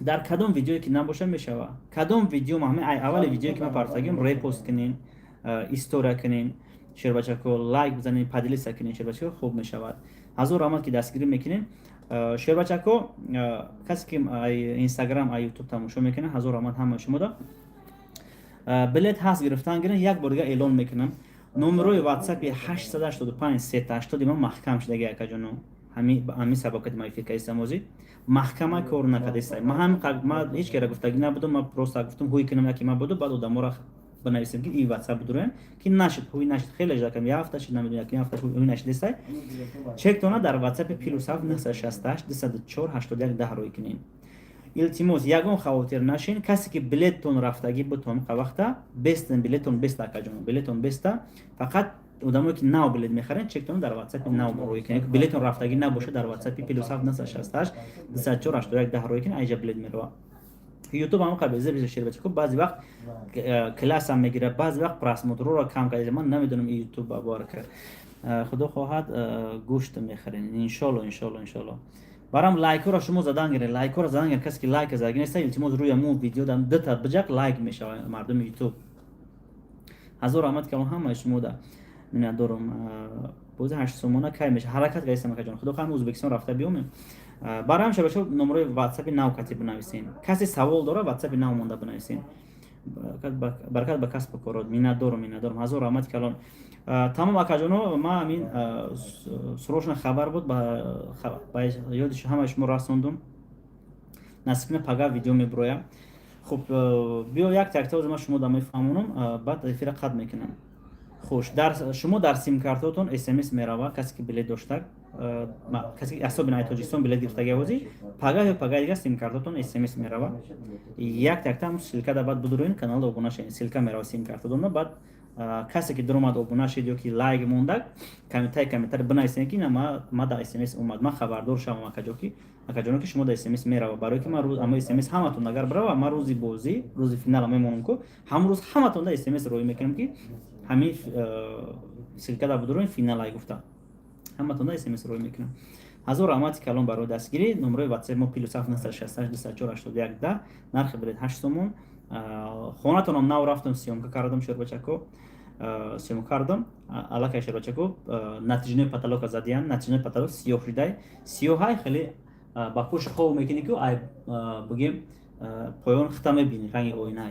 дар кадом видеое ки набоша мешава кадом видео ма ҳамин аввали видеое ки ма партагим репост кунен история кунен шербачако лайк бизанен падилиса кунен шербачако хуб мешавад ҳазор раҳмат ки дастгирӣ мекунем шербачако касе ки инстаграм ютуб тамошо мекунен ҳазор раҳмат ҳама шумода билет ҳаст гирифтан гирен як бор дига эълон мекунам номерои ватсапи 885 380 ма маҳкам шудаги акаҷоно ҳамин сабабати маификаи самозӣ маҳкама кор накардистай ман ҳеҷ кера гуфтагӣ набудам ман просто гуфтам ҳуй кунам яке ма буду баъд одамора бинависем ки ин ватсап бидурем ки нашид ҳуй нашид хеле жакам яфта шид намедонам як яфта ҳуй нашидистай чектона дар ватсапи +7 968 204 81 10 рой кунем илтимос ягон хавотир нашин касе ки билеттон рафтагӣ бутон қавақта бестен билеттон беста акаҷон билеттон беста фақат одамое ки нав билет мехарен чектон дар ватсапи нав рой кунем билеттон рафтагӣ набоша дар ватсапи +7 968 204 81 10 рой кунем айҷа билет мерова ютуб ҳам қабеза шербачако баъзи вақт классам мегира баъзи вақт просмотрро кам кардем ман намедонам ин ютуб барка худо хоҳад гӯшт мехарен иншолло барам лайкҳоро шумо задан гиред лайкҳоро задан гиред касе ки лайк задаги неста илтимос рӯи ҳамун видео дам дита биҷак лайк мешава мардуми ютуб ҳазор раҳмат калон ҳамаи шумода миннатдорам бози 8 сомона кай меша ҳаракат кардисам акаҷон худо хоҳад ӯзбекистон рафта биёмем барам шабашо номерои ватсапи нав кати бинависен касе савол дора ватсапи нав монда бинависен баракат ба касбу корот миннатдорам ҳазор раҳмат калон тамом акаҷоно ма ҳамин срочно хабар буд ба ёди ҳамаи шумо расондум насиб пага видео мебироям хуб биё як такта ма шумо да мефаҳмонам баъд эфира қатъ мекунам хуш шумо дар симкартотон смс мерава касе ки билет доштаг касе ки ҳисоби наи тоҷикистон билет гирифтаги ҳозир пага ё пага дига симкартотон смс мерава як такта силка да баъд бидуроин каналда обуна шавед силка мерава симкартотона баъд کسی که در اومد ابونه شد یا که لایک موندک کمیتر بنویسین که ما در SMS اومد ما خبردار شوم اکجا که شما در SMS میره برای که ما روز اما SMS همتون اگر برای ما روزی بازی روزی فینال میمونم که هم روز همتون در SMS روی میکنم که همین سلکه در بدرون فینال ای گفته همتون در SMS روی میکنم. هزار رحمت کلام برای دستگیری نمره واتساپ ما +7 968 204 81 10 نرخ برید 8 سومون. خونتون هم نو رفتم سیومکا کردم شور بچکو سیوم کردم علاقه شور بچکو نتیجه پتالوک زدیان نتیجه پتالوک سیاه شده سیاه خیلی با پوش خوب میکنی که ای بگیم پایان ختم بینی رنگ اوینای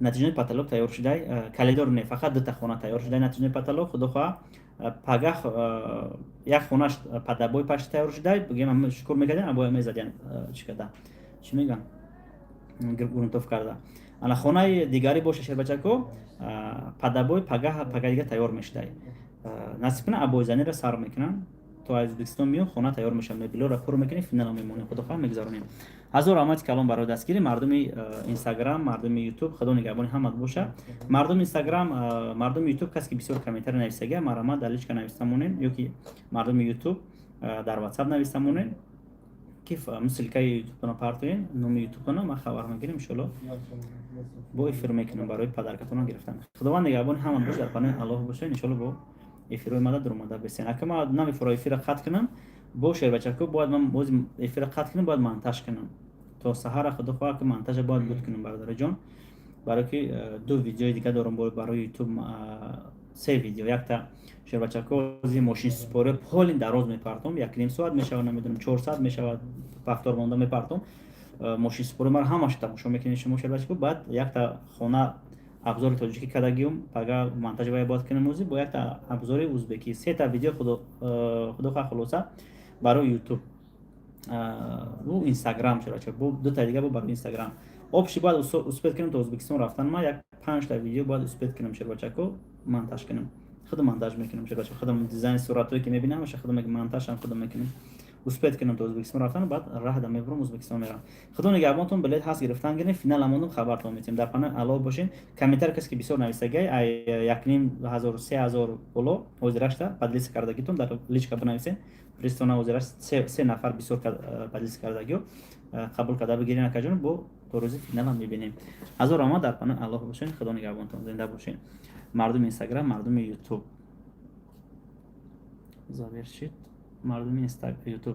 نتیجه پتالوک تیار شده کلیدار نه فقط دو تا خونه تیار شده نتیجه پتالوک خدا پگاه یک خونش پدبوی پشت تیار شده بگیم هم شکر میکردن ابوی میزدن چی کردن چی میگن گرونتوف کرده انا خونه دیگری باشه شیر بچکو پدبوی پگاه دیگه تیار میشده نصیب کنه ابوی زنی را سر میکنن تو از ازبکستان میون خونه تیار میشه میبلو را پر میکنی فینال میمونه خدا خواهم میگذارونیم. هزار رحمت کلام برای دستگیری مردم اینستاگرام مردم یوتیوب خدا نگهبان همت باشه. مردم اینستاگرام مردم یوتیوب کسی که بسیار کامنتر نویسه مرا دلیلش که نویسمونین یا که مردم یوتیوب در واتساپ نویسمونین کیف مثل که یوتیوب کنا پارتوین نام یوتیوب کنا ما خبر میگیریم ان شاء الله با افر میکنم برای پدرکتون گرفتن. خداوند نگهبان همت باشه در پناه الله باشه ان شاء الله با افر مدد در مدد بسین اگه ما نمی فرای افر قطع کنم با شیر بچکو باید من باز افر قطع کنم باید مونتاژ کنم تا سحر خدا خواه که مونتاژ باید بود کنم برادر جان برای که دو ویدیو دیگه دارم برای یوتیوب سه ویدیو یک تا شیر بچکو از ماشین سپور پولین دراز میپرتم یک نیم ساعت میشود نمیدونم 4 ساعت میشود پفتار مونده میپرتم ماشین سپور ما همش تماشا میکنین شما شیر بچکو بعد یک تا خونه ابزار تاجیکی کداگیوم پگا مونتاژ باید کنم موزی با یک تا ابزار ازبکی سه تا ویدیو خدا خواه خلاصه برای یوتیوب و اینستاگرام چرا چه دو تا دیگه برای اینستاگرام آبشی باید اسپیت کنم تا ازبکستان رفتن ما یک 5 تا ویدیو باید اسپیت کنم شیر بچکو مونتاژ کنم خودم مونتاژ میکنم شیر بچکو خودم دیزاین صورتایی که میبینم خودم مونتاژ هم خودم میکنم اسپیت کنم تا ازبکستان رفتن بعد راه دم میبرم ازبکستان میرم. خدا نگهبانتون بلیط هست گرفتن گرین فینال امون خبرتون میتیم در پناه علاوه باشین کمیتر کسی که بسیار نویسگی یک نیم 2000 3000 بولو وزرشتا بدلیس کردگیتون در لیچ بنویسین پرستونا وزرش سه نفر بسیار بدلیس کردگیو قبول کرده بگیرین اکجون با تو روز فینال هم میبینیم. هزار رحمت در پناه الله باشین خدا نگهبانتون زنده باشین. مردم اینستاگرام مردم یوتیوب زابیر شید مردم اینستاگرام یوتیوب